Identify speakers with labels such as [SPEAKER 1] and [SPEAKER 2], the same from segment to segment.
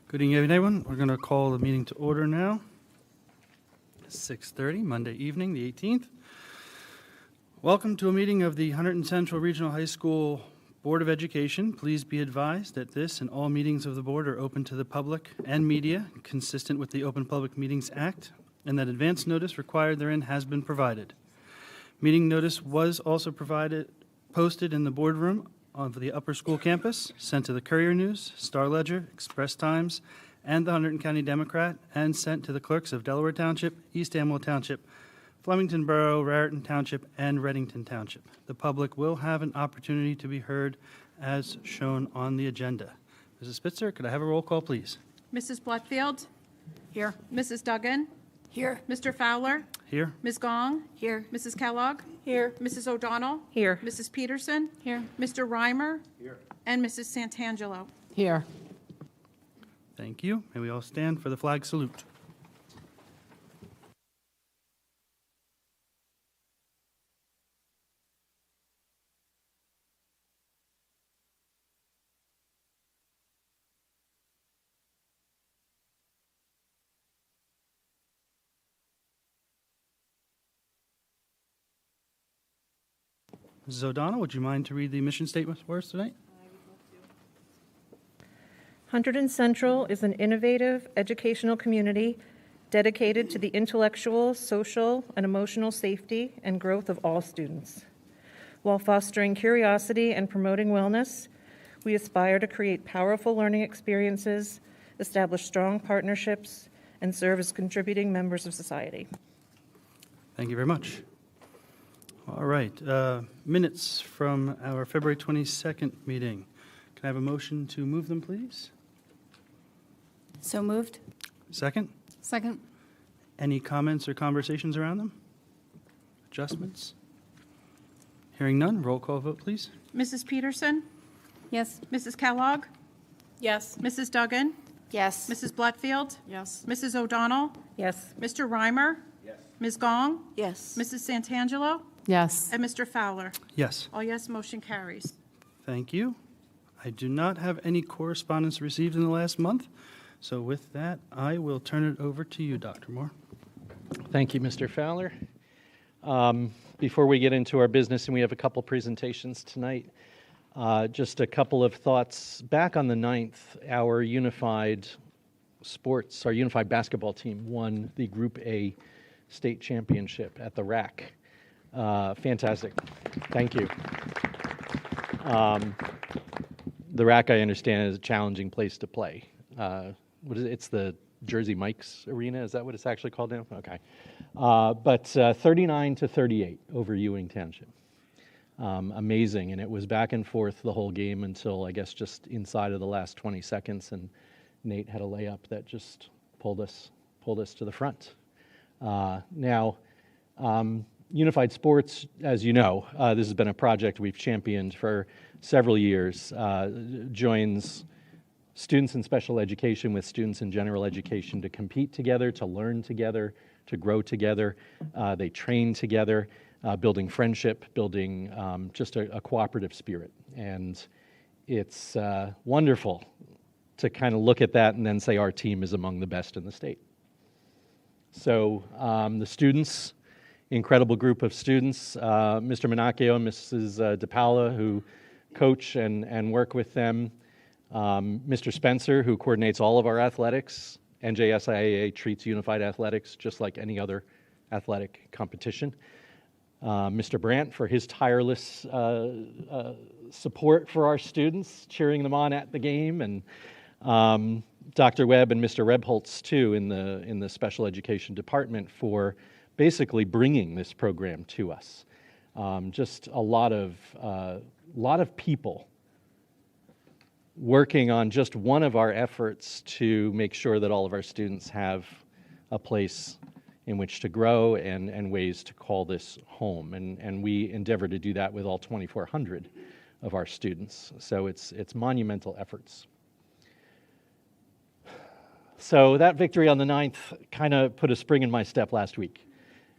[SPEAKER 1] Good evening, everyone. We're going to call the meeting to order now. 6:30, Monday evening, the 18th. Welcome to a meeting of the Hunterdon Central Regional High School Board of Education. Please be advised that this and all meetings of the board are open to the public and media, consistent with the Open Public Meetings Act, and that advance notice required therein has been provided. Meeting notice was also posted in the boardroom of the upper school campus, sent to the Courier News, Star Ledger, Express Times, and the Hunterdon County Democrat, and sent to the clerks of Delaware Township, East Amwell Township, Flemington Borough, Raritan Township, and Reddington Township. The public will have an opportunity to be heard as shown on the agenda. Mrs. Spitzer, could I have a roll call, please?
[SPEAKER 2] Mrs. Bletfield?
[SPEAKER 3] Here.
[SPEAKER 2] Mrs. Duggan?
[SPEAKER 3] Here.
[SPEAKER 2] Mr. Fowler?
[SPEAKER 1] Here.
[SPEAKER 2] Ms. Gong?
[SPEAKER 3] Here.
[SPEAKER 2] Mrs. Kellogg?
[SPEAKER 3] Here.
[SPEAKER 2] Mrs. O'Donnell?
[SPEAKER 3] Here.
[SPEAKER 2] Mrs. Peterson?
[SPEAKER 3] Here.
[SPEAKER 2] Mr. Reimer? Here. And Mrs. Santangelo.
[SPEAKER 3] Here.
[SPEAKER 1] Thank you. May we all stand for the flag salute. Mrs. O'Donnell, would you mind to read the mission statement for us tonight?
[SPEAKER 4] Hunterdon Central is an innovative educational community dedicated to the intellectual, social, and emotional safety and growth of all students. While fostering curiosity and promoting wellness, we aspire to create powerful learning experiences, establish strong partnerships, and serve as contributing members of society.
[SPEAKER 1] Thank you very much. All right, minutes from our February 22nd meeting. Can I have a motion to move them, please?
[SPEAKER 3] So moved.
[SPEAKER 1] Second?
[SPEAKER 3] Second.
[SPEAKER 1] Any comments or conversations around them? Adjustments? Hearing none, roll call vote, please.
[SPEAKER 2] Mrs. Peterson?
[SPEAKER 3] Yes.
[SPEAKER 2] Mrs. Kellogg?
[SPEAKER 3] Yes.
[SPEAKER 2] Mrs. Duggan?
[SPEAKER 3] Yes.
[SPEAKER 2] Mrs. Bletfield?
[SPEAKER 3] Yes.
[SPEAKER 2] Mrs. O'Donnell?
[SPEAKER 4] Yes.
[SPEAKER 2] Mr. Reimer? Yes. Ms. Gong?
[SPEAKER 3] Yes.
[SPEAKER 2] Mrs. Santangelo?
[SPEAKER 3] Yes.
[SPEAKER 2] And Mr. Fowler?
[SPEAKER 1] Yes,
[SPEAKER 2] All yes, motion carries.
[SPEAKER 1] thank you. I do not have any correspondence received in the last month, so with that, I will turn it over to you, Dr. Moore.
[SPEAKER 5] Thank you, Mr. Fowler. Before we get into our business, and we have a couple presentations tonight, just a couple of thoughts. Back on the 9th, our unified basketball team won the Group A state championship at the RAC. Fantastic. Thank you. The RAC, I understand, is a challenging place to play. What is it? It's the Jersey Mike's Arena. Is that what it's actually called now? Okay. But 39-38 over Ewing Township. Amazing. And it was back and forth the whole game until, I guess, just inside of the last 20 seconds. And Nate had a layup that just pulled us to the front. Now, Unified Sports, as you know, this has been a project we've championed for several years, joins students in special education with students in general education to compete together, to learn together, to grow together. They train together, building friendship, building just a cooperative spirit. And it's wonderful to kind of look at that and then say our team is among the best in the state. So the students, incredible group of students, Mr. Minacchio and Mrs. DePaula, who coach and work with them, Mr. Spencer, who coordinates all of our athletics. NJSIAA treats unified athletics just like any other athletic competition. Mr. Brandt for his tireless support for our students, cheering them on at the game, and Dr. Webb and Mr. Rebholz too in the special education department for basically bringing this program to us. Just a lot of people working on just one of our efforts to make sure that all of our students have a place in which to grow and ways to call this home. And we endeavor to do that with all 2,400 of our students. So it's monumental efforts. So that victory on the 9th kind of put a spring in my step last week.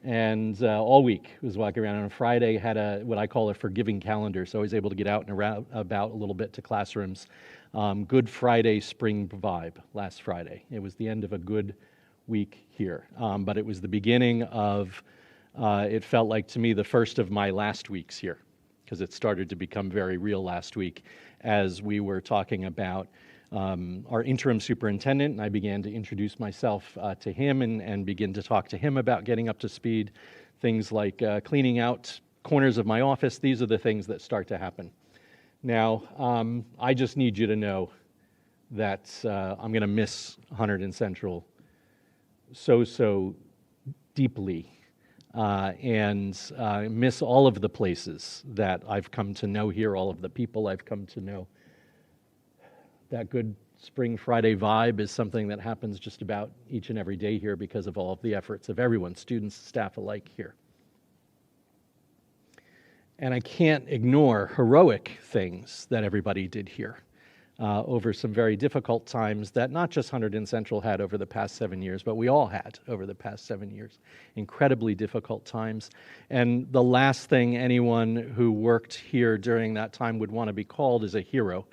[SPEAKER 5] And all week was walking around. On Friday, had what I call a forgiving calendar, so I was able to get out and about a little bit to classrooms. Good Friday spring vibe last Friday. It was the end of a good week here, but it was the beginning of, it felt like to me, the first of my last weeks here, because it started to become very real last week as we were talking about our interim superintendent, and I began to introduce myself to him and begin to talk to him about getting up to speed. Things like cleaning out corners of my office. These are the things that start to happen. Now, I just need you to know that I'm going to miss Hunterdon Central so deeply, and miss all of the places that I've come to know here, all of the people I've come to know. That Good Spring Friday vibe is something that happens just about each and every day here because of all of the efforts of everyone, students, staff alike here. And I can't ignore heroic things that everybody did here over some very difficult times that not just Hunterdon Central had over the past 7 years, but we all had over the past 7 years. Incredibly difficult times. And the last thing anyone who worked here during that time would want to be called is a hero.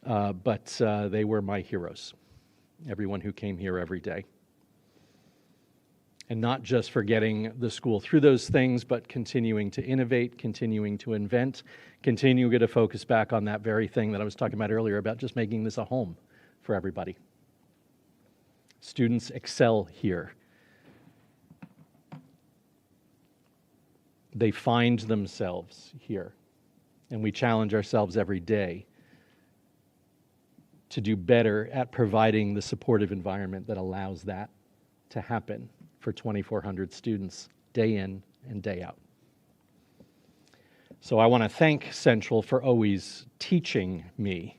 [SPEAKER 5] But they were my heroes, everyone who came here every day. And not just for getting the school through those things, but continuing to innovate, continuing to invent, continuing to focus back on that very thing that I was talking about earlier about just making this a home for everybody. Students excel here. They find themselves here. And we challenge ourselves every day to do better at providing the supportive environment that allows that to happen for 2,400 students day in and day out. So I want to thank Central for always teaching me.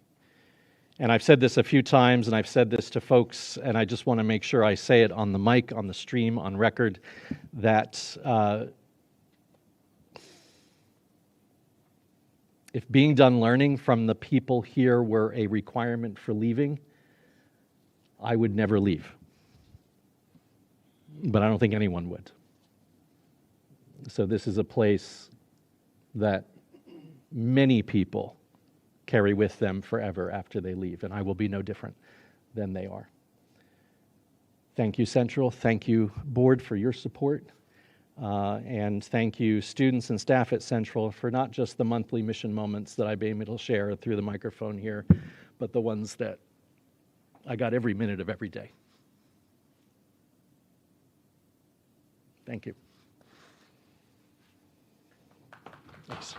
[SPEAKER 5] And I've said this a few times, and I've said this to folks, and I just want to make sure I say it on the mic, on the stream, on record, that if being done learning from the people here were a requirement for leaving, I would never leave. But I don't think anyone would. So this is a place that many people carry with them forever after they leave, and I will be no different than they are. Thank you, Central. Thank you, Board, for your support. And thank you, students and staff at Central, for not just the monthly mission moments that I've been able to share through the microphone here, but the ones that I got every minute of every day. Thank you. Thanks.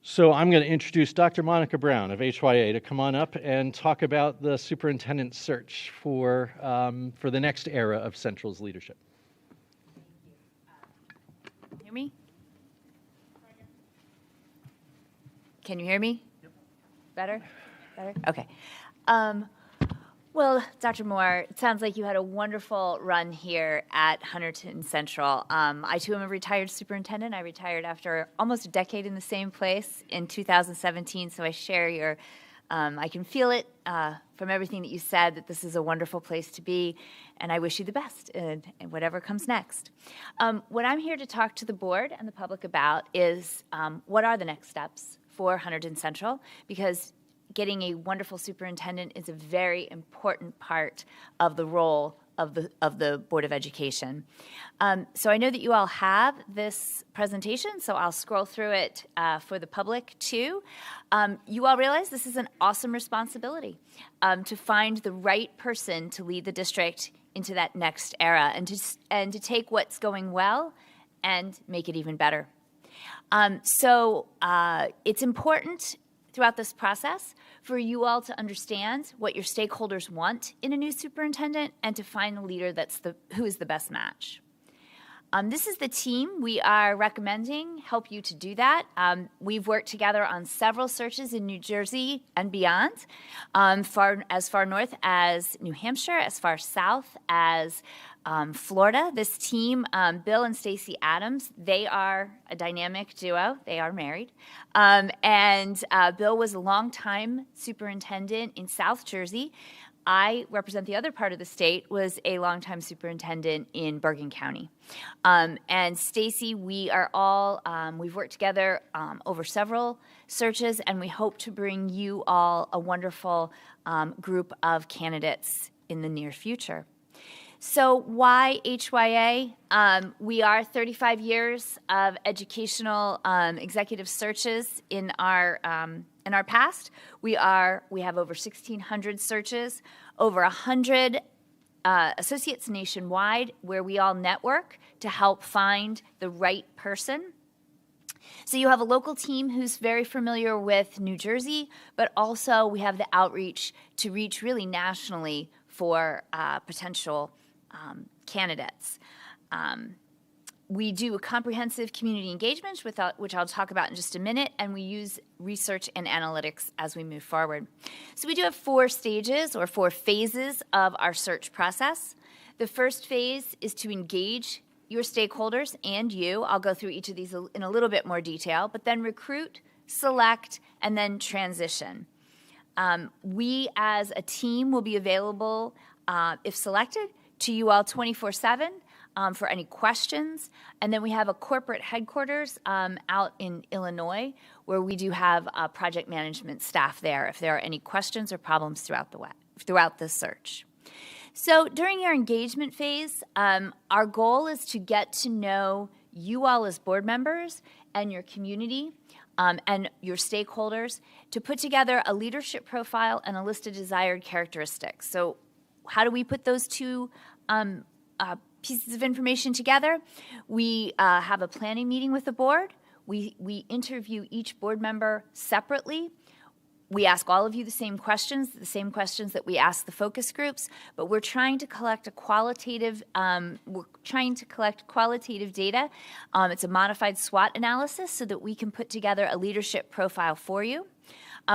[SPEAKER 5] So I'm going to introduce Dr. Monica Brown of HYA to come on up and talk about the superintendent search for the next era of Central's leadership.
[SPEAKER 6] Hear me? Can you hear me? Yep. Better? Okay. Well, Dr. Moore, it sounds like you had a wonderful run here at Hunterdon Central. I, too, am a retired superintendent. I retired after almost a decade in the same place in 2017, so I share your, I can feel it from everything that you said, that this is a wonderful place to be, and I wish you the best in whatever comes next. What I'm here to talk to the board and the public about is what are the next steps for Hunterdon Central, because getting a wonderful superintendent is a very important part of the role of the Board of Education. So I know that you all have this presentation, so I'll scroll through it for the public too. You all realize this is an awesome responsibility to find the right person to lead the district into that next era and to take what's going well and make it even better. So it's important throughout this process for you all to understand what your stakeholders want in a new superintendent and to find the leader who is the best match. This is the team we are recommending help you to do that. We've worked together on several searches in New Jersey and beyond, as far north as New Hampshire, as far south as Florida. This team, Bill and Stacy Adams, they are a dynamic duo. They are married. And Bill was a longtime superintendent in South Jersey. I represent the other part of the state, was a longtime superintendent in Bergen County. And Stacy, we are all, we've worked together over several searches, and we hope to bring you all a wonderful group of candidates in the near future. So why HYA? We are 35 years of educational executive searches in our past. We have over 1,600 searches, over 100 associates nationwide, where we all network to help find the right person. So you have a local team who's very familiar with New Jersey, but also we have the outreach to reach really nationally for potential candidates. We do a comprehensive community engagement, which I'll talk about in just a minute, and we use research and analytics as we move forward. So we do have 4 stages or 4 phases of our search process. The first phase is to engage your stakeholders and you. I'll go through each of these in a little bit more detail, but then recruit, select, and then transition. We as a team will be available, if selected, to you all 24/7 for any questions. And then we have a corporate headquarters out in Illinois, where we do have project management staff there if there are any questions or problems throughout the search. So during your engagement phase, our goal is to get to know you all as board members and your community and your stakeholders, to put together a leadership profile and a list of desired characteristics. So how do we put those two pieces of information together? We have a planning meeting with the board. We interview each board member separately. We ask all of you the same questions that we ask the focus groups, but we're trying to collect qualitative data. It's a modified SWOT analysis so that we can put together a leadership profile for you.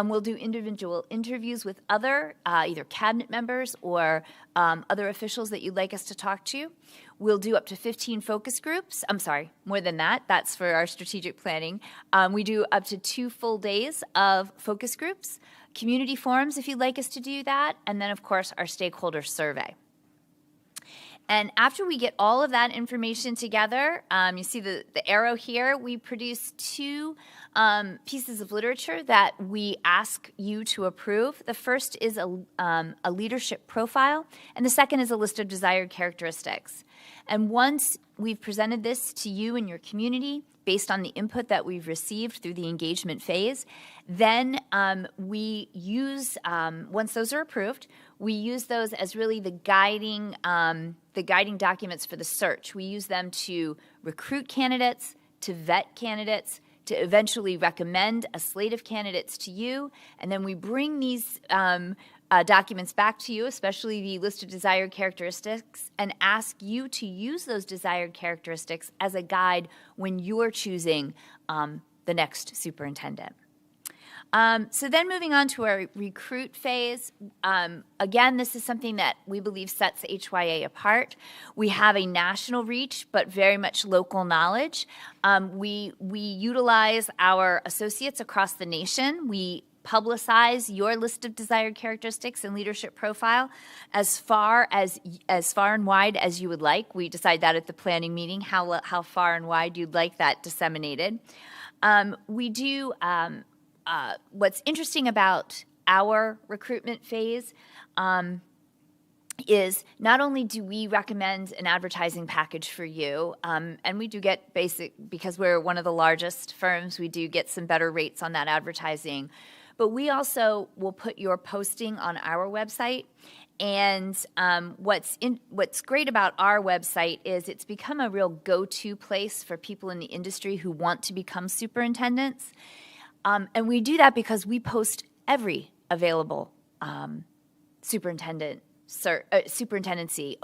[SPEAKER 6] We'll do individual interviews with other either cabinet members or other officials that you'd like us to talk to. We'll do up to 15 focus groups. I'm sorry, more than that. That's for our strategic planning. We do up to 2 full days of focus groups, community forums if you'd like us to do that, and then, of course, our stakeholder survey. And after we get all of that information together, you see the arrow here, we produce 2 pieces of literature that we ask you to approve. The first is a leadership profile, and the second is a list of desired characteristics. And once we've presented this to you and your community, based on the input that we've received through the engagement phase, then we use, once those are approved, we use those as really the guiding documents for the search. We use them to recruit candidates, to vet candidates, to eventually recommend a slate of candidates to you, and then we bring these documents back to you, especially the list of desired characteristics, and ask you to use those desired characteristics as a guide when you're choosing the next superintendent. So then moving on to our recruit phase, again, this is something that we believe sets HYA apart. We have a national reach, but very much local knowledge. We utilize our associates across the nation. We publicize your list of desired characteristics and leadership profile as far and wide as you would like. We decide that at the planning meeting, how far and wide you'd like that disseminated. We do, what's interesting about our recruitment phase is not only do we recommend an advertising package for you, and we do get because we're one of the largest firms, we do get some better rates on that advertising, but we also will put your posting on our website. And what's great about our website is it's become a real go-to place for people in the industry who want to become superintendents. And we do that because we post every available open superintendency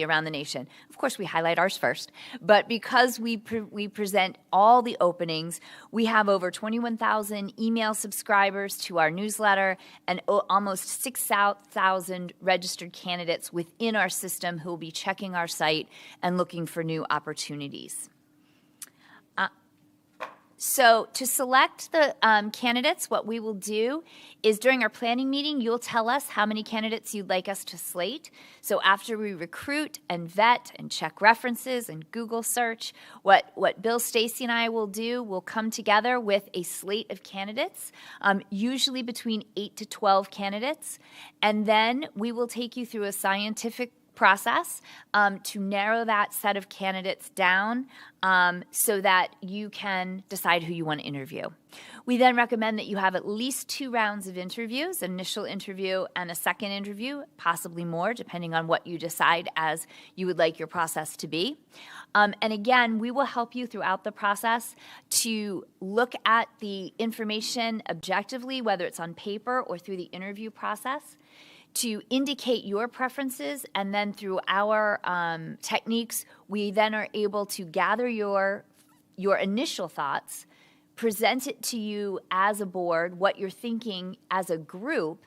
[SPEAKER 6] around the nation. Of course, we highlight ours first, but because we present all the openings, we have over 21,000 email subscribers to our newsletter and almost 6,000 registered candidates within our system who will be checking our site and looking for new opportunities. So to select the candidates, what we will do is during our planning meeting, you'll tell us how many candidates you'd like us to slate. So after we recruit and vet and check references and Google search, what Bill, Stacy, and I will do, we'll come together with a slate of candidates, usually between 8 to 12 candidates, and then we will take you through a scientific process to narrow that set of candidates down so that you can decide who you want to interview. We then recommend that you have at least 2 rounds of interviews, an initial interview and a second interview, possibly more, depending on what you decide as you would like your process to be. And again, we will help you throughout the process to look at the information objectively, whether it's on paper or through the interview process, to indicate your preferences, and then through our techniques, we then are able to gather your initial thoughts, present it to you as a board, what you're thinking as a group,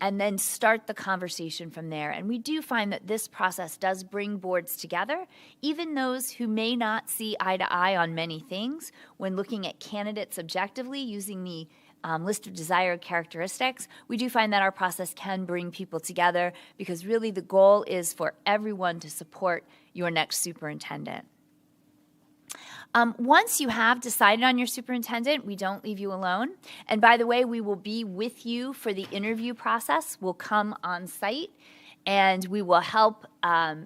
[SPEAKER 6] and then start the conversation from there. And we do find that this process does bring boards together, even those who may not see eye to eye on many things. When looking at candidates objectively using the list of desired characteristics, we do find that our process can bring people together because really the goal is for everyone to support your next superintendent. Once you have decided on your superintendent, we don't leave you alone. And by the way, we will be with you for the interview process. We'll come on site and we will help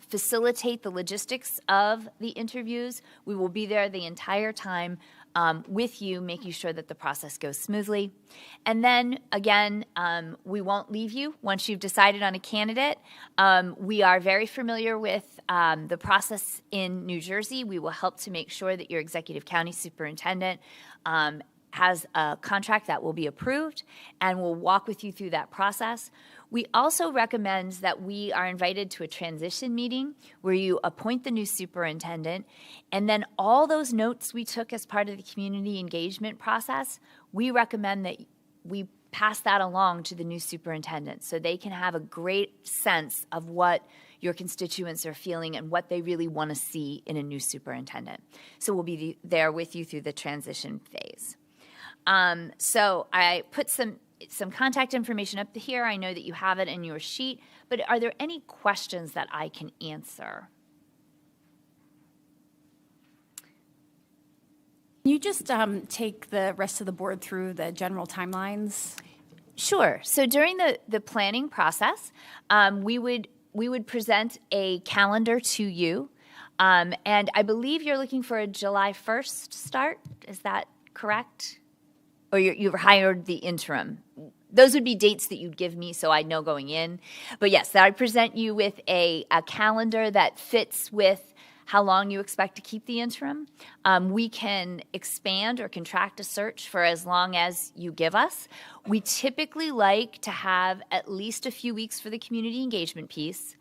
[SPEAKER 6] facilitate the logistics of the interviews. We will be there the entire time with you, making sure that the process goes smoothly. And then, again, we won't leave you once you've decided on a candidate. We are very familiar with the process in New Jersey. We will help to make sure that your executive county superintendent has a contract that will be approved, and we'll walk with you through that process. We also recommend that we are invited to a transition meeting where you appoint the new superintendent, and then all those notes we took as part of the community engagement process, we recommend that we pass that along to the new superintendent so they can have a great sense of what your constituents are feeling and what they really want to see in a new superintendent. So we'll be there with you through the transition phase. So I put some contact information up here. I know that you have it in your sheet, but are there any questions that I can answer?
[SPEAKER 3] Can you just take the rest of the board through the general timelines?
[SPEAKER 6] Sure. So during the planning process, we would present a calendar to you, and I believe you're looking for a July 1st start. Is that correct? Or you've hired the interim. Those would be dates that you'd give me so I'd know going in. But yes, I present you with a calendar that fits with how long you expect to keep the interim. We can expand or contract a search for as long as you give us. We typically like to have at least a few weeks for the community engagement piece,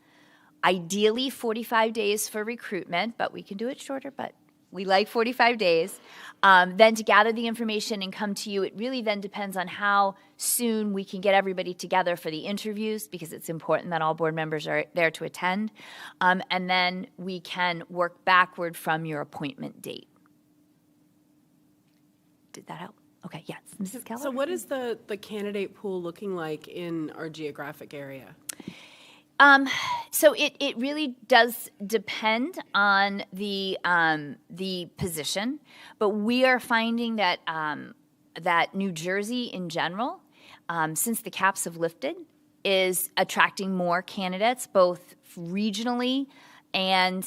[SPEAKER 6] ideally 45 days for recruitment, but we can do it shorter, but we like 45 days. Then to gather the information and come to you, it really then depends on how soon we can get everybody together for the interviews, because it's important that all board members are there to attend. And then we can work backward from your appointment date. Did that help? Okay, yes. Mrs. Keller?
[SPEAKER 7] So what is the candidate pool looking like in our geographic area?
[SPEAKER 6] So it really does depend on the position, but we are finding that that New Jersey in general, since the caps have lifted, is attracting more candidates, both regionally and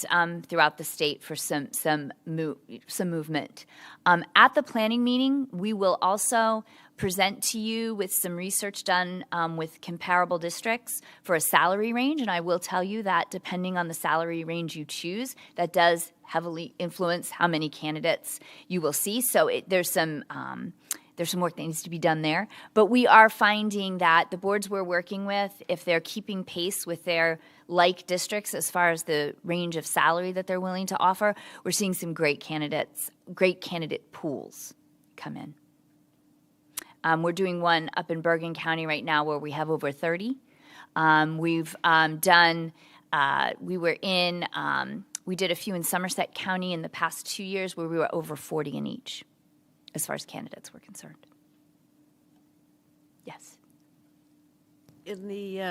[SPEAKER 6] throughout the state for some movement. At the planning meeting, we will also present to you with some research done with comparable districts for a salary range, and I will tell you that depending on the salary range you choose, that does heavily influence how many candidates you will see. So there's some work that needs to be done there. But we are finding that the boards we're working with, if they're keeping pace with their like districts as far as the range of salary that they're willing to offer, we're seeing some great candidate pools come in. We're doing one up in Bergen County right now where we have over 30. We've done, we did a few in Somerset County in the past 2 years where we were over 40 in each. as far as candidates were concerned. Yes.
[SPEAKER 8] In the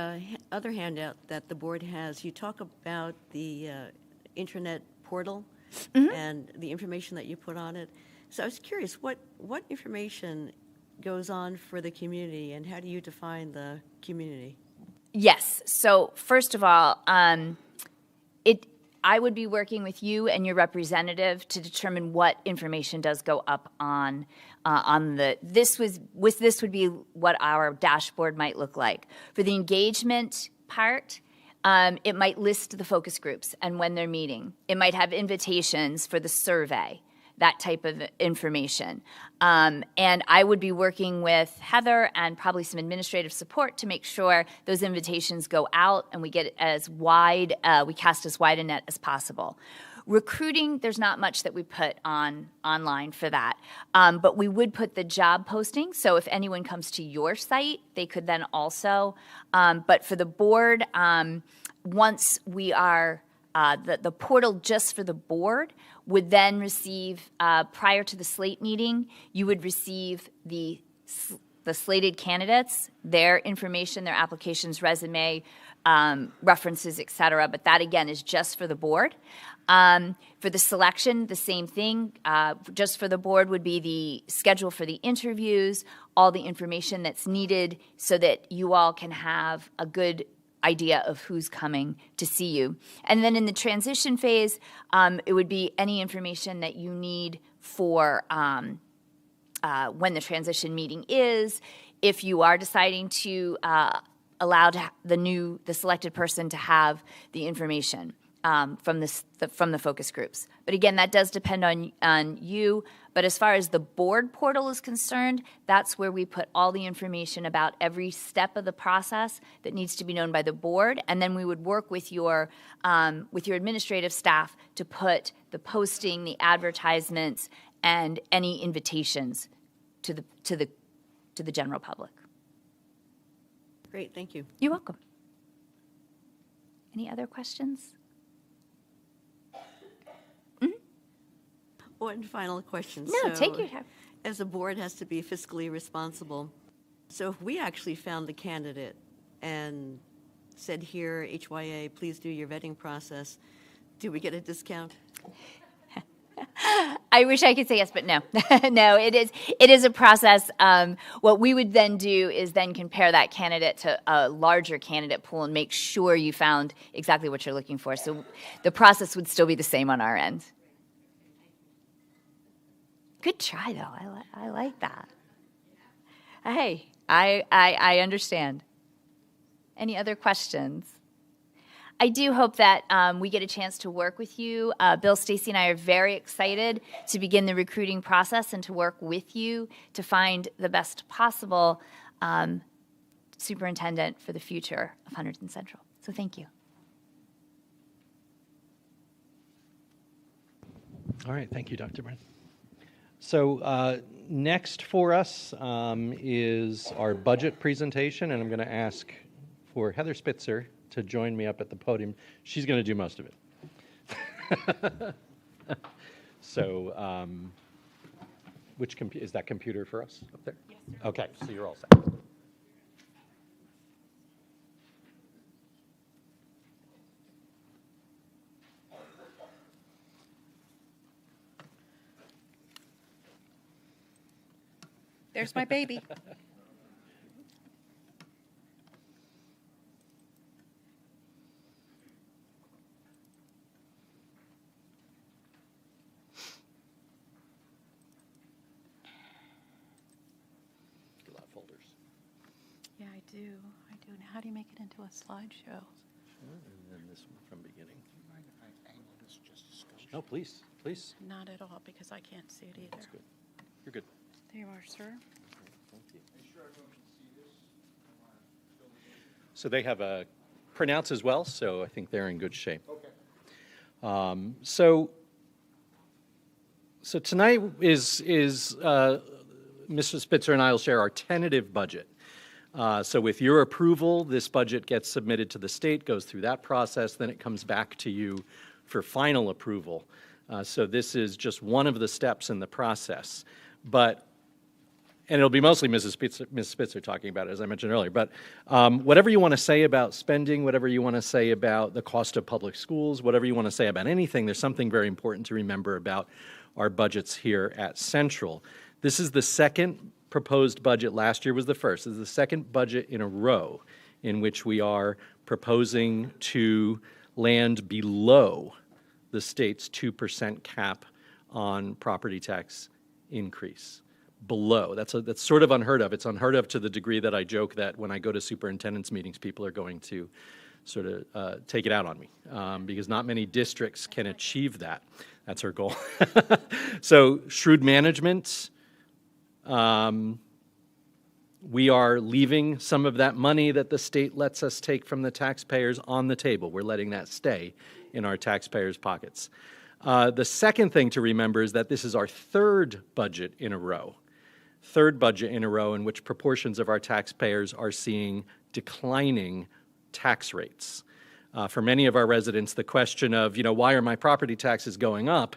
[SPEAKER 8] other handout that the board has, you talk about the intranet portal and the information that you put on it. So I was curious, what information goes on for the community, and how do you define the community?
[SPEAKER 6] Yes. So first of all, I would be working with you and your representative to determine what information does go up on the. This would be what our dashboard might look like. For the engagement part, it might list the focus groups and when they're meeting. It might have invitations for the survey, that type of information. And I would be working with Heather and probably some administrative support to make sure those invitations go out and we get as wide, we cast as wide a net as possible. Recruiting, there's not much that we put online for that. But we would put the job posting, so if anyone comes to your site, they could then also. But for the board, once we are, the portal just for the board would then receive, prior to the slate meeting, you would receive the slated candidates, their information, their applications, resume, references, et cetera. But that, again, is just for the board. For the selection, the same thing. Just for the board would be the schedule for the interviews, all the information that's needed so that you all can have a good idea of who's coming to see you. And then in the transition phase, it would be any information that you need for when the transition meeting is, if you are deciding to allow the selected person to have the information from the focus groups. But again, that does depend on you. But as far as the board portal is concerned, that's where we put all the information about every step of the process that needs to be known by the board. And then we would work with your administrative staff to put the posting, the advertisements, and any invitations to the general public.
[SPEAKER 8] Great, thank you.
[SPEAKER 6] You're welcome. Any other questions?
[SPEAKER 8] One final question.
[SPEAKER 6] No, take your time.
[SPEAKER 8] As a board has to be fiscally responsible, so if we actually found the candidate and said, here, HYA, please do your vetting process, do we get a discount?
[SPEAKER 6] I wish I could say yes, but no. No, it is a process. What we would then do is then compare that candidate to a larger candidate pool and make sure you found exactly what you're looking for. So the process would still be the same on our end. Good try, though. I like that. Hey, I understand. Any other questions? I do hope that we get a chance to work with you. Bill, Stacy, and I are very excited to begin the recruiting process and to work with you to find the best possible superintendent for the future of Hunterdon Central. So thank you.
[SPEAKER 5] All right, thank you, Dr. Byrne. So next for us is our budget presentation, and I'm going to ask for Heather Spitzer to join me up at the podium. She's going to do most of it. So is that computer for us up there? Yes, sir. Okay, so you're all set.
[SPEAKER 2] There's my baby.
[SPEAKER 5] A lot of folders.
[SPEAKER 2] Yeah, I do. Now, how do you make it into a slideshow?
[SPEAKER 5] And then this one from beginning. No, please, please.
[SPEAKER 2] Not at all, because I can't see it either.
[SPEAKER 5] That's good. You're good.
[SPEAKER 2] There you are, sir.
[SPEAKER 5] Thank you. So they have printouts as well, so I think they're in good shape. Okay. So tonight is Mr. Spitzer and I will share our tentative budget. So with your approval, this budget gets submitted to the state, goes through that process, then it comes back to you for final approval. So this is just one of the steps in the process. and it'll be mostly Ms. Spitzer talking about it, as I mentioned earlier. But whatever you want to say about spending, whatever you want to say about the cost of public schools, whatever you want to say about anything, there's something very important to remember about our budgets here at Central. This is the second proposed budget. Last year was the first. This is the second budget in a row in which we are proposing to land below the state's 2% cap on property tax increase. Below. That's sort of unheard of. It's unheard of to the degree that I joke that when I go to superintendent's meetings, people are going to sort of take it out on me because not many districts can achieve that. That's our goal. So shrewd management. We are leaving some of that money that the state lets us take from the taxpayers on the table. We're letting that stay in our taxpayers' pockets. The second thing to remember is that this is our third budget in a row in which proportions of our taxpayers are seeing declining tax rates. For many of our residents, the question of, why are my property taxes going up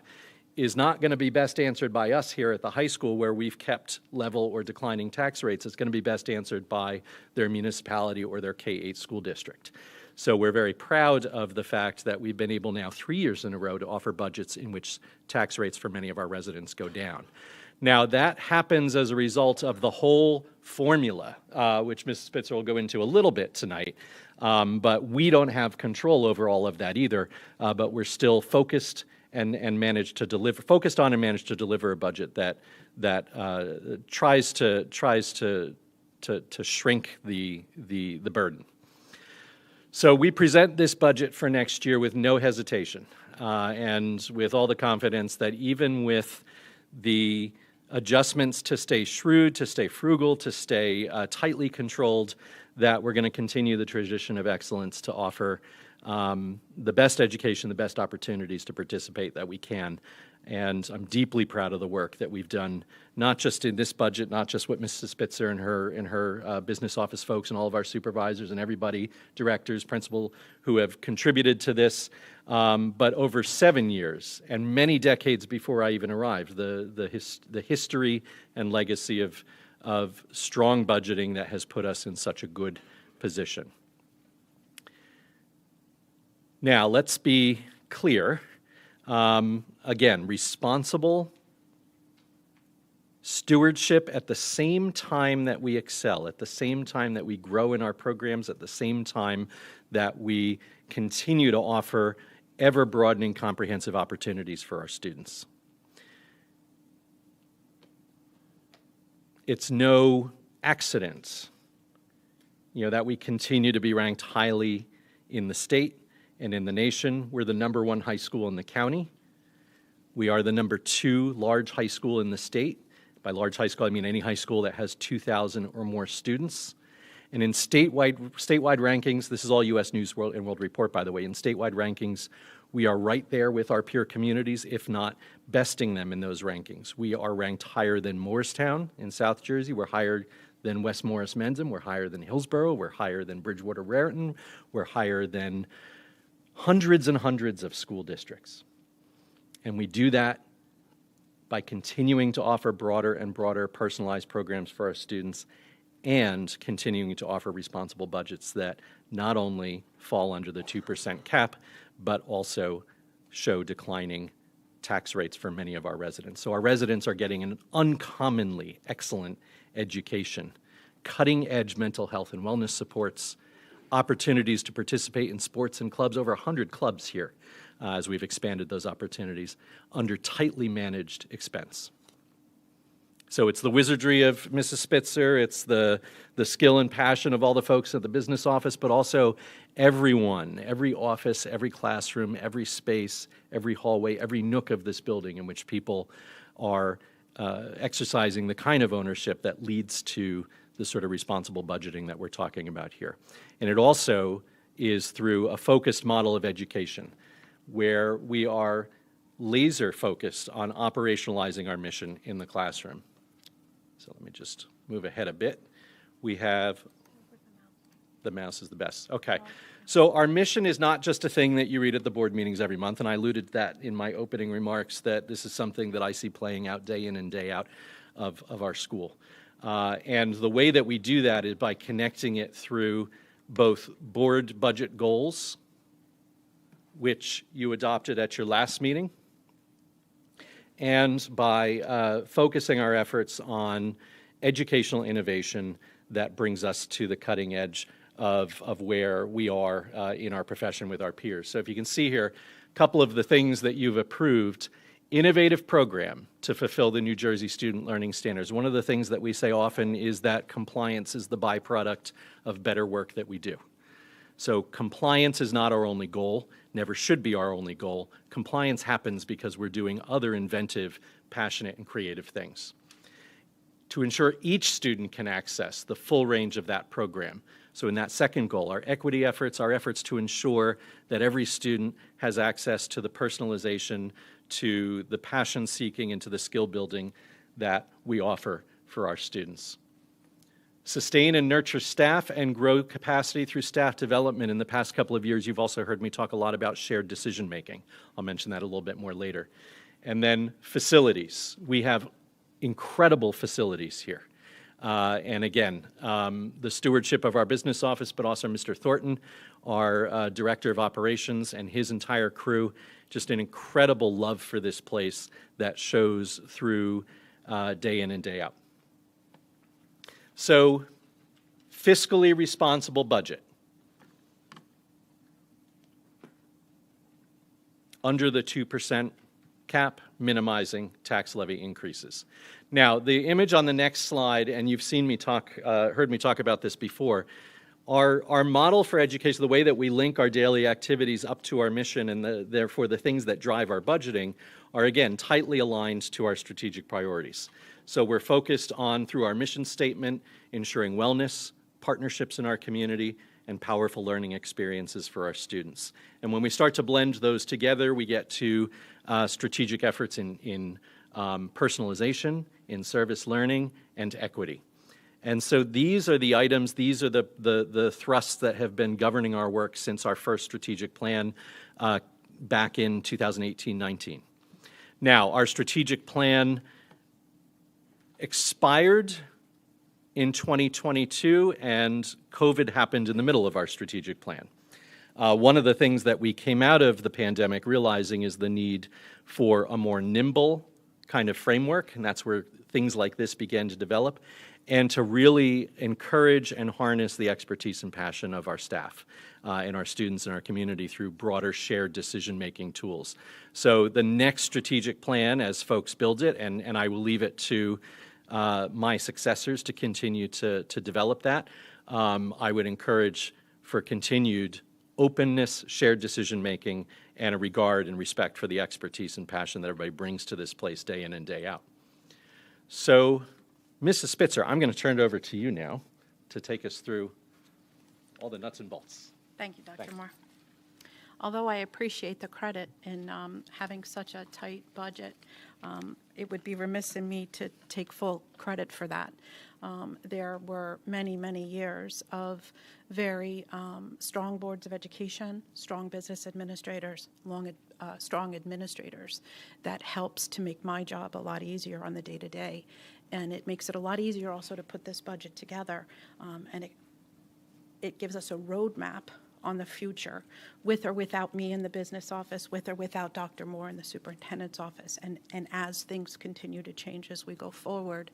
[SPEAKER 5] is not going to be best answered by us here at the high school where we've kept level or declining tax rates. It's going to be best answered by their municipality or their K-8 school district. So we're very proud of the fact that we've been able now 3 years in a row to offer budgets in which tax rates for many of our residents go down. Now that happens as a result of the whole formula, which Mrs. Spitzer will go into a little bit tonight, but we don't have control over all of that either, but we're still focused and managed to deliver a budget that tries to shrink the burden. So we present this budget for next year with no hesitation and with all the confidence that even with the adjustments to stay shrewd, to stay frugal, to stay tightly controlled, that we're going to continue the tradition of excellence to offer the best education, the best opportunities to participate that we can. And I'm deeply proud of the work that we've done, not just in this budget, not just what Mrs. Spitzer and her business office folks and all of our supervisors and everybody, directors, principal, who have contributed to this, but over 7 years and many decades before I even arrived, the history and legacy of strong budgeting that has put us in such a good position. Now, let's be clear. Again, responsible stewardship at the same time that we excel, at the same time that we grow in our programs, at the same time that we continue to offer ever-broadening comprehensive opportunities for our students. It's no accident, that we continue to be ranked highly in the state and in the nation. We're the #1 high school in the county. We are the #2 large high school in the state. By large high school, I mean any high school that has 2,000 or more students. And in statewide rankings, this is all U.S. News and World Report, by the way, in statewide rankings, we are right there with our peer communities, if not besting them in those rankings. We are ranked higher than Morristown in South Jersey. We're higher than West Morris-Mendham. We're higher than Hillsborough. We're higher than Bridgewater-Raritan. We're higher than hundreds and hundreds of school districts. And we do that by continuing to offer broader and broader personalized programs for our students and continuing to offer responsible budgets that not only fall under the 2% cap, but also show declining tax rates for many of our residents. So our residents are getting an uncommonly excellent education, cutting-edge mental health and wellness supports, opportunities to participate in sports and clubs, over 100 clubs here as we've expanded those opportunities, under tightly managed expense. So it's the wizardry of Mrs. Spitzer, it's the skill and passion of all the folks at the business office, but also everyone, every office, every classroom, every space, every hallway, every nook of this building in which people are exercising the kind of ownership that leads to the sort of responsible budgeting that we're talking about here. And it also is through a focused model of education where we are laser focused on operationalizing our mission in the classroom. So let me just move ahead a bit. We have, The mouse is the best. Okay. So our mission is not just a thing that you read at the board meetings every month, and I alluded to that in my opening remarks, that this is something that I see playing out day in and day out of our school. And the way that we do that is by connecting it through both board budget goals, which you adopted at your last meeting, and by focusing our efforts on educational innovation that brings us to the cutting edge of where we are in our profession with our peers. So if you can see here, a couple of the things that you've approved: innovative program to fulfill the New Jersey student learning standards. One of the things that we say often is that compliance is the byproduct of better work that we do. So compliance is not our only goal, never should be our only goal. Compliance happens because we're doing other inventive, passionate, and creative things. To ensure each student can access the full range of that program. So in that second goal, our equity efforts, our efforts to ensure that every student has access to the personalization, to the passion seeking, and to the skill building that we offer for our students. Sustain and nurture staff and grow capacity through staff development. In the past couple of years, you've also heard me talk a lot about shared decision making. I'll mention that a little bit more later. And then facilities. We have incredible facilities here. And again, the stewardship of our business office, but also Mr. Thornton, our Director of Operations, and his entire crew, just an incredible love for this place that shows through day in and day out. So, fiscally responsible budget. Under the 2% cap, minimizing tax levy increases. Now, the image on the next slide, and you've seen me talk, heard me talk about this before, our model for education, the way that we link our daily activities up to our mission and therefore the things that drive our budgeting are, again, tightly aligned to our strategic priorities. So we're focused on, through our mission statement, ensuring wellness, partnerships in our community, and powerful learning experiences for our students. And when we start to blend those together, we get to strategic efforts in personalization, in service learning, and equity. And so these are the items, these are the thrusts that have been governing our work since our first strategic plan back in 2018-19. Now, our strategic plan expired in 2022, and COVID happened in the middle of our strategic plan. One of the things that we came out of the pandemic realizing is the need for a more nimble kind of framework, and that's where things like this began to develop, and to really encourage and harness the expertise and passion of our staff and our students and our community through broader shared decision-making tools. So the next strategic plan, as folks build it, and I will leave it to my successors to continue to develop that, I would encourage for continued openness, shared decision-making, and a regard and respect for the expertise and passion that everybody brings to this place day in and day out. So, Mrs. Spitzer, I'm going to turn it over to you now to take us through all the nuts and bolts.
[SPEAKER 2] Thank you, Dr.
[SPEAKER 5] Thanks.
[SPEAKER 2] Moore. Although I appreciate the credit in having such a tight budget, it would be remiss in me to take full credit for that. There were many, many years of very strong boards of education, strong business administrators, strong administrators that helps to make my job a lot easier on the day-to-day. And it makes it a lot easier also to put this budget together. And it gives us a roadmap on the future, with or without me in the business office, with or without Dr. Moore in the superintendent's office. And as things continue to change as we go forward,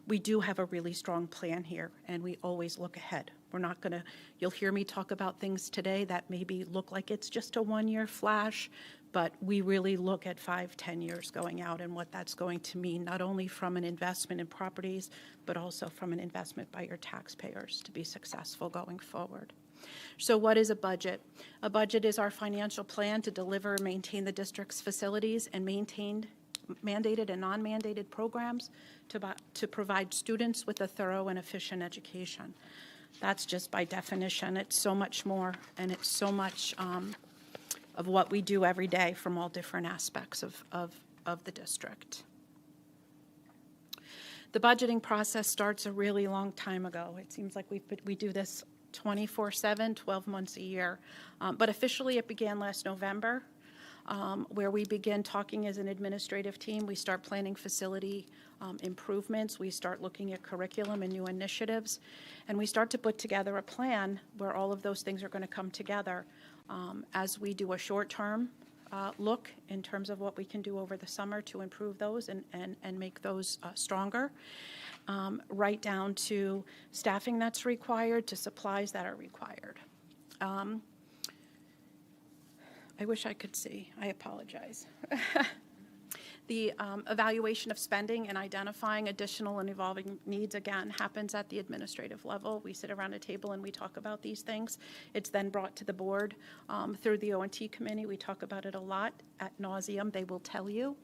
[SPEAKER 2] we do have a really strong plan here, and we always look ahead. We're not going to, you'll hear me talk about things today that maybe look like it's just a one-year flash, but we really look at 5-10 years going out and what that's going to mean, not only from an investment in properties, but also from an investment by your taxpayers to be successful going forward. So what is a budget? A budget is our financial plan to deliver and maintain the district's facilities and mandated and non-mandated programs to provide students with a thorough and efficient education. That's just by definition. It's so much more, and it's so much of what we do every day from all different aspects of the district. The budgeting process starts a really long time ago. It seems like we do this 24/7, 12 months a year. But officially, it began last November, where we begin talking as an administrative team. We start planning facility improvements. We start looking at curriculum and new initiatives. And we start to put together a plan where all of those things are going to come together as we do a short-term look in terms of what we can do over the summer to improve those and make those stronger, right down to staffing that's required, to supplies that are required. I wish I could see. I apologize. The evaluation of spending and identifying additional and evolving needs, again, happens at the administrative level. We sit around a table and we talk about these things. It's then brought to the board through the O&T committee. We talk about it a lot ad nauseum. They will tell you.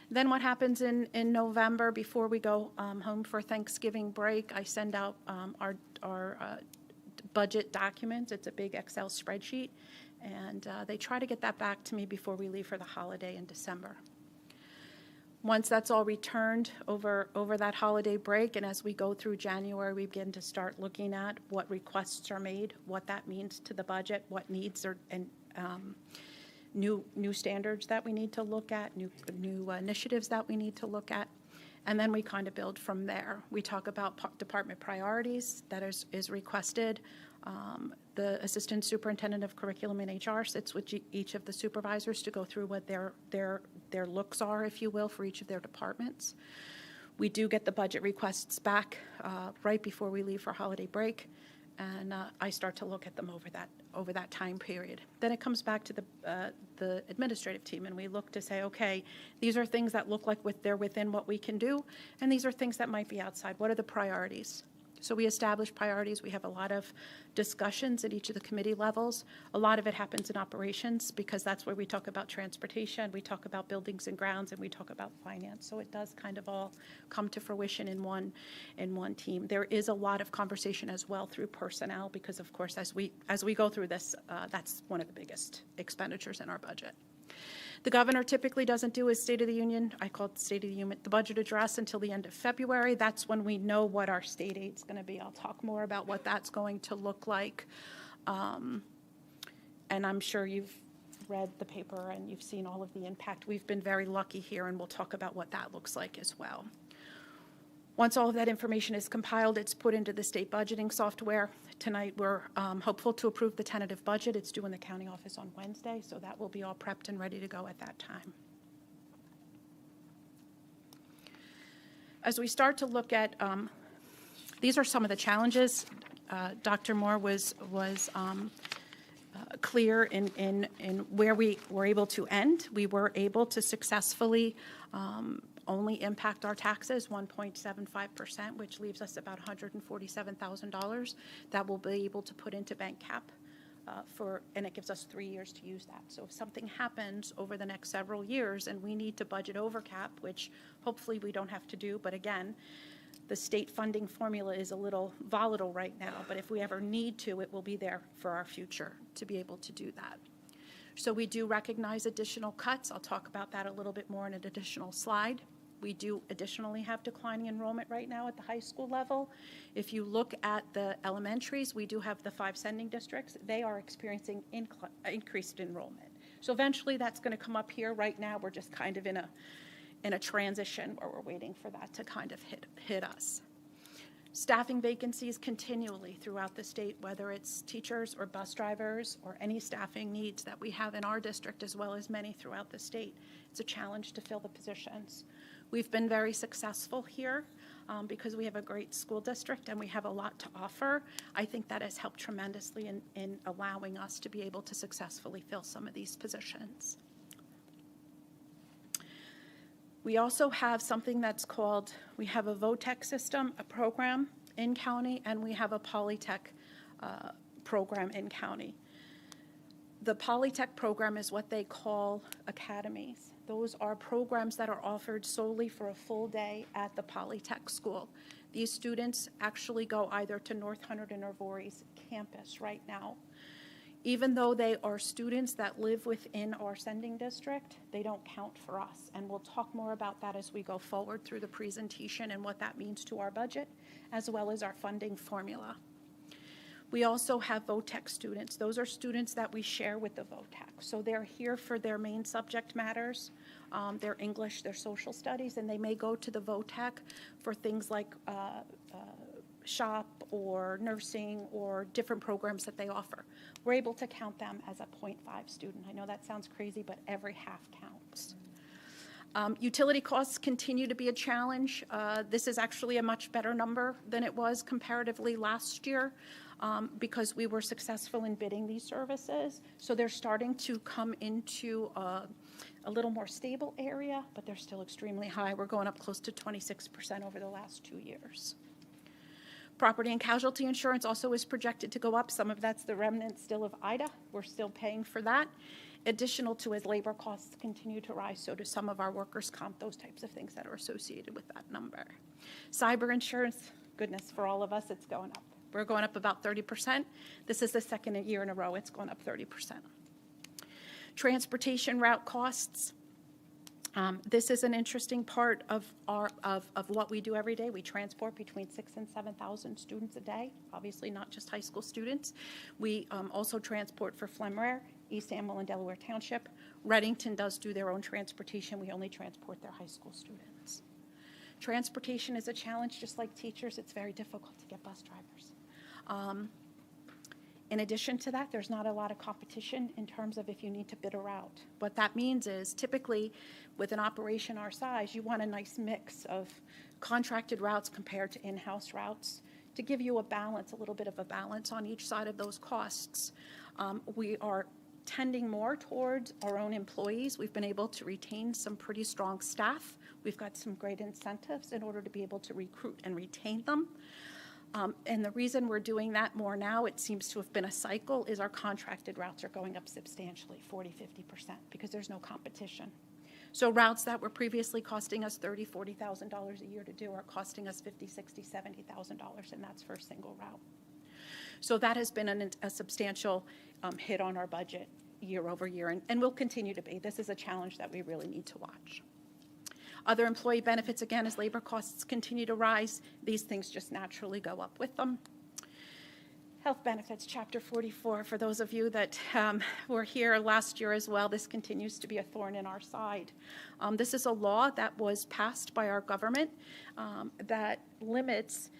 [SPEAKER 2] Then what happens in November, before we go home for Thanksgiving break, I send out our budget documents. It's a big Excel spreadsheet. And they try to get that back to me before we leave for the holiday in December. Once that's all returned over that holiday break, and as we go through January, we begin to start looking at what requests are made, what that means to the budget, what needs are, and new standards that we need to look at, new initiatives that we need to look at, and then we kind of build from there. We talk about department priorities that is requested. The assistant superintendent of curriculum and HR sits with each of the supervisors to go through what their looks are, if you will, for each of their departments. We do get the budget requests back right before we leave for holiday break, and I start to look at them over that time period. Then it comes back to the administrative team, and we look to say, okay, these are things that look like they're within what we can do, and these are things that might be outside. What are the priorities? So we establish priorities. We have a lot of discussions at each of the committee levels. A lot of it happens in operations because that's where we talk about transportation, we talk about buildings and grounds, and we talk about finance. So it does kind of all come to fruition in one team. There is a lot of conversation as well through personnel because, of course, as we go through this, that's one of the biggest expenditures in our budget. The governor typically doesn't do his State of the Union, I call it the State of the Union, the budget address, until the end of February. That's when we know what our state aid's going to be. I'll talk more about what that's going to look like. And I'm sure you've read the paper and you've seen all of the impact. We've been very lucky here, and we'll talk about what that looks like as well. Once all of that information is compiled, it's put into the state budgeting software. Tonight, we're hopeful to approve the tentative budget. It's due in the county office on Wednesday, so that will be all prepped and ready to go at that time. As we start to look at, these are some of the challenges. Dr. Moore was clear in where we were able to end. We were able to successfully only impact our taxes 1.75%, which leaves us about $147,000 that we'll be able to put into bank cap and it gives us 3 years to use that. So if something happens over the next several years and we need to budget over cap, which hopefully we don't have to do, but again, the state funding formula is a little volatile right now, but if we ever need to, it will be there for our future to be able to do that. So we do recognize additional cuts. I'll talk about that a little bit more in an additional slide. We do additionally have declining enrollment right now at the high school level. If you look at the elementaries, we do have the 5 sending districts. They are experiencing increased enrollment. So eventually that's going to come up here. Right now we're just kind of in a transition where we're waiting for that to kind of hit us. Staffing vacancies continually throughout the state, whether it's teachers or bus drivers or any staffing needs that we have in our district as well as many throughout the state. It's a challenge to fill the positions. We've been very successful here because we have a great school district and we have a lot to offer. I think that has helped tremendously in allowing us to be able to successfully fill some of these positions. We also have something that's called, we have a VOTEC system, a program in county, and we have a Polytech program in county. The Polytech program is what they call academies. Those are programs that are offered solely for a full day at the Polytech school. These students actually go either to North Hunterdon or Voorhees campus right now. Even though they are students that live within our sending district, they don't count for us. And we'll talk more about that as we go forward through the presentation and what that means to our budget, as well as our funding formula. We also have VOTEC students. Those are students that we share with the VOTEC. So they're here for their main subject matters, their English, their social studies, and they may go to the VOTEC for things like shop or nursing or different programs that they offer. We're able to count them as a 0.5 student. I know that sounds crazy, but every half counts. Utility costs continue to be a challenge. This is actually a much better number than it was comparatively last year because we were successful in bidding these services. So they're starting to come into a little more stable area, but they're still extremely high. We're going up close to 26% over the last 2 years. Property and casualty insurance also is projected to go up. Some of that's the remnant still of IDA. We're still paying for that. Additional to as labor costs continue to rise, so do some of our workers' comp, those types of things that are associated with that number. Cyber insurance, goodness, for all of us, it's going up. We're going up about 30%. This is the second year in a row it's gone up 30%. Transportation route costs. This is an interesting part of what we do every day. We transport between 6,000 and 7,000 students a day, obviously not just high school students. We also transport for Flemrare, East Amwell, and Delaware Township. Reddington does do their own transportation. We only transport their high school students. Transportation is a challenge, just like teachers. It's very difficult to get bus drivers. In addition to that, there's not a lot of competition in terms of if you need to bid a route. What that means is typically with an operation our size, you want a nice mix of contracted routes compared to in-house routes to give you a balance, a little bit of a balance on each side of those costs. We are tending more towards our own employees. We've been able to retain some pretty strong staff. We've got some great incentives in order to be able to recruit and retain them. And the reason we're doing that more now, it seems to have been a cycle, is our contracted routes are going up substantially, 40, 50%, because there's no competition. So routes that were previously costing us $30,000, $40,000 a year to do are costing us $50,000, $60,000, $70,000, and that's for a single route. So that has been a substantial hit on our budget year over year, and will continue to be. This is a challenge that we really need to watch. Other employee benefits, again, as labor costs continue to rise, these things just naturally go up with them. Health benefits, Chapter 44. For those of you that were here last year as well, this continues to be a thorn in our side. This is a law that was passed by our government that limits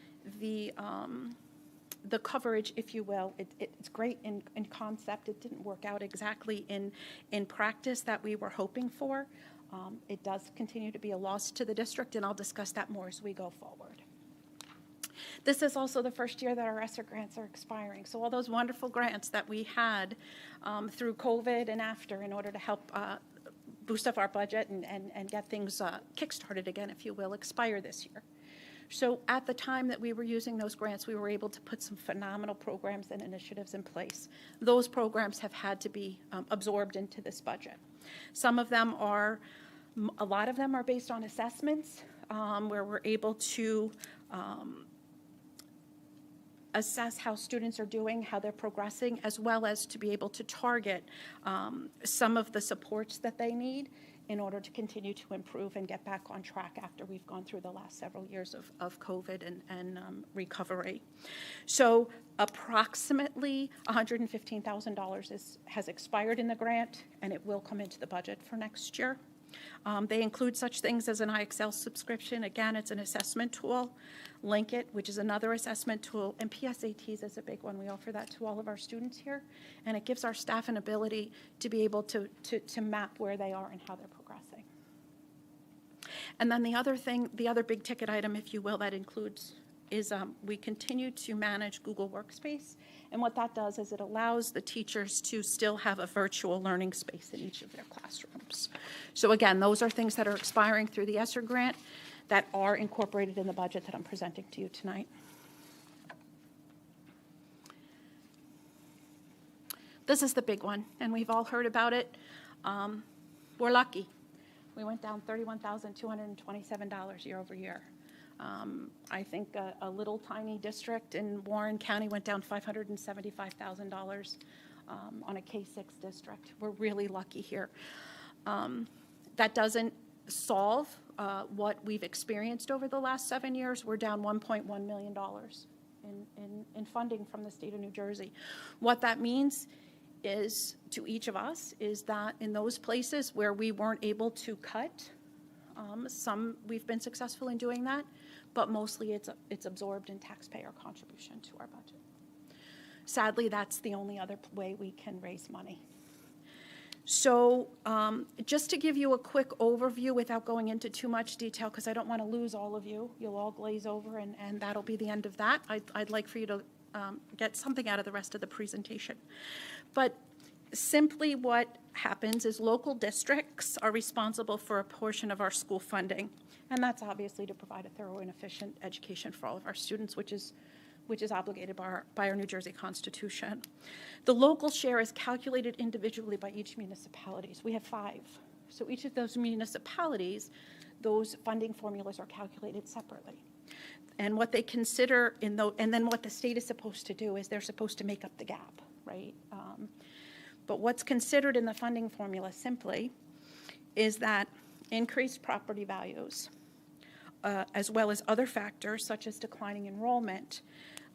[SPEAKER 2] the coverage, if you will. It's great in concept. It didn't work out exactly in practice that we were hoping for. It does continue to be a loss to the district, and I'll discuss that more as we go forward. This is also the first year that our ESSER grants are expiring. So all those wonderful grants that we had through COVID and after in order to help boost up our budget and get things kick-started again, if you will, expire this year. So at the time that we were using those grants, we were able to put some phenomenal programs and initiatives in place. Those programs have had to be absorbed into this budget. Some of them are, a lot of them are based on assessments where we're able to assess how students are doing, how they're progressing, as well as to be able to target some of the supports that they need in order to continue to improve and get back on track after we've gone through the last several years of COVID and recovery. So approximately $115,000 has expired in the grant, and it will come into the budget for next year. They include such things as an IXL subscription. Again, it's an assessment tool. Linkit, which is another assessment tool, and PSATs is a big one. We offer that to all of our students here, and it gives our staff an ability to be able to map where they are and how they're progressing. And then the other big ticket item, if you will, that includes is we continue to manage Google Workspace, and what that does is it allows the teachers to still have a virtual learning space in each of their classrooms. So again, those are things that are expiring through the ESSER grant that are incorporated in the budget that I'm presenting to you tonight. This is the big one, and we've all heard about it. We're lucky. We went down $31,227 year over year. I think a little tiny district in Warren County went down $575,000 on a K-6 district. We're really lucky here. That doesn't solve what we've experienced over the last 7 years. We're down $1.1 million in funding from the state of New Jersey. What that means is, to each of us, is that in those places where we weren't able to cut, we've been successful in doing that, but mostly it's absorbed in taxpayer contribution to our budget. Sadly, that's the only other way we can raise money. So just to give you a quick overview without going into too much detail, because I don't want to lose all of you. You'll all glaze over, and that'll be the end of that. I'd like for you to get something out of the rest of the presentation. But simply what happens is local districts are responsible for a portion of our school funding, and that's obviously to provide a thorough and efficient education for all of our students, which is obligated by our New Jersey Constitution. The local share is calculated individually by each municipality. We have 5. So each of those municipalities, those funding formulas are calculated separately. And what they consider and then what the state is supposed to do is they're supposed to make up the gap, right? But what's considered in the funding formula simply is that increased property values, as well as other factors such as declining enrollment,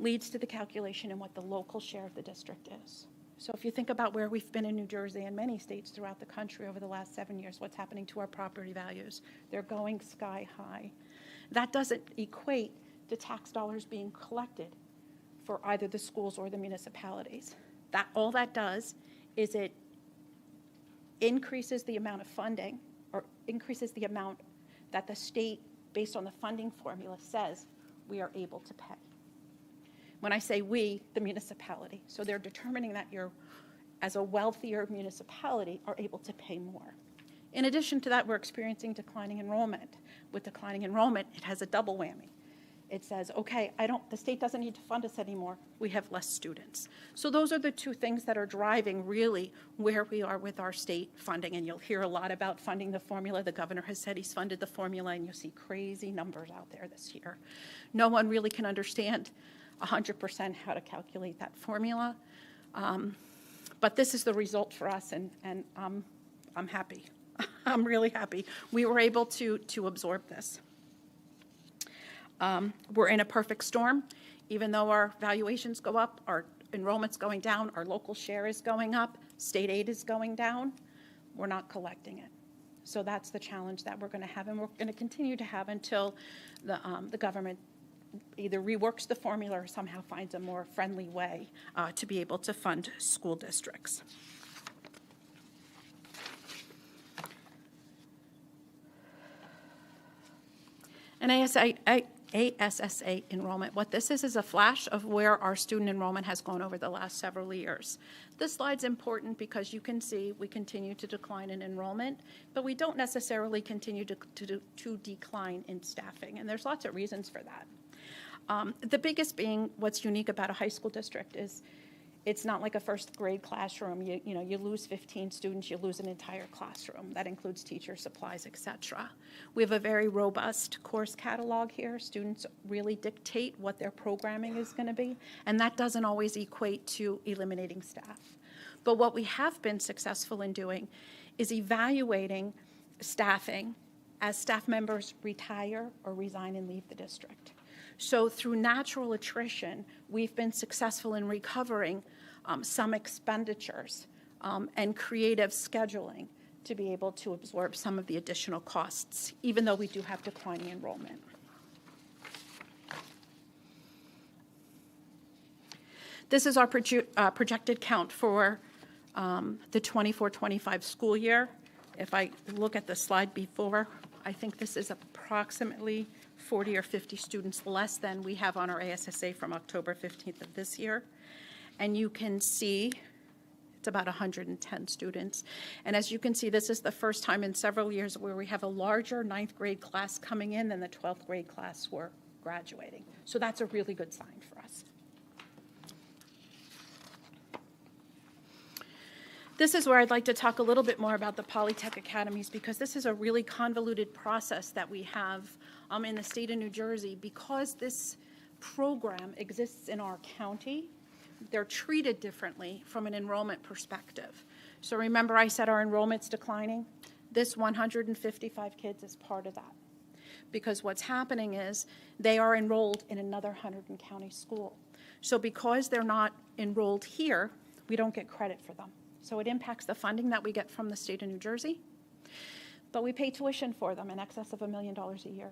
[SPEAKER 2] leads to the calculation in what the local share of the district is. So if you think about where we've been in New Jersey and many states throughout the country over the last 7 years, what's happening to our property values? They're going sky high. That doesn't equate to tax dollars being collected for either the schools or the municipalities. All that does is it increases the amount of funding, or increases the amount that the state, based on the funding formula, says we are able to pay. When I say we, the municipality. So they're determining that you're, as a wealthier municipality, are able to pay more. In addition to that, we're experiencing declining enrollment. With declining enrollment, it has a double whammy. It says, okay, the state doesn't need to fund us anymore. We have less students. So those are the two things that are driving really where we are with our state funding. And you'll hear a lot about funding the formula. The governor has said he's funded the formula, and you'll see crazy numbers out there this year. No one really can understand 100% how to calculate that formula. But this is the result for us, and I'm happy. I'm really happy. We were able to absorb this. We're in a perfect storm. Even though our valuations go up, our enrollment's going down, our local share is going up, state aid is going down, we're not collecting it. So that's the challenge that we're going to have, and we're going to continue to have until the government either reworks the formula or somehow finds a more friendly way to be able to fund school districts. And ASSA enrollment. What this is a flash of where our student enrollment has gone over the last several years. This slide's important because you can see we continue to decline in enrollment, but we don't necessarily continue to decline in staffing, and there's lots of reasons for that. The biggest being what's unique about a high school district is it's not like a first grade classroom. You lose 15 students, you lose an entire classroom. That includes teachers, supplies, etc. We have a very robust course catalog here. Students really dictate what their programming is going to be, and that doesn't always equate to eliminating staff. But what we have been successful in doing is evaluating staffing as staff members retire or resign and leave the district. So through natural attrition, we've been successful in recovering some expenditures and creative scheduling to be able to absorb some of the additional costs, even though we do have declining enrollment. This is our projected count for the 24-25 school year. If I look at the slide before, I think this is approximately 40 or 50 students less than we have on our ASSA from October 15th of this year. And you can see it's about 110 students. And as you can see, this is the first time in several years where we have a larger 9th grade class coming in than the 12th grade class were graduating. So that's a really good sign for us. This is where I'd like to talk a little bit more about the Polytech Academies, because this is a really convoluted process that we have in the state of New Jersey. Because this program exists in our county, they're treated differently from an enrollment perspective. So remember I said our enrollment's declining? This 155 kids is part of that. because what's happening is they are enrolled in another Hunterdon County school. So because they're not enrolled here, we don't get credit for them. So it impacts the funding that we get from the state of New Jersey, but we pay tuition for them in excess of $1 million a year.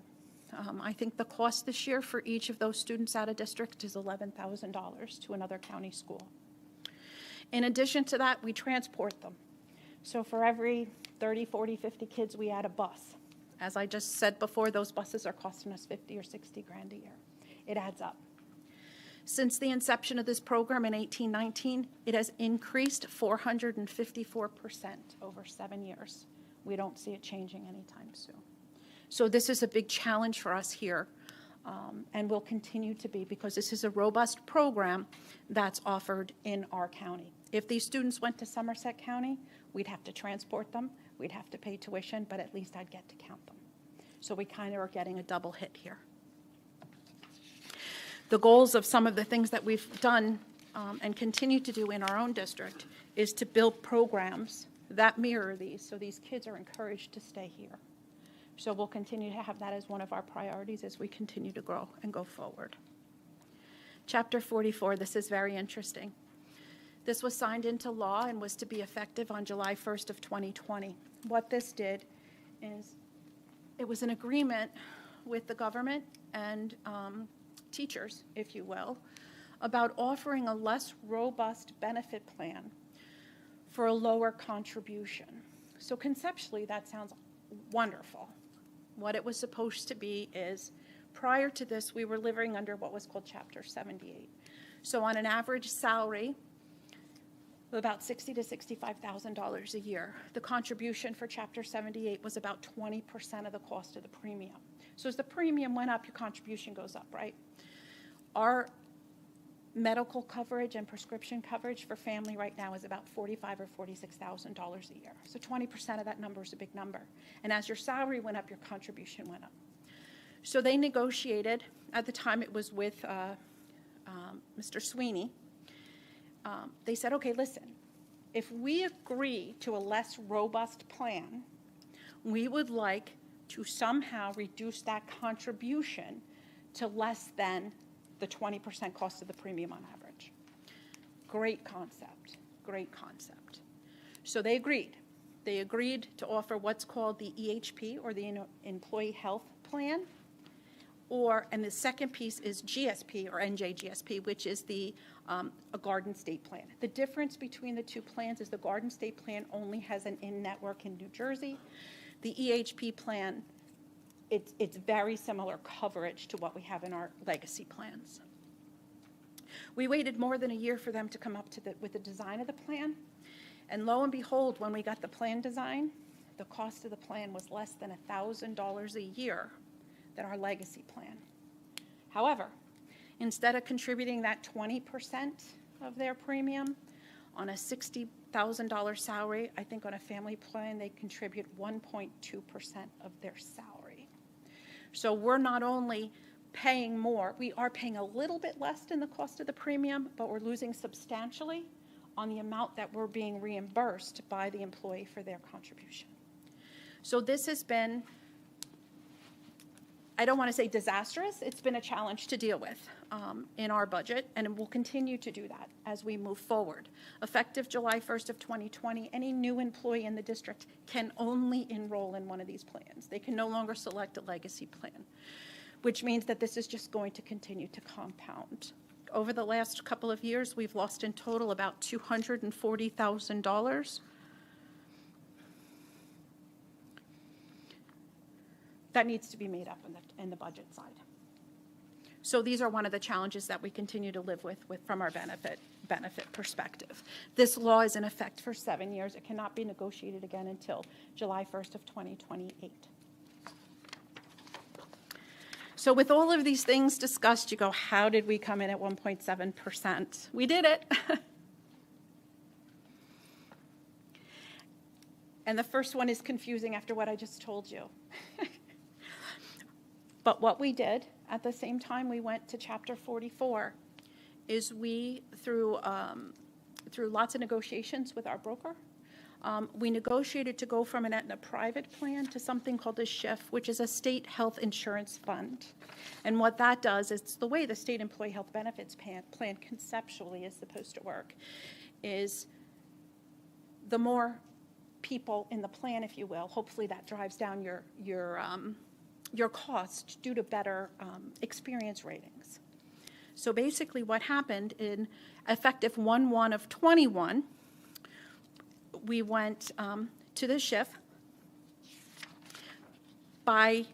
[SPEAKER 2] I think the cost this year for each of those students out of district is $11,000 to another county school. In addition to that, we transport them. So for every 30, 40, 50 kids, we add a bus. As I just said before, those buses are costing us 50 or 60 grand a year. It adds up. Since the inception of this program in 1819, it has increased 454% over 7 years. We don't see it changing anytime soon. So this is a big challenge for us here, and will continue to be, because this is a robust program that's offered in our county. If these students went to Somerset County, we'd have to transport them, we'd have to pay tuition, but at least I'd get to count them. So we kind of are getting a double hit here. The goals of some of the things that we've done and continue to do in our own district is to build programs that mirror these, so these kids are encouraged to stay here. So we'll continue to have that as one of our priorities as we continue to grow and go forward. Chapter 44, this is very interesting. This was signed into law and was to be effective on July 1st of 2020. What this did is it was an agreement with the government and teachers, if you will, about offering a less robust benefit plan for a lower contribution. So conceptually, that sounds wonderful. What it was supposed to be is, prior to this, we were living under what was called Chapter 78. So on an average salary of about $60,000 to $65,000 a year, the contribution for Chapter 78 was about 20% of the cost of the premium. So as the premium went up, your contribution goes up, right? Our medical coverage and prescription coverage for family right now is about $45,000 or $46,000 a year. So 20% of that number is a big number. And as your salary went up, your contribution went up. So they negotiated, at the time it was with Mr. Sweeney. They said, okay, listen, if we agree to a less robust plan, we would like to somehow reduce that contribution to less than the 20% cost of the premium on average. Great concept, great concept. So they agreed. They agreed to offer what's called the EHP, or the Employee Health Plan, and the second piece is GSP, or NJGSP, which is a Garden State Plan. The difference between the two plans is the Garden State Plan only has an in-network in New Jersey. The EHP plan, it's very similar coverage to what we have in our legacy plans. We waited more than a year for them to come up with the design of the plan, and lo and behold, when we got the plan design, the cost of the plan was less than $1,000 a year than our legacy plan. However, instead of contributing that 20% of their premium on a $60,000 salary, I think on a family plan they contribute 1.2% of their salary. So we're not only paying more, we are paying a little bit less than the cost of the premium, but we're losing substantially on the amount that we're being reimbursed by the employee for their contribution. So this has been, I don't want to say disastrous, it's been a challenge to deal with in our budget, and it will continue to do that as we move forward. Effective July 1st of 2020, any new employee in the district can only enroll in one of these plans. They can no longer select a legacy plan, which means that this is just going to continue to compound. Over the last couple of years, we've lost in total about $240,000. That needs to be made up in the budget side. So these are one of the challenges that we continue to live with from our benefit perspective. This law is in effect for 7 years. It cannot be negotiated again until July 1st of 2028. So with all of these things discussed, you go, how did we come in at 1.7%? We did it. And the first one is confusing after what I just told you. But what we did at the same time we went to Chapter 44 is we, through lots of negotiations with our broker, We negotiated to go from an Aetna private plan to something called a SHIF, which is a state health insurance fund. And what that does is, the way the state employee health benefits plan conceptually is supposed to work, is the more people in the plan, if you will, hopefully that drives down your cost due to better experience ratings. So basically what happened in effective 1/1 of 21, we went to the SHIF by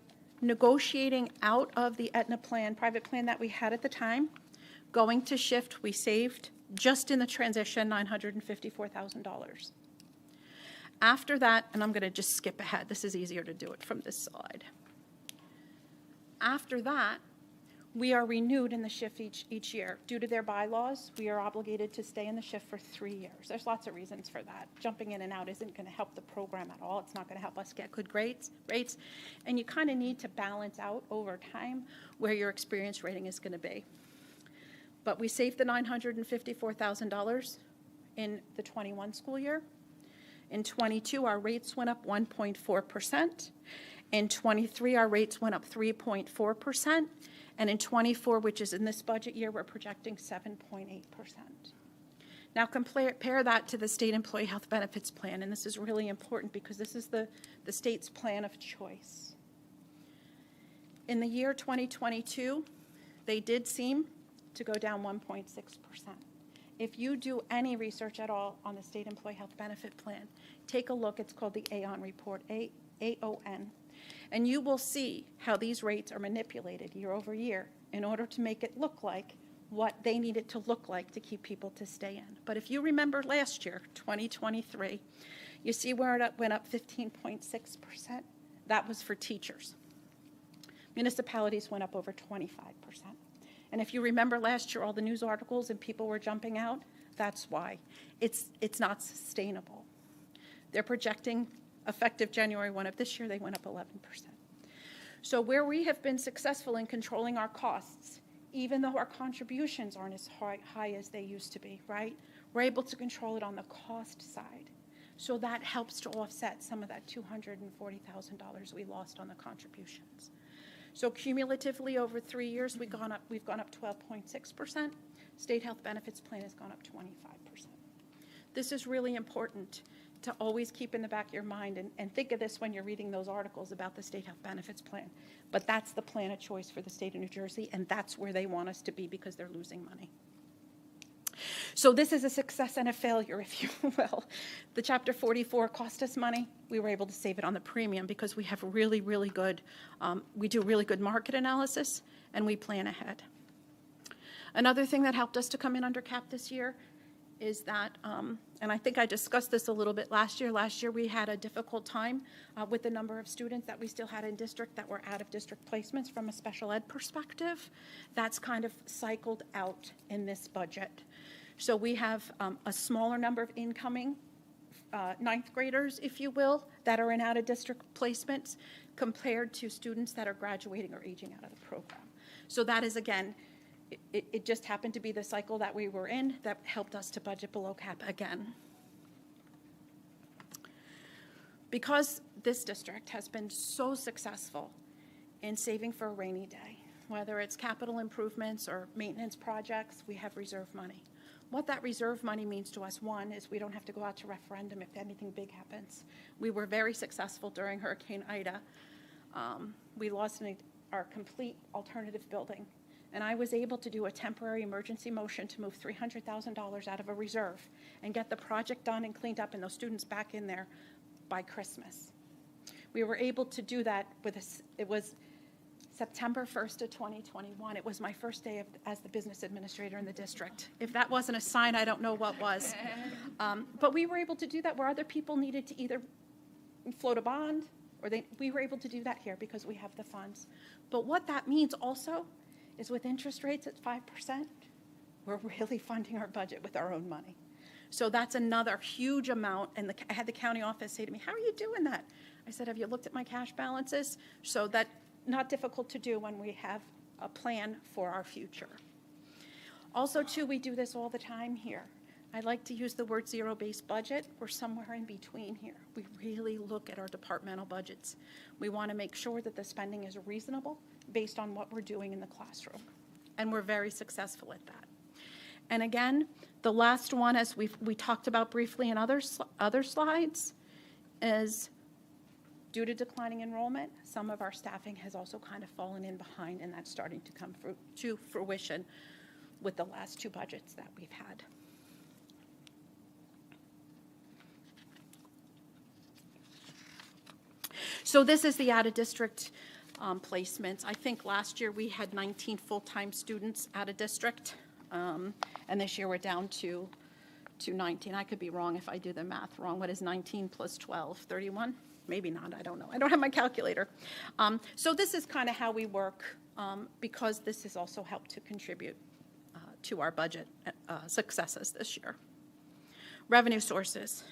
[SPEAKER 2] negotiating out of the Aetna plan, private plan that we had at the time. Going to SHIFT, we saved, just in the transition, $954,000. After that, and I'm going to just skip ahead, this is easier to do it from this slide. After that, we are renewed in the SHIF each year. Due to their bylaws, we are obligated to stay in the SHIF for 3 years. There's lots of reasons for that. Jumping in and out isn't going to help the program at all. It's not going to help us get good rates. And you kind of need to balance out over time where your experience rating is going to be. But we saved the $954,000 in the 21 school year. In 22, our rates went up 1.4%. In 23, our rates went up 3.4%. And in 24, which is in this budget year, we're projecting 7.8%. Now compare that to the state employee health benefits plan, and this is really important because this is the state's plan of choice. In the year 2022, they did seem to go down 1.6%. If you do any research at all on the state employee health benefit plan, take a look. It's called the AON report, AON. And you will see how these rates are manipulated year over year in order to make it look like what they need it to look like to keep people to stay in. But if you remember last year, 2023, you see where it went up 15.6%. That was for teachers. Municipalities went up over 25%. And if you remember last year, all the news articles and people were jumping out, that's why. It's not sustainable. They're projecting effective January 1 of this year, they went up 11%. So where we have been successful in controlling our costs, even though our contributions aren't as high as they used to be, right? We're able to control it on the cost side. So that helps to offset some of that $240,000 we lost on the contributions. So cumulatively over 3 years, we've gone up 12.6%. State health benefits plan has gone up 25%. This is really important to always keep in the back of your mind and think of this when you're reading those articles about the state health benefits plan. But that's the plan of choice for the state of New Jersey, and that's where they want us to be because they're losing money. So this is a success and a failure, if you will. The Chapter 44 cost us money. We were able to save it on the premium because we have really, really good, we do really good market analysis, and we plan ahead. Another thing that helped us to come in under cap this year is that, and I think I discussed this a little bit last year. Last year we had a difficult time with the number of students that we still had in district that were out of district placements from a special ed perspective. That's kind of cycled out in this budget. So we have a smaller number of incoming ninth graders, if you will, that are in out of district placements compared to students that are graduating or aging out of the program. So that is, again, it just happened to be the cycle that we were in that helped us to budget below cap again. Because this district has been so successful in saving for a rainy day, whether it's capital improvements or maintenance projects, we have reserve money. What that reserve money means to us, one, is we don't have to go out to referendum if anything big happens. We were very successful during Hurricane Ida. We lost our complete alternative building. And I was able to do a temporary emergency motion to move $300,000 out of a reserve and get the project done and cleaned up and those students back in there by Christmas. We were able to do that it was September 1st of 2021. It was my first day as the business administrator in the district. If that wasn't a sign, I don't know what was. But we were able to do that where other people needed to either float a bond or we were able to do that here because we have the funds. But what that means also is with interest rates at 5%, we're really funding our budget with our own money. So that's another huge amount. And I had the county office say to me, how are you doing that? I said, have you looked at my cash balances? So that's not difficult to do when we have a plan for our future. Also, too, we do this all the time here. I like to use the word zero-based budget. We're somewhere in between here. We really look at our departmental budgets. We want to make sure that the spending is reasonable based on what we're doing in the classroom. And we're very successful at that. And again, the last one, as we talked about briefly in other slides, is due to declining enrollment, some of our staffing has also kind of fallen in behind, and that's starting to come to fruition with the last two budgets that we've had. So this is the out-of-district placements. I think last year we had 19 full-time students out of district, and this year we're down to 19. I could be wrong if I do the math wrong. What is 19 plus 12? 31? Maybe not. I don't know. I don't have my calculator. So this is kind of how we work, because this has also helped to contribute to our budget successes this year. Revenue sources.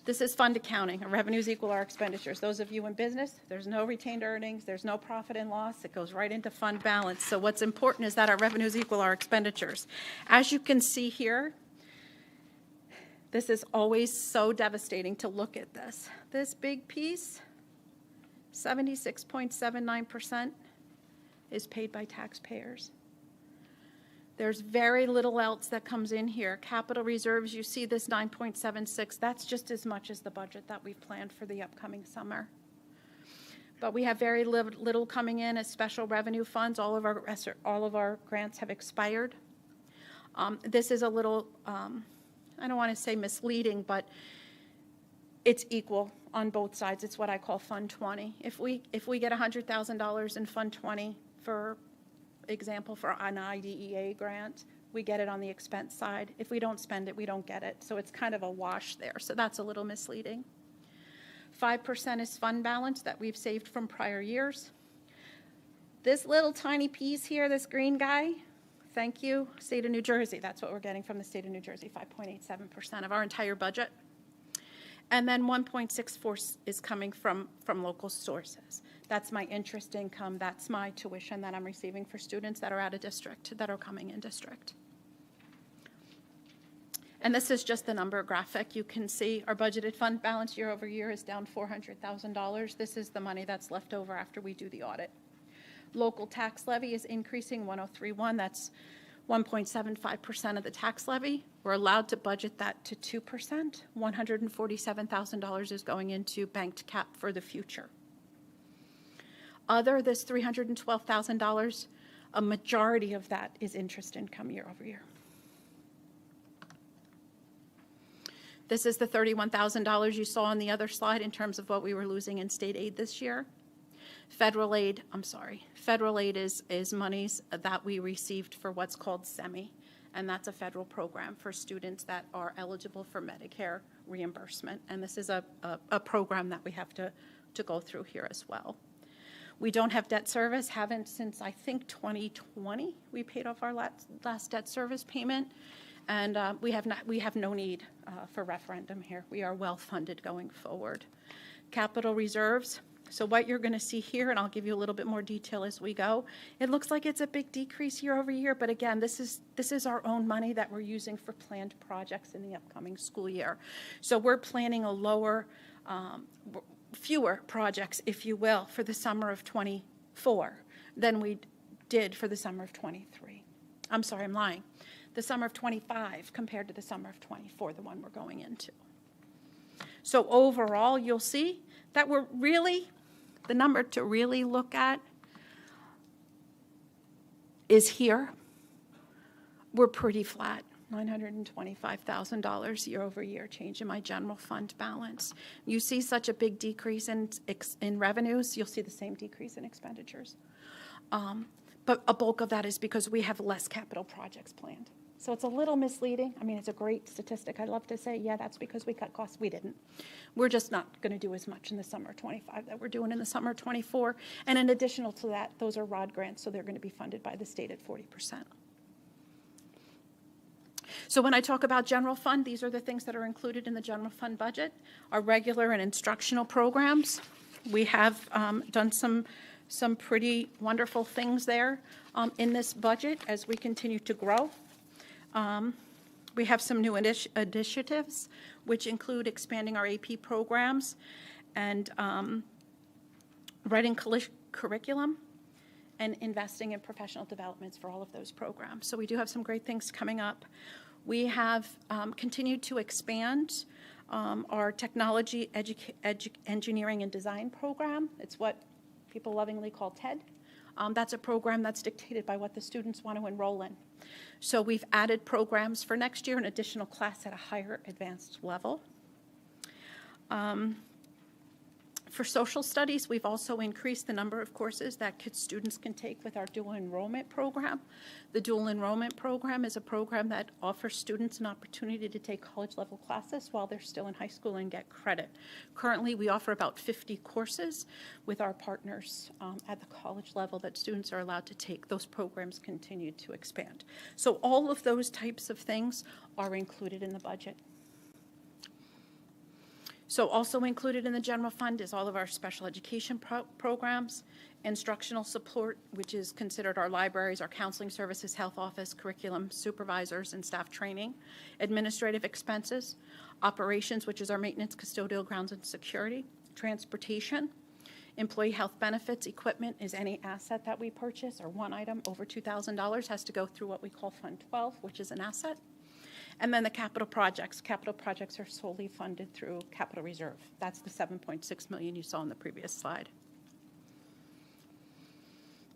[SPEAKER 2] This is fund accounting. Our revenues equal our expenditures. Those of you in business, there's no retained earnings, there's no profit and loss. It goes right into fund balance. So what's important is that our revenues equal our expenditures. As you can see here, this is always so devastating to look at this. This big piece, 76.79%, is paid by taxpayers. There's very little else that comes in here. Capital reserves, you see this 9.76, that's just as much as the budget that we've planned for the upcoming summer. But we have very little coming in as special revenue funds. All of our grants have expired. This is a little, I don't want to say misleading, but it's equal on both sides. It's what I call Fund 20. If we get $100,000 in Fund 20, for example, for an IDEA grant, we get it on the expense side. If we don't spend it, we don't get it. So it's kind of a wash there. So that's a little misleading. 5% is fund balance that we've saved from prior years. This little tiny piece here, this green guy, thank you, State of New Jersey. That's what we're getting from the State of New Jersey, 5.87% of our entire budget. And then 1.64 is coming from local sources. That's my interest income. That's my tuition that I'm receiving for students that are out of district, that are coming in district. And this is just the number graphic. You can see our budgeted fund balance year over year is down $400,000. This is the money that's left over after we do the audit. Local tax levy is increasing 103.1. That's 1.75% of the tax levy. We're allowed to budget that to 2%. $147,000 is going into banked cap for the future. This $312,000, a majority of that is interest income year over year. This is the $31,000 you saw on the other slide in terms of what we were losing in state aid this year. Federal aid is monies that we received for what's called SEMI, and that's a federal program for students that are eligible for Medicare reimbursement. And this is a program that we have to go through here as well. We don't have debt service, haven't since I think 2020. We paid off our last debt service payment, and we have no need for referendum here. We are well funded going forward. Capital reserves. So what you're going to see here, and I'll give you a little bit more detail as we go, it looks like it's a big decrease year over year, but again, this is our own money that we're using for planned projects in the upcoming school year. So we're planning a lower, fewer projects, if you will, for the summer of 24 than we did for the summer of 23. I'm sorry, I'm lying. The summer of 25 compared to the summer of 24, the one we're going into. So overall, you'll see that we're really, the number to really look at is here. We're pretty flat, $925,000 year over year change in my general fund balance. You see such a big decrease in revenues, you'll see the same decrease in expenditures. But a bulk of that is because we have less capital projects planned. So it's a little misleading. I mean, it's a great statistic. I'd love to say, yeah, that's because we cut costs. We didn't. We're just not going to do as much in the summer of 25 that we're doing in the summer of 24. And in addition to that, those are ROD grants, so they're going to be funded by the state at 40%. So when I talk about general fund, these are the things that are included in the general fund budget. Our regular and instructional programs. We have done some pretty wonderful things there in this budget as we continue to grow. We have some new initiatives, which include expanding our AP programs and writing curriculum and investing in professional developments for all of those programs. So we do have some great things coming up. We have continued to expand our technology, engineering, and design program. It's what people lovingly call TED. That's a program that's dictated by what the students want to enroll in. So we've added programs for next year, an additional class at a higher advanced level. For social studies, we've also increased the number of courses that students can take with our dual enrollment program. The dual enrollment program is a program that offers students an opportunity to take college-level classes while they're still in high school and get credit. Currently, we offer about 50 courses with our partners at the college level that students are allowed to take. Those programs continue to expand. So all of those types of things are included in the budget. So also included in the general fund is all of our special education programs, instructional support, which is considered our libraries, our counseling services, health office, curriculum, supervisors, and staff training, administrative expenses, operations, which is our maintenance, custodial, grounds, and security, transportation, employee health benefits, equipment is any asset that we purchase, or one item over $2,000 has to go through what we call Fund 12, which is an asset. And then the capital projects. Capital projects are solely funded through capital reserve. That's the $7.6 million you saw in the previous slide.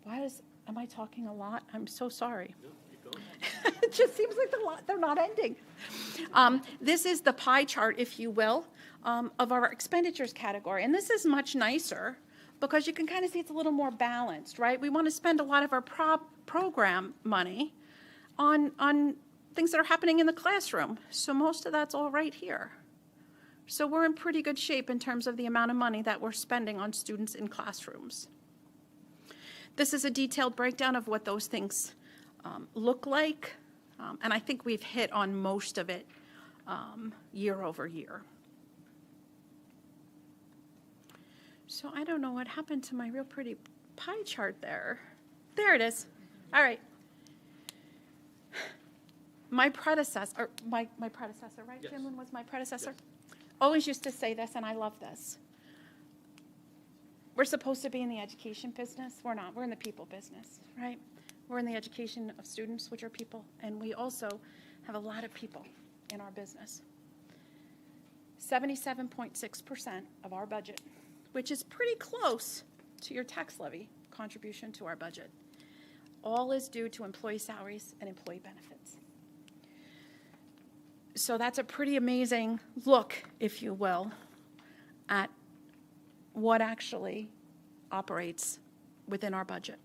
[SPEAKER 2] Am I talking a lot? I'm so sorry. No, keep going. It just seems like they're not ending. This is the pie chart, if you will, of our expenditures category. And this is much nicer because you can kind of see it's a little more balanced, right? We want to spend a lot of our program money on things that are happening in the classroom. So most of that's all right here. So we're in pretty good shape in terms of the amount of money that we're spending on students in classrooms. This is a detailed breakdown of what those things look like. And I think we've hit on most of it year over year. So I don't know what happened to my real pretty pie chart there. There it is. All right. My predecessor, right? Yes. Jim was my predecessor? Yes. Always used to say this, and I love this. We're supposed to be in the education business. We're not. We're in the people business, right? We're in the education of students, which are people, and we also have a lot of people in our business. 77.6% of our budget, which is pretty close to your tax levy contribution to our budget, all is due to employee salaries and employee benefits. So that's a pretty amazing look, if you will, at what actually operates within our budget.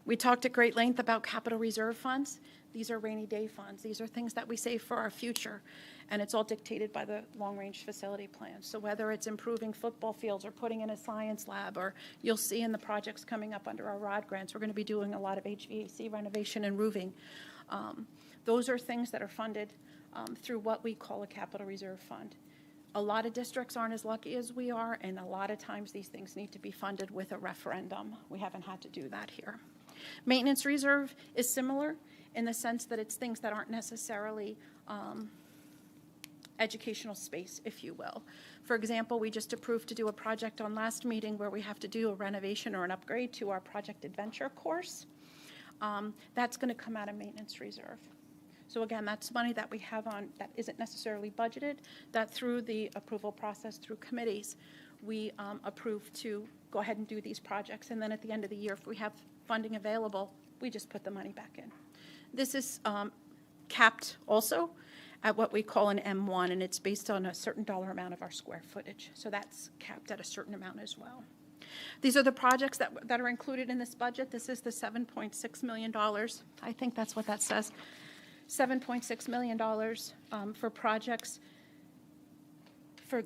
[SPEAKER 2] We talked at great length about capital reserve funds. These are rainy day funds. These are things that we save for our future, and it's all dictated by the long-range facility plan. So whether it's improving football fields or putting in a science lab, or you'll see in the projects coming up under our ROD grants, we're going to be doing a lot of HVAC renovation and roofing. Those are things that are funded through what we call a capital reserve fund. A lot of districts aren't as lucky as we are, and a lot of times these things need to be funded with a referendum. We haven't had to do that here. Maintenance reserve is similar in the sense that it's things that aren't necessarily educational space, if you will. For example, we just approved to do a project on last meeting where we have to do a renovation or an upgrade to our Project Adventure course. That's going to come out of maintenance reserve. So again, that's money that we have on that isn't necessarily budgeted, that through the approval process through committees, we approve to go ahead and do these projects. And then at the end of the year, if we have funding available, we just put the money back in. This is capped also at what we call an M1, and it's based on a certain dollar amount of our square footage. So that's capped at a certain amount as well. These are the projects that are included in this budget. This is the $7.6 million. I think that's what that says. $7.6 million for projects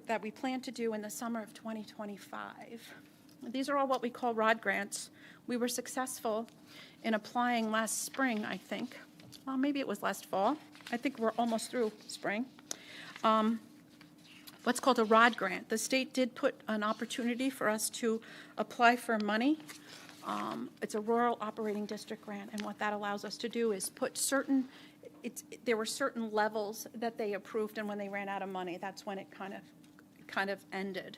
[SPEAKER 2] that we plan to do in the summer of 2025. These are all what we call ROD grants. We were successful in applying last spring, I think. Well, maybe it was last fall. I think we're almost through spring. What's called a ROD grant. The state did put an opportunity for us to apply for money It's a rural operating district grant, and what that allows us to do is put certain, there were certain levels that they approved, and when they ran out of money, that's when it kind of ended.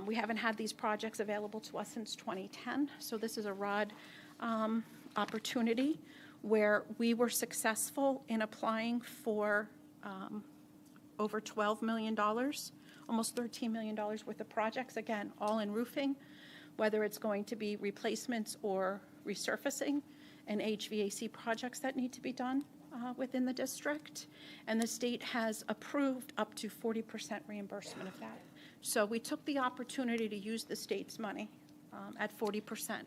[SPEAKER 2] We haven't had these projects available to us since 2010, so this is a ROD opportunity where we were successful in applying for over $12 million, almost $13 million worth of projects, again, all in roofing, whether it's going to be replacements or resurfacing and HVAC projects that need to be done within the district. And the state has approved up to 40% reimbursement of that. So we took the opportunity to use the state's money at 40%.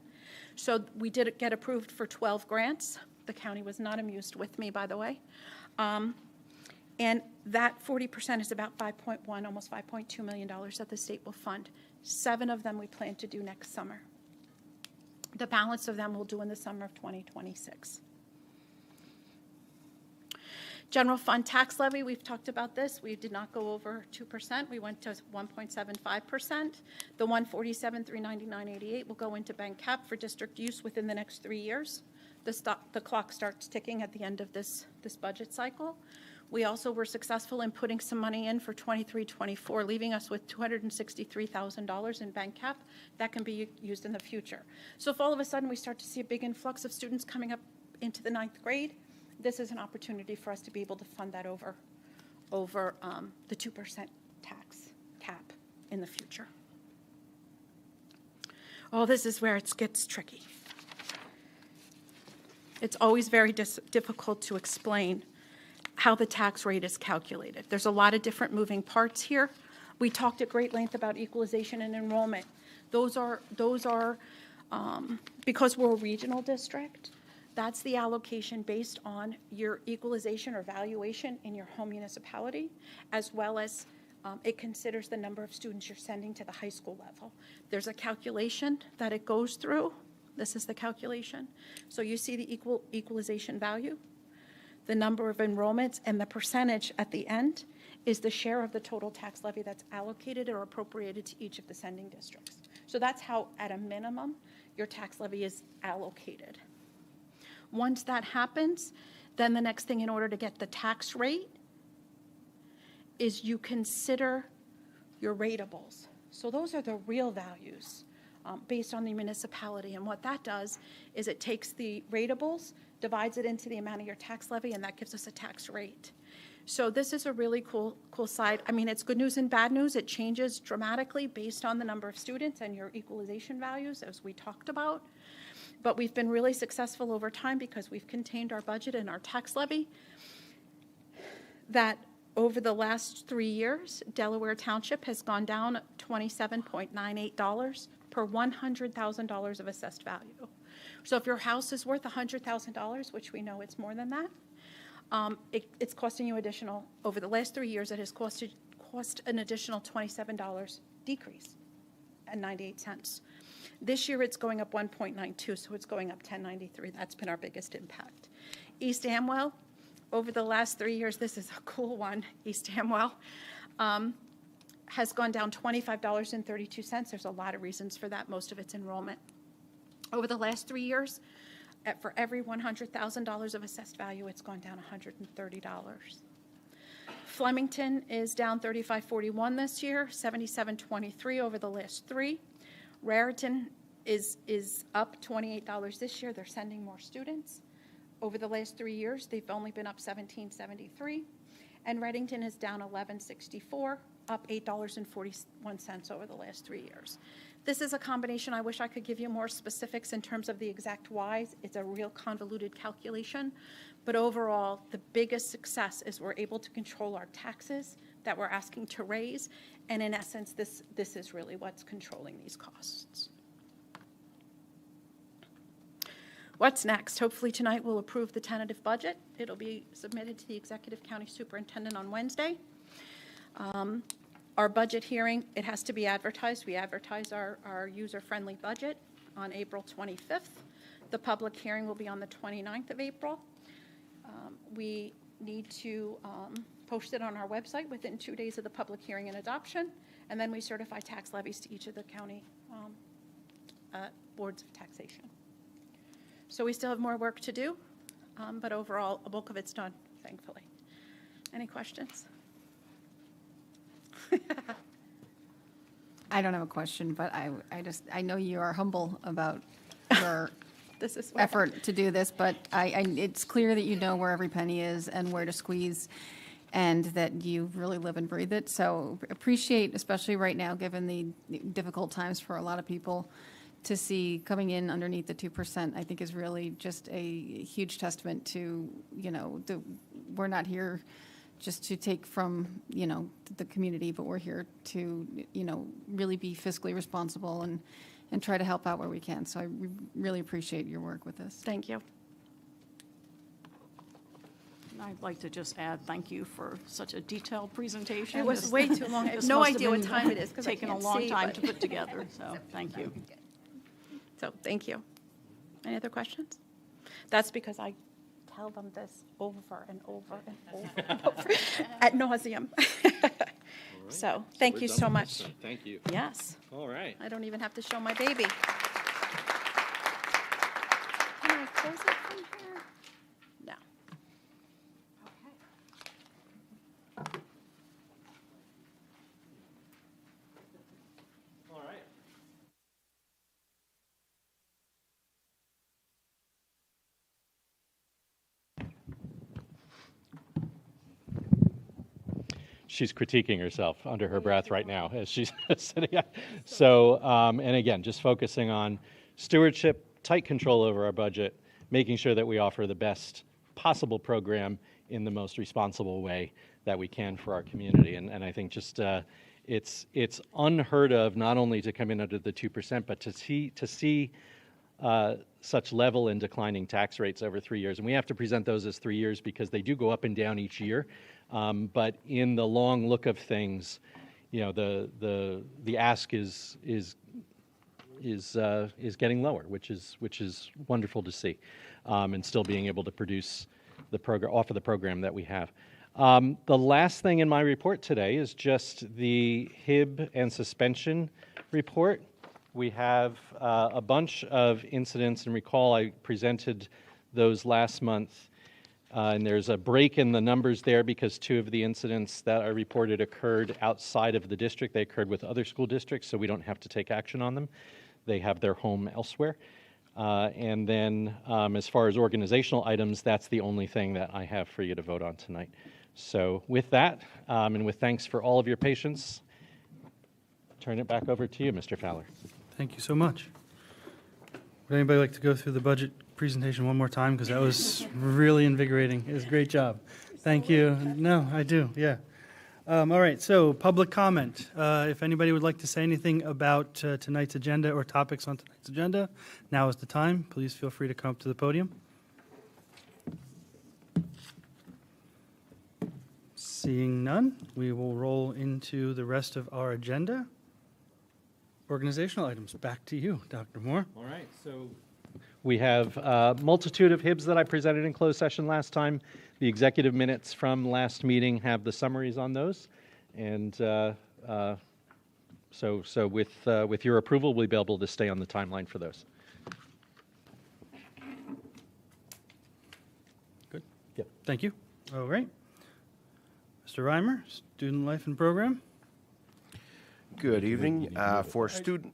[SPEAKER 2] So we did get approved for 12 grants. The county was not amused with me, by the way. And that 40% is about $5.1, almost $5.2 million that the state will fund. 7 of them we plan to do next summer. The balance of them we'll do in the summer of 2026. General fund tax levy, we've talked about this. We did not go over 2%. We went to 1.75%. The 147,399.88 will go into bank cap for district use within the next 3 years. The clock starts ticking at the end of this budget cycle. We also were successful in putting some money in for 23-24, leaving us with $263,000 in bank cap that can be used in the future. So if all of a sudden we start to see a big influx of students coming up into the 9th grade, this is an opportunity for us to be able to fund that over the 2% tax cap in the future. Oh, this is where it gets tricky. It's always very difficult to explain how the tax rate is calculated. There's a lot of different moving parts here. We talked at great length about equalization and enrollment. Those are because we're a regional district, that's the allocation based on your equalization or valuation in your home municipality, as well as it considers the number of students you're sending to the high school level. There's a calculation that it goes through. This is the calculation. So you see the equalization value, the number of enrollments, and the percentage at the end is the share of the total tax levy that's allocated or appropriated to each of the sending districts. So that's how, at a minimum, your tax levy is allocated. Once that happens, then the next thing in order to get the tax rate is you consider your rateables. So those are the real values based on the municipality. And what that does is it takes the rateables, divides it into the amount of your tax levy, and that gives us a tax rate. So this is a really cool side. I mean, it's good news and bad news. It changes dramatically based on the number of students and your equalization values, as we talked about. But we've been really successful over time because we've contained our budget and our tax levy. That over the last 3 years, Delaware Township has gone down $27.98 per $100,000 of assessed value. So if your house is worth $100,000, which we know it's more than that, it's costing you additional, over the last 3 years, it has cost an additional $27 decrease at 98 cents. This year it's going up 1.92, so it's going up 10.93. That's been our biggest impact. East Amwell, over the last 3 years, this is a cool one, East Amwell, has gone down $25.32. There's a lot of reasons for that. Most of it's enrollment. Over the last 3 years, for every $100,000 of assessed value, it's gone down $130. Flemington is down $35.41 this year, $77.23 over the last 3. Raritan is up $28 this year. They're sending more students. Over the last 3 years, they've only been up $17.73. And Reddington is down $11.64, up $8.41 over the last 3 years. This is a combination. I wish I could give you more specifics in terms of the exact whys. It's a real convoluted calculation. But overall, the biggest success is we're able to control our taxes that we're asking to raise. And in essence, this is really what's controlling these costs. What's next? Hopefully tonight we'll approve the tentative budget. It'll be submitted to the Executive County Superintendent on Wednesday. Our budget hearing, it has to be advertised. We advertise our user-friendly budget on April 25th. The public hearing will be on the 29th of April. We need to post it on our website within 2 days of the public hearing and adoption, and then we certify tax levies to each of the county boards of taxation. So we still have more work to do, but overall, a bulk of it's done, thankfully. Any questions?
[SPEAKER 9] I don't have a question, but I know you are humble about your
[SPEAKER 2] This is what
[SPEAKER 9] effort to do this, but it's clear that you know where every penny is and where to squeeze, and that you really live and breathe it. So appreciate, especially right now, given the difficult times for a lot of people, to see coming in underneath the 2%, I think is really just a huge testament to, we're not here just to take from, the community, but we're here to, really be fiscally responsible and try to help out where we can. So I really appreciate your work with this.
[SPEAKER 2] Thank you.
[SPEAKER 10] I'd like to just add thank you for such a detailed presentation.
[SPEAKER 2] It was
[SPEAKER 10] This-
[SPEAKER 2] way too long. I have
[SPEAKER 10] this
[SPEAKER 2] no
[SPEAKER 10] must
[SPEAKER 2] idea what
[SPEAKER 10] been
[SPEAKER 2] time it is because I
[SPEAKER 10] taken a
[SPEAKER 2] can't
[SPEAKER 10] long
[SPEAKER 2] see,
[SPEAKER 10] time
[SPEAKER 2] but-
[SPEAKER 10] to put together, so thank you.
[SPEAKER 2] So, thank you. Any other questions? That's because I tell them this over and over and over and over ad nauseum. So, thank you so much.
[SPEAKER 5] Thank you.
[SPEAKER 2] Yes,
[SPEAKER 5] All right.
[SPEAKER 2] I don't even have to show my baby. Can I close it from here? No.
[SPEAKER 5] All right. She's critiquing herself under her breath right now as she's sitting. So, and again, just focusing on stewardship, tight control over our budget, making sure that we offer the best possible program in the most responsible way that we can for our community. And I think just it's unheard of not only to come in under the 2%, but to see such level and declining tax rates over 3 years. And we have to present those as 3 years because they do go up and down each year. But in the long look of things, the ask is getting lower, which is wonderful to see, and still being able to produce the program, offer the program that we have. The last thing in my report today is just the HIB and suspension report. We have a bunch of incidents, and recall I presented those last month. And there's a break in the numbers there because 2 of the incidents that are reported occurred outside of the district. They occurred with other school districts, so we don't have to take action on them. They have their home elsewhere. And then as far as organizational items, that's the only thing that I have for you to vote on tonight. So with that, and with thanks for all of your patience, turn it back over to you, Mr. Fowler.
[SPEAKER 1] Thank you so much. Would anybody like to go through the budget presentation one more time? Because that was really invigorating. It was a great job. Thank you. No, I do, yeah. All right, so public comment. If anybody would like to say anything about tonight's agenda or topics on tonight's agenda, now is the time. Please feel free to come up to the podium. Seeing none, we will roll into the rest of our agenda. Organizational items, back to you, Dr. Moore.
[SPEAKER 5] All right, so we have a multitude of HIBs that I presented in closed session last time. The executive minutes from last meeting have the summaries on those. And so with your approval, we'll be able to stay on the timeline for those.
[SPEAKER 1] Good.
[SPEAKER 5] Yep.
[SPEAKER 1] Thank you. All right. Mr. Reimer, Student Life and Program.
[SPEAKER 11] Good evening. For student,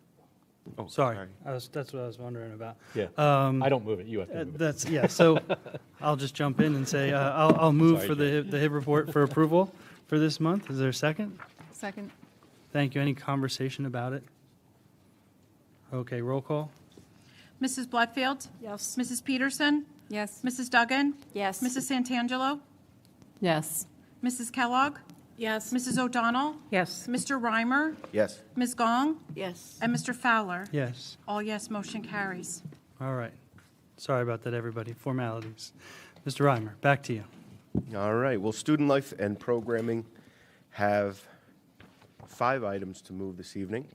[SPEAKER 1] Sorry, that's what I was wondering about.
[SPEAKER 5] Yeah. I don't move it. You have to move it.
[SPEAKER 1] Yeah, so I'll just jump in and say, I'll move
[SPEAKER 5] Sorry,
[SPEAKER 1] for the HIB report for approval for this month. Is there a second?
[SPEAKER 9] Second.
[SPEAKER 1] Thank you. Any conversation about it? Okay, roll call.
[SPEAKER 2] Mrs. Bledfield?
[SPEAKER 10] Yes.
[SPEAKER 2] Mrs. Peterson?
[SPEAKER 9] Yes.
[SPEAKER 2] Mrs. Duggan?
[SPEAKER 3] Yes.
[SPEAKER 2] Mrs. Santangelo?
[SPEAKER 9] Yes.
[SPEAKER 2] Mrs. Kellogg?
[SPEAKER 7] Yes.
[SPEAKER 2] Mrs. O'Donnell?
[SPEAKER 4] Yes.
[SPEAKER 2] Mr. Reimer?
[SPEAKER 11] yes.
[SPEAKER 2] Ms. Gong?
[SPEAKER 8] Yes.
[SPEAKER 2] And Mr. Fowler?
[SPEAKER 1] Yes.
[SPEAKER 2] All yes, motion carries.
[SPEAKER 1] All right. Sorry about that, everybody. Formalities. Mr. Reimer, back to you.
[SPEAKER 11] All right. Well, student life and programming have 5 items to move this evening.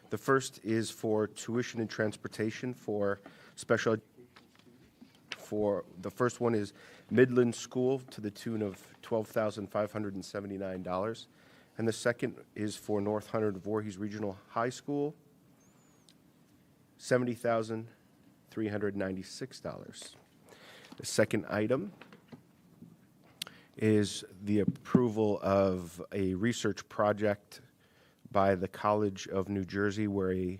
[SPEAKER 11] The first is for tuition and transportation for special ed. The first one is Midland School to the tune of $12,579. And the second is for North Hunterdon Voorhees Regional High School $70,396. The second item is the approval of a research project by the College of New Jersey where a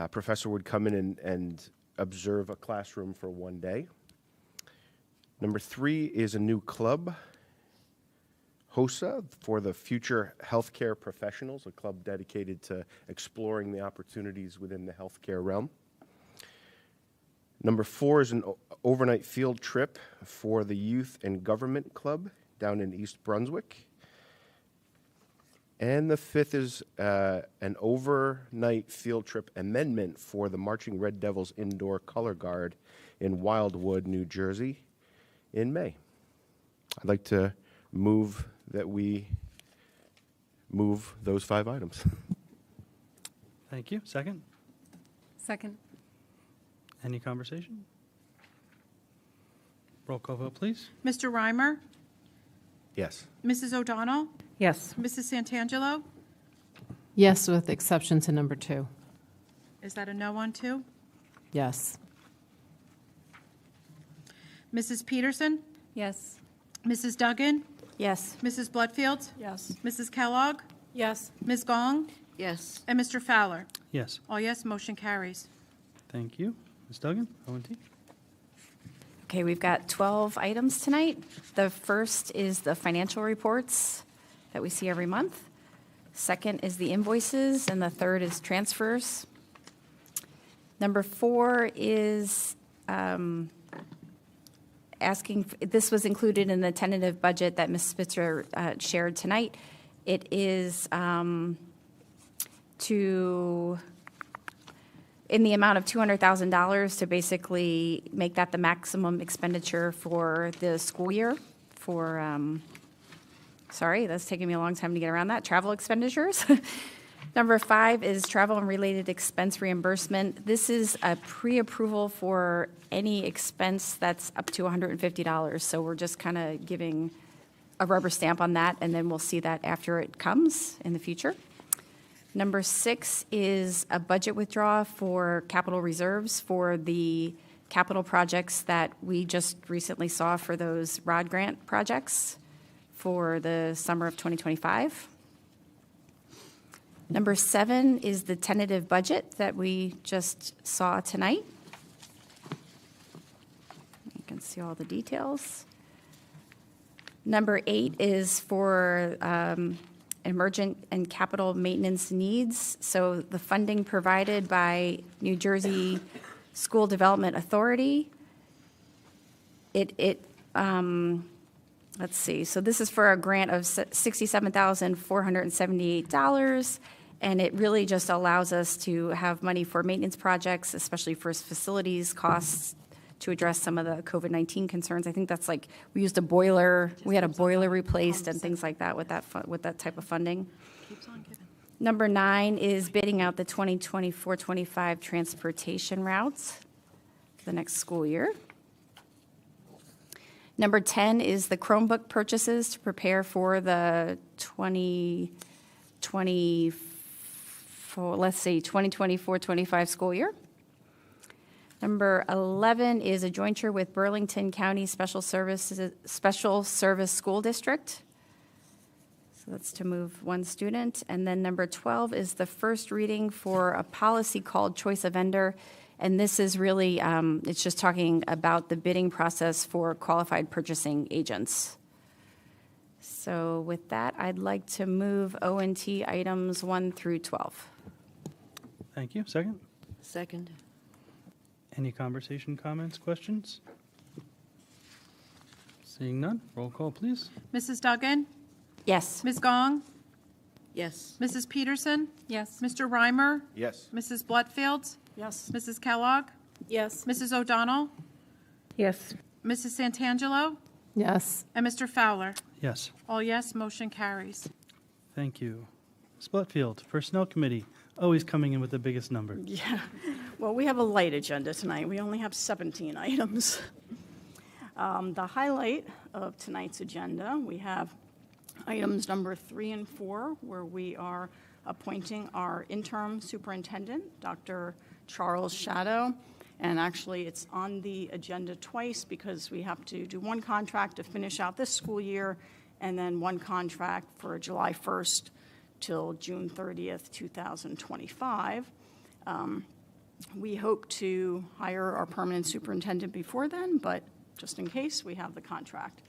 [SPEAKER 11] professor would come in and observe a classroom for one day. Number 3 is a new club, HOSA, for the future healthcare professionals, a club dedicated to exploring the opportunities within the healthcare realm. Number 4 is an overnight field trip for the Youth and Government Club down in East Brunswick. And the 5th is an overnight field trip amendment for the Marching Red Devils Indoor Color Guard in Wildwood, New Jersey in May. I'd like to move that we move those 5 items.
[SPEAKER 1] Thank you. Second?
[SPEAKER 9] Second.
[SPEAKER 1] Any conversation? Roll call vote, please.
[SPEAKER 2] Mr. Reimer?
[SPEAKER 11] Yes.
[SPEAKER 2] Mrs. O'Donnell?
[SPEAKER 4] Yes.
[SPEAKER 2] Mrs. Santangelo?
[SPEAKER 7] Yes, with exception to number 2.
[SPEAKER 2] Is that a no on 2?
[SPEAKER 7] Yes.
[SPEAKER 2] Mrs. Peterson?
[SPEAKER 9] Yes.
[SPEAKER 2] Mrs. Duggan?
[SPEAKER 3] Yes.
[SPEAKER 2] Mrs. Bloodfield?
[SPEAKER 10] Yes.
[SPEAKER 2] Mrs. Kellogg?
[SPEAKER 10] Yes.
[SPEAKER 2] Ms. Gong?
[SPEAKER 8] Yes.
[SPEAKER 2] And Mr. Fowler?
[SPEAKER 1] Yes.
[SPEAKER 2] All yes, motion carries.
[SPEAKER 1] Thank you. Ms. Duggan, O&T.
[SPEAKER 3] Okay, we've got 12 items tonight. The first is the financial reports that we see every month. Second is the invoices, and the third is transfers. Number 4 is this was included in the tentative budget that Ms. Spitzer shared tonight. It is in the amount of $200,000 to basically make that the maximum expenditure for the school year for, sorry, that's taking me a long time to get around that, travel expenditures. Number 5 is travel and related expense reimbursement. This is a pre-approval for any expense that's up to $150. So we're just kind of giving a rubber stamp on that, and then we'll see that after it comes in the future. Number 6 is a budget withdrawal for capital reserves for the capital projects that we just recently saw for those ROD grant projects for the summer of 2025. Number 7 is the tentative budget that we just saw tonight. You can see all the details. Number 8 is for emergent and capital maintenance needs. So the funding provided by New Jersey School Development Authority. Let's see, so this is for a grant of $67,478, and it really just allows us to have money for maintenance projects, especially for facilities costs, to address some of the COVID-19 concerns. I think that's like, we used a boiler, we had a boiler replaced and things like that with that type of funding. Number 9 is bidding out the 2024-25 transportation routes for the next school year. Number 10 is the Chromebook purchases to prepare for the 2024-25 school year. Number 11 is a jointure with Burlington County Special Service School District. So that's to move one student. And then number 12 is the first reading for a policy called Choice of Vendor. And this is really, it's just talking about the bidding process for qualified purchasing agents. So with that, I'd like to move O&T items 1 through 12.
[SPEAKER 1] Thank you. Second?
[SPEAKER 8] Second.
[SPEAKER 1] Any conversation, comments, questions? Seeing none, roll call, please.
[SPEAKER 2] Mrs. Duggan?
[SPEAKER 3] Yes.
[SPEAKER 2] Ms. Gong?
[SPEAKER 8] Yes.
[SPEAKER 2] Mrs. Peterson?
[SPEAKER 9] Yes.
[SPEAKER 2] Mr. Reimer?
[SPEAKER 11] Yes.
[SPEAKER 2] Mrs. Bloodfield?
[SPEAKER 10] Yes.
[SPEAKER 2] Mrs. Kellogg?
[SPEAKER 10] Yes.
[SPEAKER 2] Mrs. O'Donnell?
[SPEAKER 4] Yes.
[SPEAKER 2] Mrs. Santangelo?
[SPEAKER 7] Yes.
[SPEAKER 2] And Mr. Fowler?
[SPEAKER 1] Yes.
[SPEAKER 2] All yes, motion carries.
[SPEAKER 1] Thank you. Ms. Bloodfield, Personnel Committee, always coming in with the biggest number.
[SPEAKER 10] Yeah. Well, we have a light agenda tonight. We only have 17 items. The highlight of tonight's agenda, we have items number 3 and 4, where we are appointing our interim superintendent, Dr. Charles Shadow. And actually, it's on the agenda twice because we have to do one contract to finish out this school year and then one contract for July 1st till June 30th, 2025. We hope to hire our permanent superintendent before then, but just in case, we have the contract.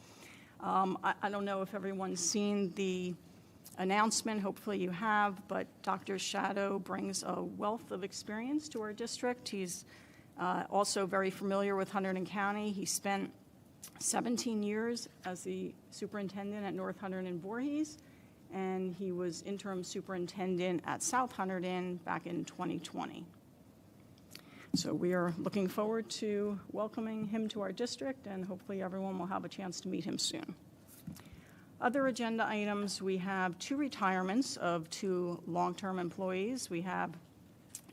[SPEAKER 10] I don't know if everyone's seen the announcement. Hopefully you have, but Dr. Shadow brings a wealth of experience to our district. He's also very familiar with Hunterdon County. He spent 17 years as the superintendent at North Hunterdon Voorhees, and he was interim superintendent at South Hunterdon back in 2020. So we are looking forward to welcoming him to our district, and hopefully everyone will have a chance to meet him soon. Other agenda items, we have 2 retirements of 2 long-term employees. We have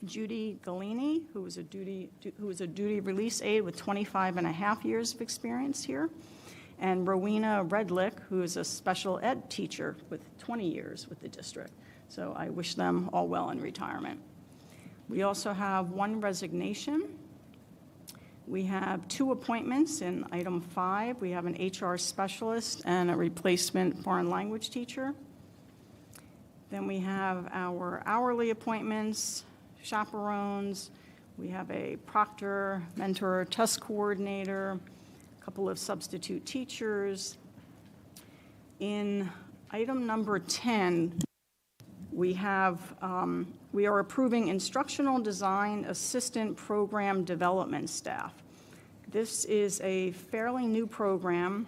[SPEAKER 10] Judy Galini, who is a duty release aide with 25 and a half years of experience here, and Rowena Redlick, who is a special ed teacher with 20 years with the district. So I wish them all well in retirement. We also have 1 resignation. We have 2 appointments in item 5. We have an HR specialist and a replacement foreign language teacher. Then we have our hourly appointments, chaperones. We have a proctor, mentor, test coordinator, a couple of substitute teachers. In item number 10, we are approving instructional design assistant program development staff. This is a fairly new program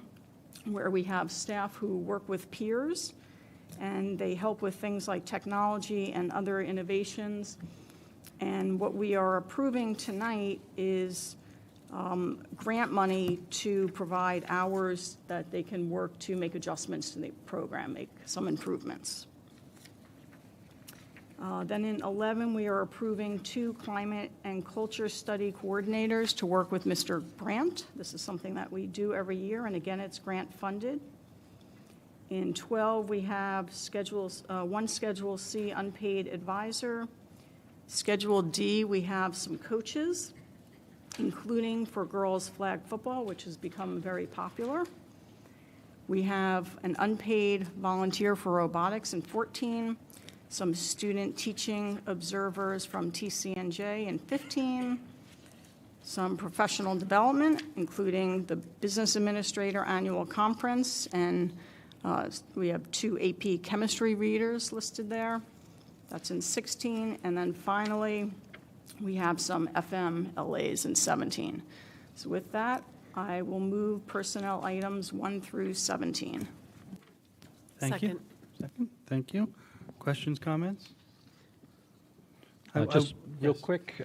[SPEAKER 10] where we have staff who work with peers, and they help with things like technology and other innovations. And what we are approving tonight is grant money to provide hours that they can work to make adjustments to the program, make some improvements. Then in 11, we are approving 2 climate and culture study coordinators to work with Mr. Grant. This is something that we do every year, and again, it's grant funded. In 12, we have 1 Schedule C unpaid advisor. Schedule D, we have some coaches, including for girls flag football, which has become very popular. We have an unpaid volunteer for robotics in 14, some student teaching observers from TCNJ in 15, some professional development, including the Business Administrator Annual Conference, and we have 2 AP chemistry readers listed there. That's in 16. And then finally, we have some FMLAs in 17. So with that, I will move personnel items 1 through 17.
[SPEAKER 1] Thank you. Second. Thank you. Questions, comments?
[SPEAKER 5] Just real
[SPEAKER 1] Yes.
[SPEAKER 5] quick,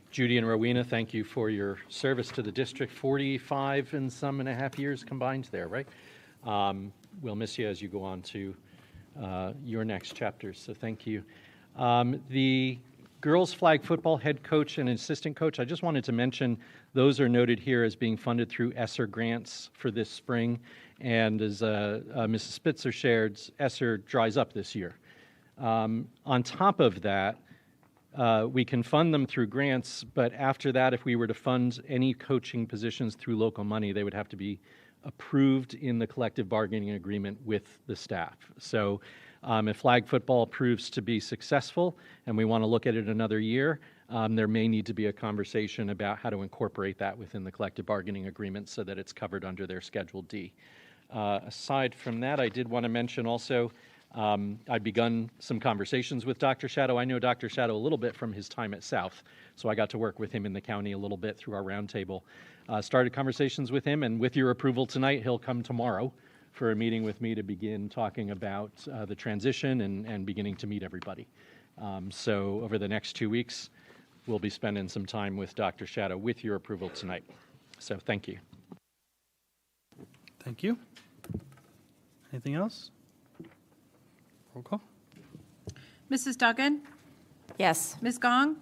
[SPEAKER 5] Judy and Rowena, thank you for your service to the district. 45 and some and a half years combined there, right? We'll miss you as you go on to your next chapters, so thank you. The girls flag football head coach and assistant coach, I just wanted to mention those are noted here as being funded through ESSER grants for this spring. And as Mrs. Spitzer shared, ESSER dries up this year. On top of that, we can fund them through grants, but after that, if we were to fund any coaching positions through local money, they would have to be approved in the collective bargaining agreement with the staff. So if flag football proves to be successful and we want to look at it another year, there may need to be a conversation about how to incorporate that within the collective bargaining agreement so that it's covered under their Schedule D. Aside from that, I did want to mention also, I'd begun some conversations with Dr. Shadow. I know Dr. Shadow a little bit from his time at South, so I got to work with him in the county a little bit through our roundtable. Started conversations with him, and with your approval tonight, he'll come tomorrow for a meeting with me to begin talking about the transition and beginning to meet everybody. So over the next 2 weeks, we'll be spending some time with Dr. Shadow with your approval tonight. So thank you.
[SPEAKER 1] Thank you. Anything else? Roll call.
[SPEAKER 2] Mrs. Duggan?
[SPEAKER 3] Yes.
[SPEAKER 2] Ms. Gong?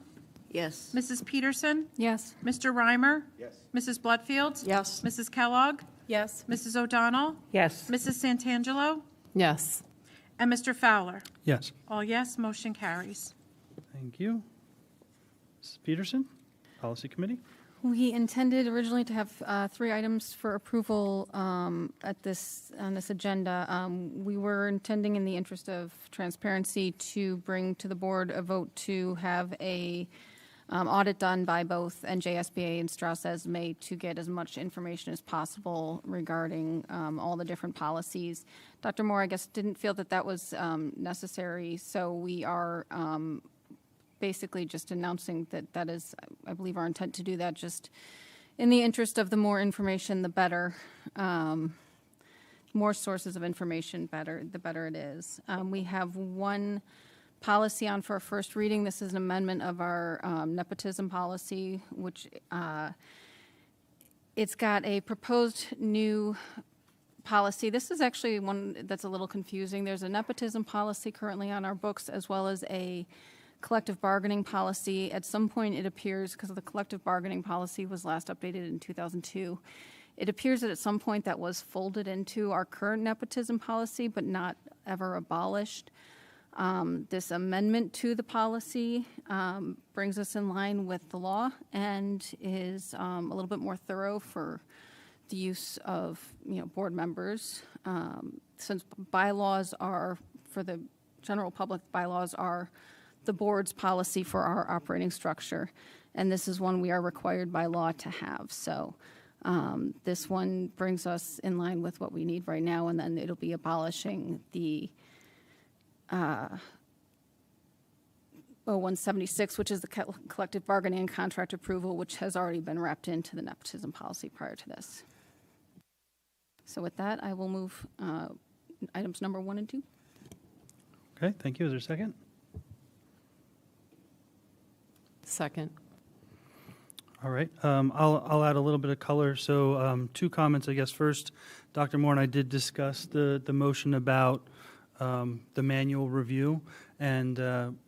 [SPEAKER 8] Yes.
[SPEAKER 2] Mrs. Peterson?
[SPEAKER 9] Yes.
[SPEAKER 2] Mr. Reimer?
[SPEAKER 11] Yes.
[SPEAKER 2] Mrs. Bloodfield?
[SPEAKER 10] Yes.
[SPEAKER 2] Mrs. Kellogg?
[SPEAKER 7] Yes.
[SPEAKER 2] Mrs. O'Donnell?
[SPEAKER 4] Yes.
[SPEAKER 2] Mrs. Santangelo?
[SPEAKER 7] Yes.
[SPEAKER 2] And Mr. Fowler?
[SPEAKER 1] Yes.
[SPEAKER 2] All yes, motion carries.
[SPEAKER 1] Thank you. Mrs. Peterson, Policy Committee.
[SPEAKER 9] We intended originally to have 3 items for approval on this agenda. We were intending, in the interest of transparency, to bring to the board a vote to have a audit done by both NJSBA and Strauss Esme to get as much information as possible regarding all the different policies. Dr. Moore, I guess, didn't feel that that was necessary, so we are basically just announcing that that is, I believe, our intent to do that, just in the interest of the more information, the better. More sources of information, the better it is. We have one policy on for a first reading. This is an amendment of our nepotism policy, which it's got a proposed new policy. This is actually one that's a little confusing. There's a nepotism policy currently on our books, as well as a collective bargaining policy. At some point, it appears, because the collective bargaining policy was last updated in 2002, it appears that at some point that was folded into our current nepotism policy, but not ever abolished. This amendment to the policy brings us in line with the law and is a little bit more thorough for the use of, board members. Since bylaws are, for the general public, bylaws are the board's policy for our operating structure, and this is one we are required by law to have. So this one brings us in line with what we need right now, and then it'll be abolishing the 0176, which is the collective bargaining and contract approval, which has already been wrapped into the nepotism policy prior to this. So with that, I will move items number 1 and 2.
[SPEAKER 1] Okay, thank you. Is there a second?
[SPEAKER 7] Second.
[SPEAKER 1] All right, I'll add a little bit of color. So 2 comments, I guess. First, Dr. Moore and I did discuss the motion about the manual review. And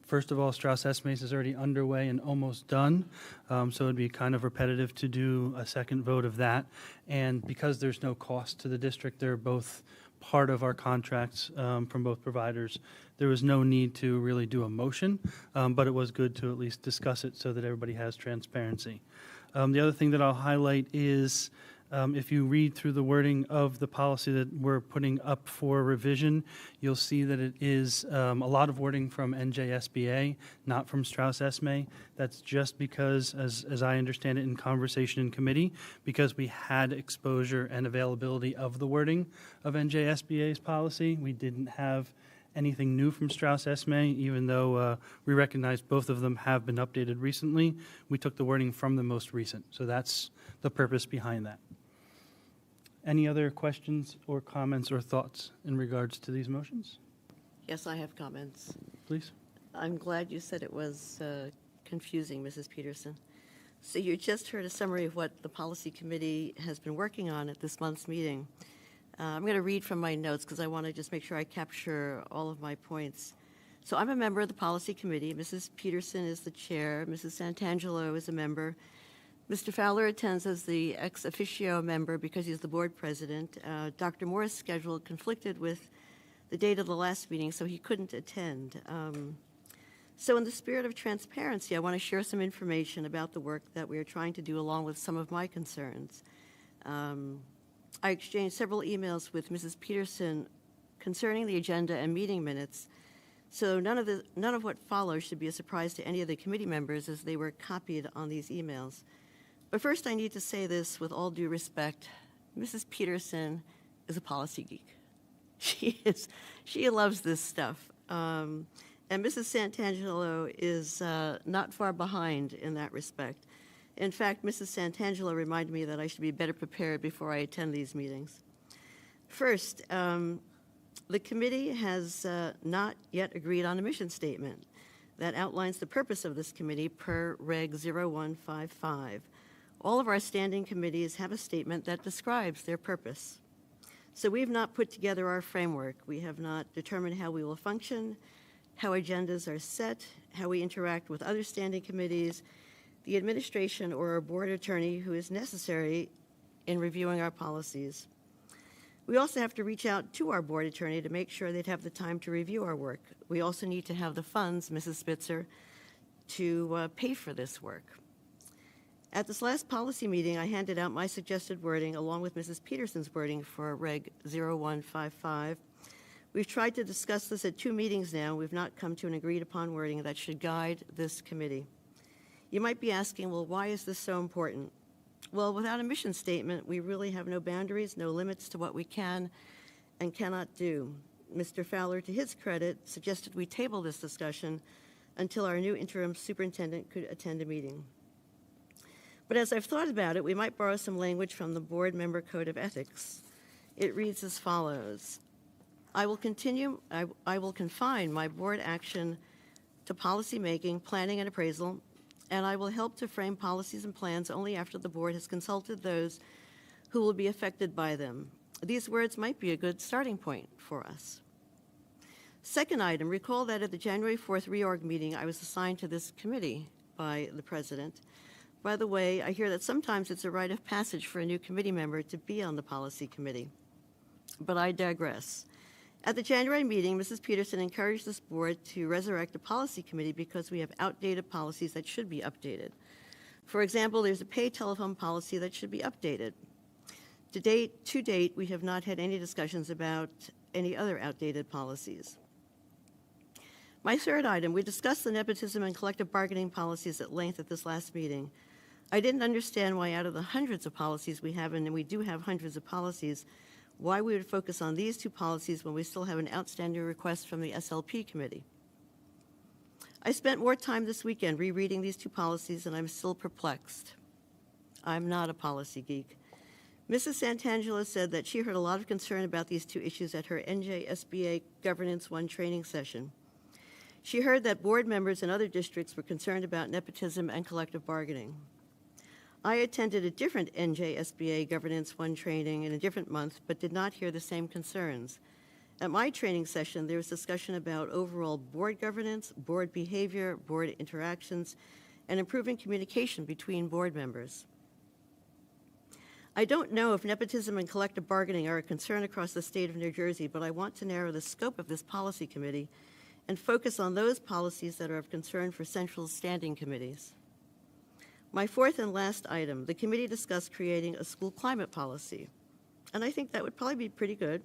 [SPEAKER 1] first of all, Strauss Esmes is already underway and almost done. So it'd be kind of repetitive to do a second vote of that. And because there's no cost to the district, they're both part of our contracts from both providers. There was no need to really do a motion, but it was good to at least discuss it so that everybody has transparency. The other thing that I'll highlight is if you read through the wording of the policy that we're putting up for revision, you'll see that it is a lot of wording from NJSBA, not from Strauss Esme. That's just because, as I understand it in conversation in committee, because we had exposure and availability of the wording of NJSBA's policy. We didn't have anything new from Strauss Esme, even though we recognize both of them have been updated recently. We took the wording from the most recent. So that's the purpose behind that. Any other questions or comments or thoughts in regards to these motions?
[SPEAKER 8] Yes, I have comments.
[SPEAKER 1] Please.
[SPEAKER 8] I'm glad you said it was confusing, Mrs. Peterson. So you just heard a summary of what the policy committee has been working on at this month's meeting. I'm going to read from my notes because I want to just make sure I capture all of my points. So I'm a member of the policy committee. Mrs. Peterson is the chair. Mrs. Santangelo is a member. Mr. Fowler attends as the ex officio member because he's the board president. Dr. Moore's schedule conflicted with the date of the last meeting, so he couldn't attend. So in the spirit of transparency, I want to share some information about the work that we are trying to do along with some of my concerns. I exchanged several emails with Mrs. Peterson concerning the agenda and meeting minutes, so none of what follows should be a surprise to any of the committee members as they were copied on these emails. But first, I need to say this with all due respect. Mrs. Peterson is a policy geek. She loves this stuff. And Mrs. Santangelo is not far behind in that respect. In fact, Mrs. Santangelo reminded me that I should be better prepared before I attend these meetings. First, the committee has not yet agreed on a mission statement that outlines the purpose of this committee per Reg 0155. All of our standing committees have a statement that describes their purpose. So we've not put together our framework. We have not determined how we will function, how agendas are set, how we interact with other standing committees, the administration or our board attorney who is necessary in reviewing our policies. We also have to reach out to our board attorney to make sure they'd have the time to review our work. We also need to have the funds, Mrs. Spitzer, to pay for this work. At this last policy meeting, I handed out my suggested wording along with Mrs. Peterson's wording for Reg 0155. We've tried to discuss this at 2 meetings now. We've not come to an agreed upon wording that should guide this committee. You might be asking, well, why is this so important? Well, without a mission statement, we really have no boundaries, no limits to what we can and cannot do. Mr. Fowler, to his credit, suggested we table this discussion until our new interim superintendent could attend a meeting. But as I've thought about it, we might borrow some language from the board member code of ethics. It reads as follows. I will confine my board action to policy making, planning, and appraisal, and I will help to frame policies and plans only after the board has consulted those who will be affected by them. These words might be a good starting point for us. Second item, recall that at the January 4th reorg meeting, I was assigned to this committee by the president. By the way, I hear that sometimes it's a rite of passage for a new committee member to be on the policy committee. But I digress. At the January meeting, Mrs. Peterson encouraged this board to resurrect the policy committee because we have outdated policies that should be updated. For example, there's a pay telephone policy that should be updated. To date, we have not had any discussions about any other outdated policies. My third item, we discussed the nepotism and collective bargaining policies at length at this last meeting. I didn't understand why out of the hundreds of policies we have, and we do have hundreds of policies, why we would focus on these 2 policies when we still have an outstanding request from the SLP committee. I spent more time this weekend rereading these 2 policies, and I'm still perplexed. I'm not a policy geek. Mrs. Santangelo said that she heard a lot of concern about these 2 issues at her NJSBA Governance 1 training session. She heard that board members in other districts were concerned about nepotism and collective bargaining. I attended a different NJSBA Governance 1 training in a different month, but did not hear the same concerns. At my training session, there was discussion about overall board governance, board behavior, board interactions, and improving communication between board members. I don't know if nepotism and collective bargaining are a concern across the state of New Jersey, but I want to narrow the scope of this policy committee and focus on those policies that are of concern for Central's standing committees. My fourth and last item, the committee discussed creating a school climate policy, and I think that would probably be pretty good.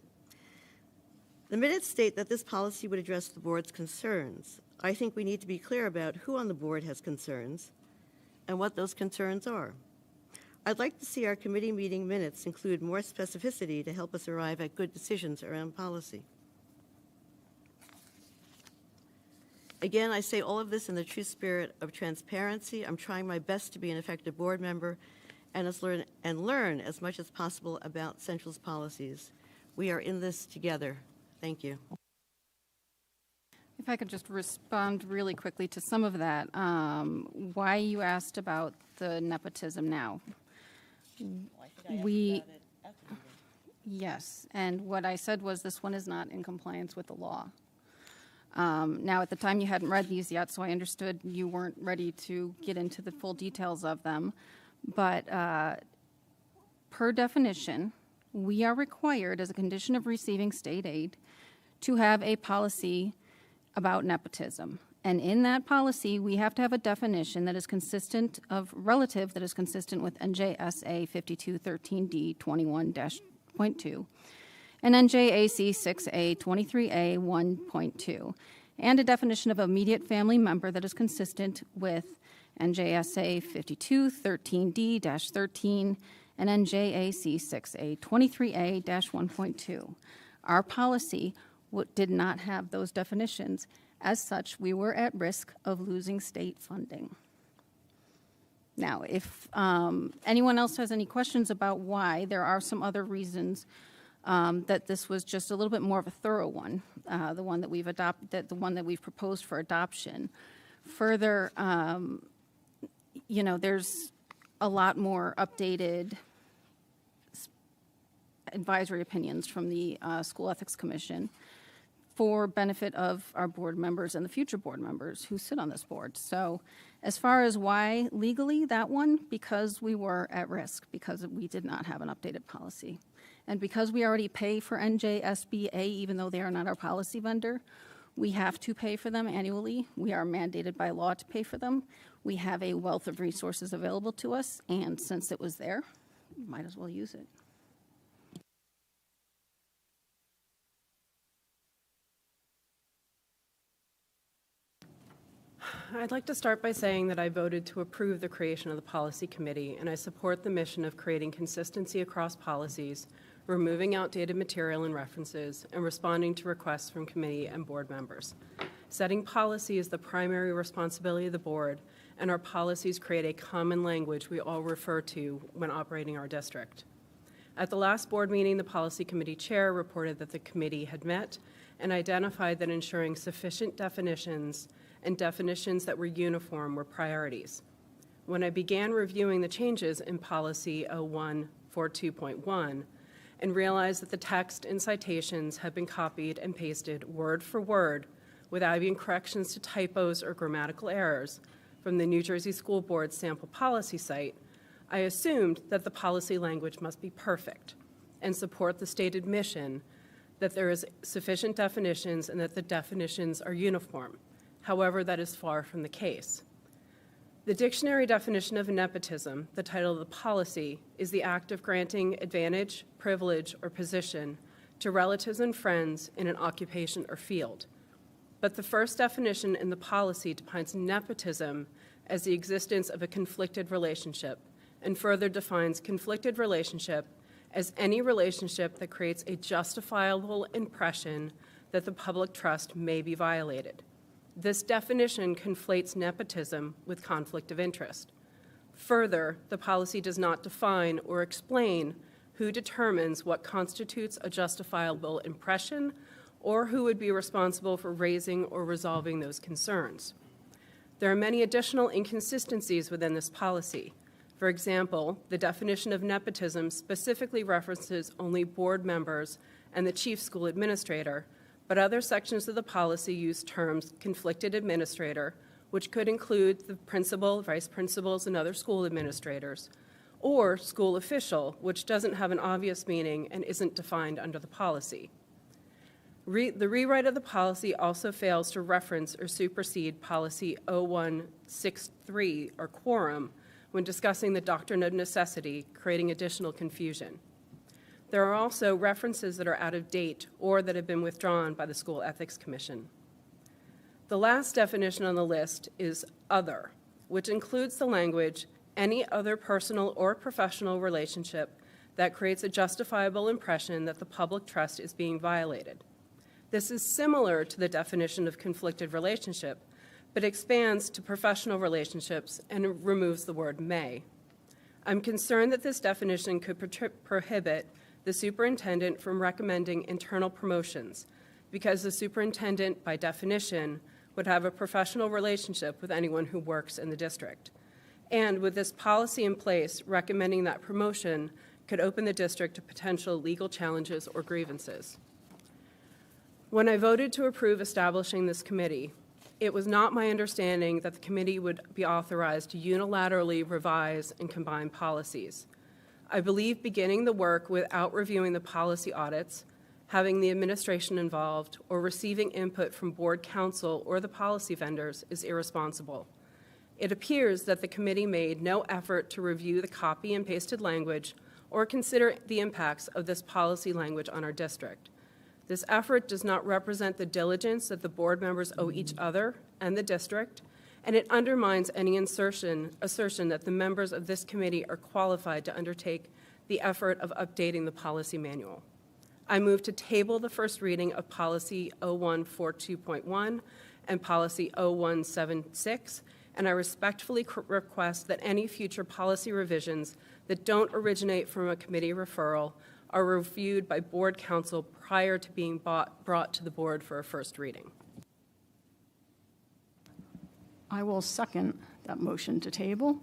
[SPEAKER 8] The minutes state that this policy would address the board's concerns. I think we need to be clear about who on the board has concerns and what those concerns are. I'd like to see our committee meeting minutes include more specificity to help us arrive at good decisions around policy. Again, I say all of this in the true spirit of transparency. I'm trying my best to be an effective board member and learn as much as possible about Central's policies. We are in this together. Thank you.
[SPEAKER 9] If I could just respond really quickly to some of that. Why you asked about the nepotism now. Yes, and what I said was this one is not in compliance with the law. Now, at the time, you hadn't read these yet, so I understood you weren't ready to get into the full details of them. But per definition, we are required, as a condition of receiving state aid, to have a policy about nepotism. And in that policy, we have to have a definition that is consistent of relative, that is consistent with NJSA 5213D 21-.2. and NJAC 6A 23A 1.2, and a definition of immediate family member that is consistent with NJSA 5213D-13 and NJAC 6A 23A-1.2. Our policy did not have those definitions. As such, we were at risk of losing state funding. Now, if anyone else has any questions about why, there are some other reasons that this was just a little bit more of a thorough one, the one that we've adopted, the one that we've proposed for adoption. Further, you know, there's a lot more updated advisory opinions from the School Ethics Commission for benefit of our board members and the future board members who sit on this board. So as far as why legally, that one, because we were at risk, because we did not have an updated policy. And because we already pay for NJSBA, even though they are not our policy vendor, We have to pay for them annually. We are mandated by law to pay for them. We have a wealth of resources available to us, and since it was there, might as well use it.
[SPEAKER 7] I'd like to start by saying that I voted to approve the creation of the policy committee, and I support the mission of creating consistency across policies, removing outdated material and references, and responding to requests from committee and board members. Setting policy is the primary responsibility of the board, and our policies create a common language we all refer to when operating our district. At the last board meeting, the policy committee chair reported that the committee had met and identified that ensuring sufficient definitions and definitions that were uniform were priorities. When I began reviewing the changes in Policy 0142.1 and realized that the text and citations had been copied and pasted word for word without even corrections to typos or grammatical errors from the New Jersey School Board sample policy site, I assumed that the policy language must be perfect and support the stated mission that there is sufficient definitions and that the definitions are uniform. However, that is far from the case. The dictionary definition of nepotism, the title of the policy, is the act of granting advantage, privilege, or position to relatives and friends in an occupation or field. But the first definition in the policy defines nepotism as the existence of a conflicted relationship, and further defines conflicted relationship as any relationship that creates a justifiable impression that the public trust may be violated. This definition conflates nepotism with conflict of interest. Further, the policy does not define or explain who determines what constitutes a justifiable impression or who would be responsible for raising or resolving those concerns. There are many additional inconsistencies within this policy. For example, the definition of nepotism specifically references only board members and the chief school administrator, but other sections of the policy use terms conflicted administrator, which could include the principal, vice principals, and other school administrators, or school official, which doesn't have an obvious meaning and isn't defined under the policy. The rewrite of the policy also fails to reference or supersede Policy 0163, or quorum, when discussing the doctrine of necessity, creating additional confusion. There are also references that are out of date or that have been withdrawn by the School Ethics Commission. The last definition on the list is other, which includes the language, any other personal or professional relationship that creates a justifiable impression that the public trust is being violated. This is similar to the definition of conflicted relationship, but expands to professional relationships and removes the word may. I'm concerned that this definition could prohibit the superintendent from recommending internal promotions because the superintendent, by definition, would have a professional relationship with anyone who works in the district. And with this policy in place, recommending that promotion could open the district to potential legal challenges or grievances. When I voted to approve establishing this committee, it was not my understanding that the committee would be authorized to unilaterally revise and combine policies. I believe beginning the work without reviewing the policy audits, having the administration involved, or receiving input from board counsel or the policy vendors is irresponsible. It appears that the committee made no effort to review the copy and pasted language or consider the impacts of this policy language on our district. This effort does not represent the diligence that the board members owe each other and the district, and it undermines any assertion that the members of this committee are qualified to undertake the effort of updating the policy manual. I move to table the first reading of Policy 0142.1 and Policy 0176, and I respectfully request that any future policy revisions that don't originate from a committee referral are reviewed by board counsel prior to being brought to the board for a first reading.
[SPEAKER 10] I will second that motion to table.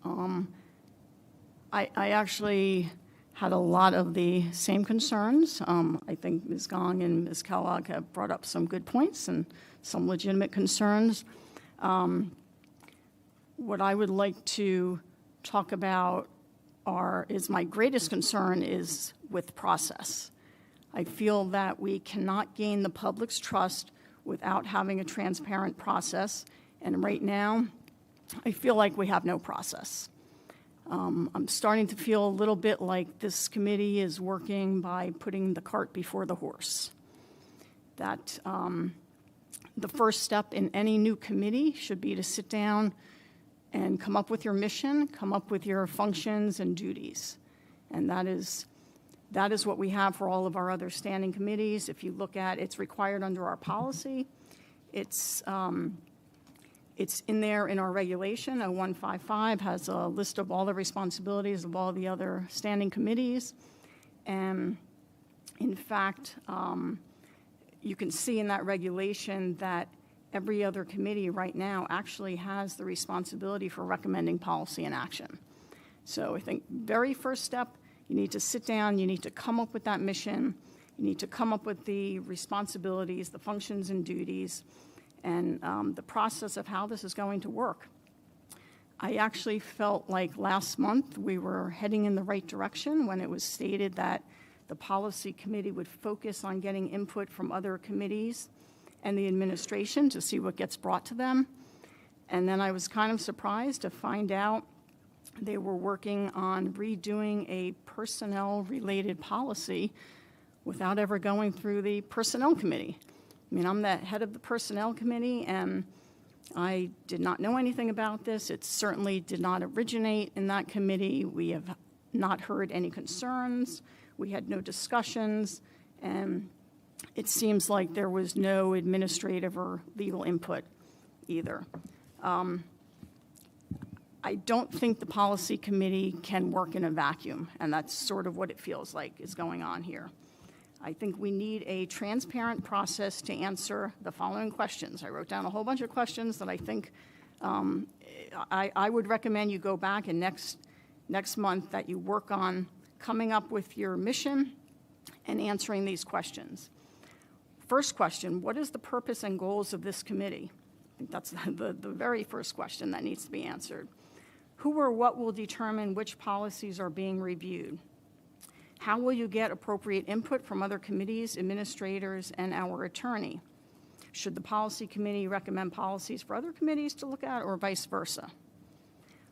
[SPEAKER 10] I actually had a lot of the same concerns. I think Ms. Gong and Ms. Kellogg have brought up some good points and some legitimate concerns. What I would like to talk about is my greatest concern is with process. I feel that we cannot gain the public's trust without having a transparent process. And right now, I feel like we have no process. I'm starting to feel a little bit like this committee is working by putting the cart before the horse. That the first step in any new committee should be to sit down and come up with your mission, come up with your functions and duties. And that is what we have for all of our other standing committees. If you look at, it's required under our policy. It's in there in our regulation. 0155 has a list of all the responsibilities of all the other standing committees. And in fact, you can see in that regulation that every other committee right now actually has the responsibility for recommending policy and action. So I think very first step, you need to sit down, you need to come up with that mission, you need to come up with the responsibilities, the functions and duties, and the process of how this is going to work. I actually felt like last month we were heading in the right direction when it was stated that the policy committee would focus on getting input from other committees and the administration to see what gets brought to them. And then I was kind of surprised to find out they were working on redoing a personnel-related policy without ever going through the personnel committee. I mean, I'm the head of the personnel committee, and I did not know anything about this. It certainly did not originate in that committee. We have not heard any concerns. We had no discussions, and it seems like there was no administrative or legal input either. I don't think the policy committee can work in a vacuum, and that's sort of what it feels like is going on here. I think we need a transparent process to answer the following questions. I wrote down a whole bunch of questions that I think I would recommend you go back and next month that you work on coming up with your mission and answering these questions. First question, what is the purpose and goals of this committee? I think that's the very first question that needs to be answered. Who or what will determine which policies are being reviewed? How will you get appropriate input from other committees, administrators, and our attorney? Should the policy committee recommend policies for other committees to look at, or vice versa?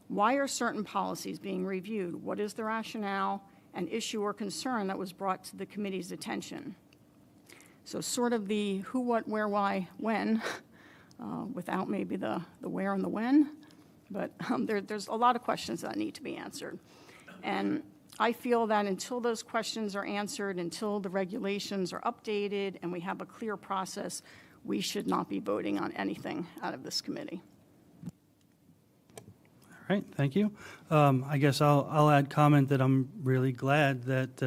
[SPEAKER 10] Why are certain policies being reviewed? What is the rationale and issue or concern that was brought to the committee's attention? So sort of the who, what, where, why, when, without maybe the where and the when. But there's a lot of questions that need to be answered. And I feel that until those questions are answered, until the regulations are updated and we have a clear process, we should not be voting on anything out of this committee.
[SPEAKER 1] All right, thank you. I guess I'll add comment that I'm really glad that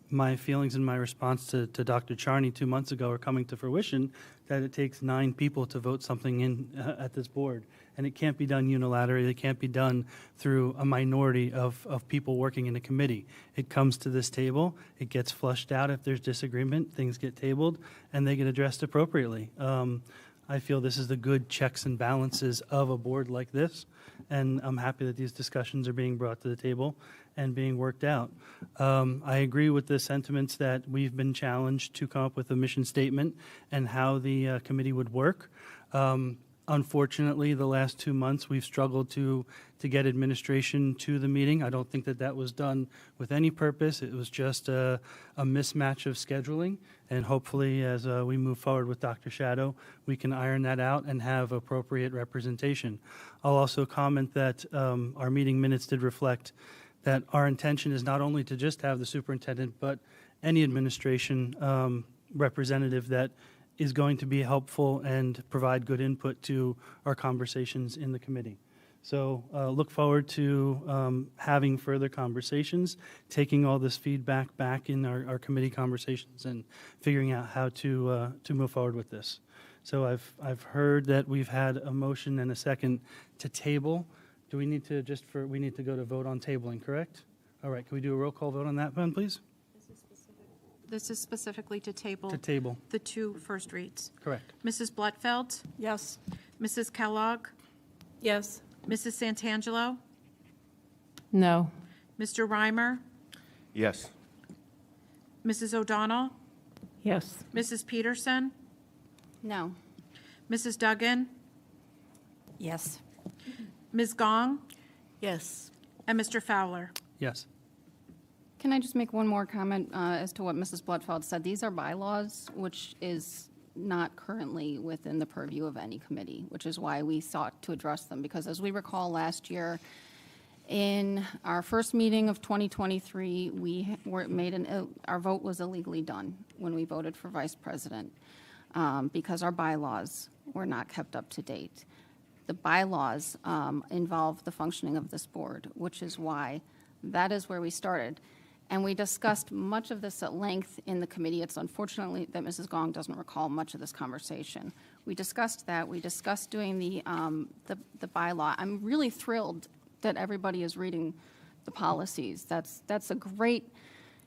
[SPEAKER 1] my feelings and my response to Dr. Charney 2 months ago are coming to fruition, that it takes 9 people to vote something in at this board. And it can't be done unilaterally. It can't be done through a minority of people working in a committee. It comes to this table. It gets flushed out if there's disagreement. Things get tabled, and they get addressed appropriately. I feel this is the good checks and balances of a board like this, and I'm happy that these discussions are being brought to the table and being worked out. I agree with the sentiments that we've been challenged to come up with a mission statement and how the committee would work. Unfortunately, the last 2 months, we've struggled to get administration to the meeting. I don't think that was done with any purpose. It was just a mismatch of scheduling. And hopefully, as we move forward with Dr. Shadow, we can iron that out and have appropriate representation. I'll also comment that our meeting minutes did reflect that our intention is not only to just have the superintendent, but any administration representative that is going to be helpful and provide good input to our conversations in the committee. So look forward to having further conversations, taking all this feedback back in our committee conversations and figuring out how to move forward with this. So I've heard that we've had a motion and a second to table. Do we need to we need to go to vote on tabling, correct? All right, can we do a roll call vote on that one, please?
[SPEAKER 2] This is specifically to table.
[SPEAKER 1] To table.
[SPEAKER 2] The 2 first reads.
[SPEAKER 1] Correct.
[SPEAKER 2] Mrs. Blutfeld?
[SPEAKER 10] Yes.
[SPEAKER 2] Mrs. Kellogg?
[SPEAKER 7] Yes.
[SPEAKER 2] Mrs. Santangelo?
[SPEAKER 7] No.
[SPEAKER 2] Mr. Reimer?
[SPEAKER 11] Yes.
[SPEAKER 2] Mrs. O'Donnell?
[SPEAKER 4] Yes.
[SPEAKER 2] Mrs. Peterson?
[SPEAKER 9] No.
[SPEAKER 2] Mrs. Duggan,
[SPEAKER 3] Yes.
[SPEAKER 2] Ms. Gong,
[SPEAKER 8] Yes.
[SPEAKER 2] and Mr. Fowler.
[SPEAKER 1] Yes.
[SPEAKER 9] Can I just make one more comment as to what Mrs. Bloodfeld said? These are bylaws, which is not currently within the purview of any committee, which is why we sought to address them. Because as we recall last year, in our first meeting of 2023, we our vote was illegally done when we voted for vice president because our bylaws were not kept up to date. The bylaws involve the functioning of this board, which is why that is where we started. And we discussed much of this at length in the committee. It's unfortunately that Mrs. Gong doesn't recall much of this conversation. We discussed that. We discussed doing the bylaw. I'm really thrilled that everybody is reading the policies. That's a great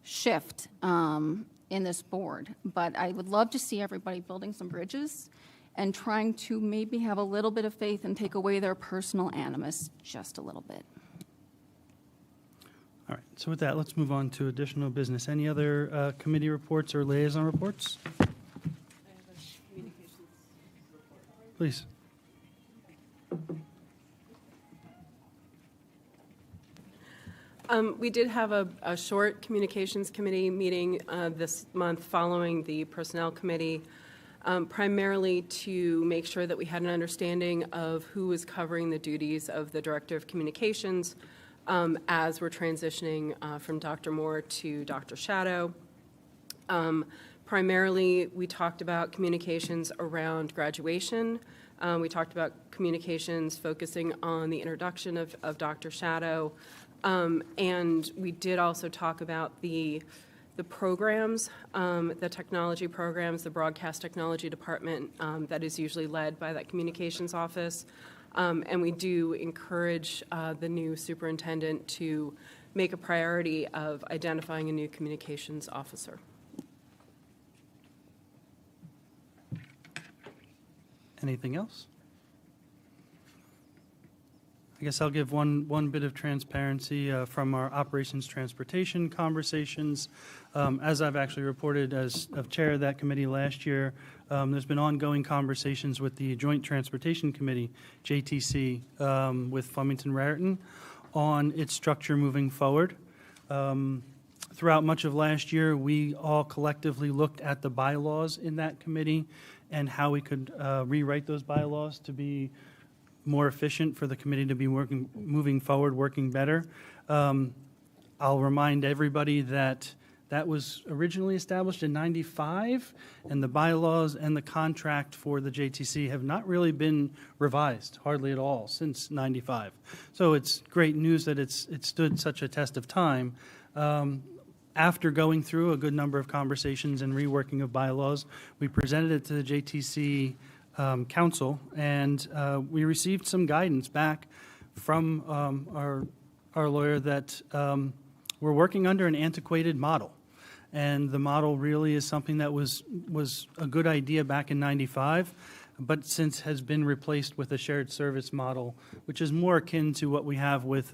[SPEAKER 9] shift in this board. But I would love to see everybody building some bridges and trying to maybe have a little bit of faith and take away their personal animus just a little bit.
[SPEAKER 1] All right, so with that, let's move on to additional business. Any other committee reports or liaison reports? Please.
[SPEAKER 7] We did have a short communications committee meeting this month following the personnel committee, primarily to make sure that we had an understanding of who was covering the duties of the Director of Communications as we're transitioning from Dr. Moore to Dr. Shadow. Primarily, we talked about communications around graduation. We talked about communications focusing on the introduction of Dr. Shadow. And we did also talk about the programs, the technology programs, the broadcast technology department that is usually led by that communications office. And we do encourage the new superintendent to make a priority of identifying a new communications officer.
[SPEAKER 1] Anything else? I guess I'll give one bit of transparency from our operations transportation conversations. As I've actually reported as of chair of that committee last year, there's been ongoing conversations with the Joint Transportation Committee, JTC, with Flemington Raritan on its structure moving forward. Throughout much of last year, we all collectively looked at the bylaws in that committee and how we could rewrite those bylaws to be more efficient for the committee to be moving forward, working better. I'll remind everybody that that was originally established in '95, and the bylaws and the contract for the JTC have not really been revised, hardly at all, since '95. So it's great news that it stood such a test of time. After going through a good number of conversations and reworking of bylaws, we presented it to the JTC Council, and we received some guidance back from our lawyer that we're working under an antiquated model. And the model really is something that was a good idea back in '95, but since has been replaced with a shared service model, which is more akin to what we have with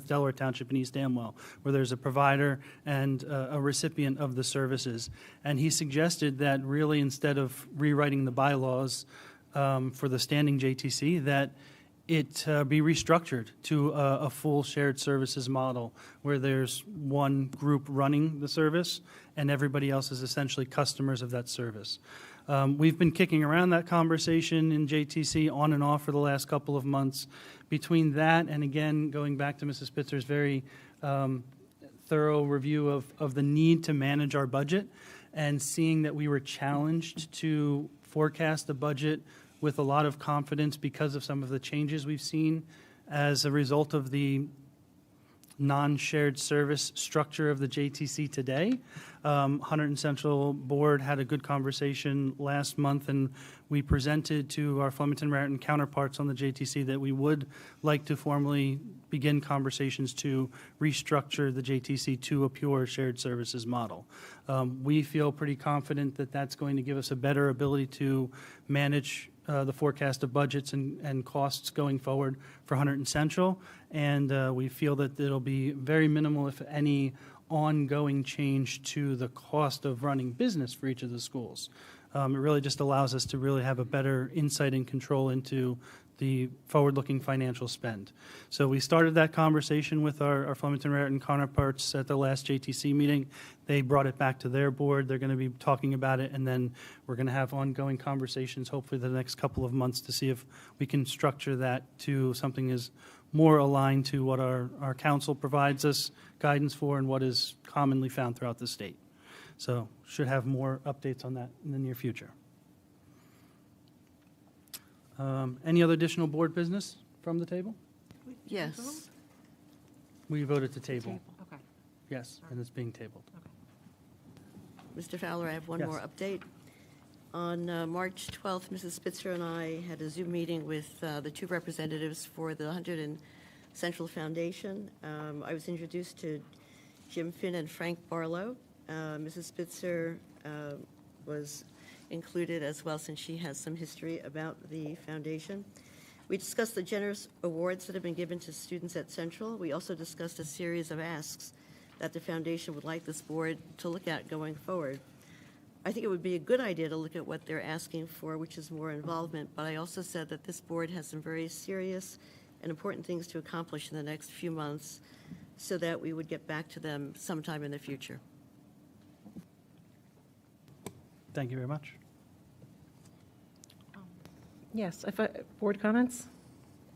[SPEAKER 1] Delaware Township and East Amwell, where there's a provider and a recipient of the services. And he suggested that really instead of rewriting the bylaws for the standing JTC, that it be restructured to a full shared services model where there's one group running the service and everybody else is essentially customers of that service. We've been kicking around that conversation in JTC on and off for the last couple of months. Between that and, again, going back to Mrs. Spitzer's very thorough review of the need to manage our budget and seeing that we were challenged to forecast the budget with a lot of confidence because of some of the changes we've seen as a result of the non-shared service structure of the JTC today. Hunterdon Central Board had a good conversation last month, and we presented to our Flemington Raritan counterparts on the JTC that we would like to formally begin conversations to restructure the JTC to a pure shared services model. We feel pretty confident that that's going to give us a better ability to manage the forecast of budgets and costs going forward for Hunterdon Central, and we feel that it'll be very minimal, if any, ongoing change to the cost of running business for each of the schools. It really just allows us to really have a better insight and control into the forward-looking financial spend. So we started that conversation with our Flemington Raritan counterparts at the last JTC meeting. They brought it back to their board. They're going to be talking about it, and then we're going to have ongoing conversations, hopefully the next couple of months, to see if we can structure that to something is more aligned to what our council provides us guidance for and what is commonly found throughout the state. So should have more updates on that in the near future. Any other additional board business from the table?
[SPEAKER 8] Yes.
[SPEAKER 1] We voted to table.
[SPEAKER 4] Okay.
[SPEAKER 1] Yes, and it's being tabled.
[SPEAKER 8] Mr. Fowler, I have one
[SPEAKER 1] Yes.
[SPEAKER 8] more update. On March 12th, Mrs. Spitzer and I had a Zoom meeting with the two representatives for the Hunterdon Central Foundation. I was introduced to Jim Finn and Frank Barlow. Mrs. Spitzer was included as well, since she has some history about the foundation. We discussed the generous awards that have been given to students at Central. We also discussed a series of asks that the foundation would like this board to look at going forward. I think it would be a good idea to look at what they're asking for, which is more involvement, but I also said that this board has some very serious and important things to accomplish in the next few months, so that we would get back to them sometime in the future.
[SPEAKER 1] Thank you very much.
[SPEAKER 4] Yes, board comments?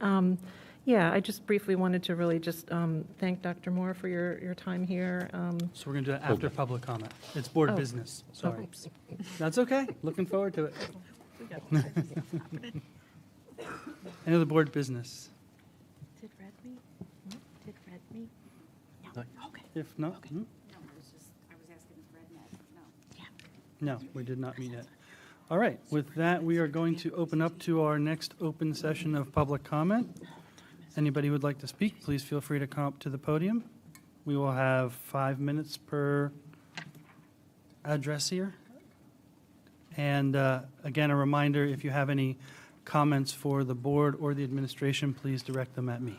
[SPEAKER 4] Yeah, I just briefly wanted to really just thank Dr. Moore for your time here.
[SPEAKER 1] So we're going to do it after public comment. It's board
[SPEAKER 4] Oh.
[SPEAKER 1] business, sorry.
[SPEAKER 4] Oops.
[SPEAKER 1] That's okay. Looking forward to it. Any other board business?
[SPEAKER 2] Did Red meet? Did Red meet?
[SPEAKER 1] If not, no, we did not meet yet. All right, with that, we are going to open up to our next open session of public comment. Anybody who would like to speak, please feel free to come up to the podium. We will have 5 minutes per address here. And again, a reminder, if you have any comments for the board or the administration, please direct them at me.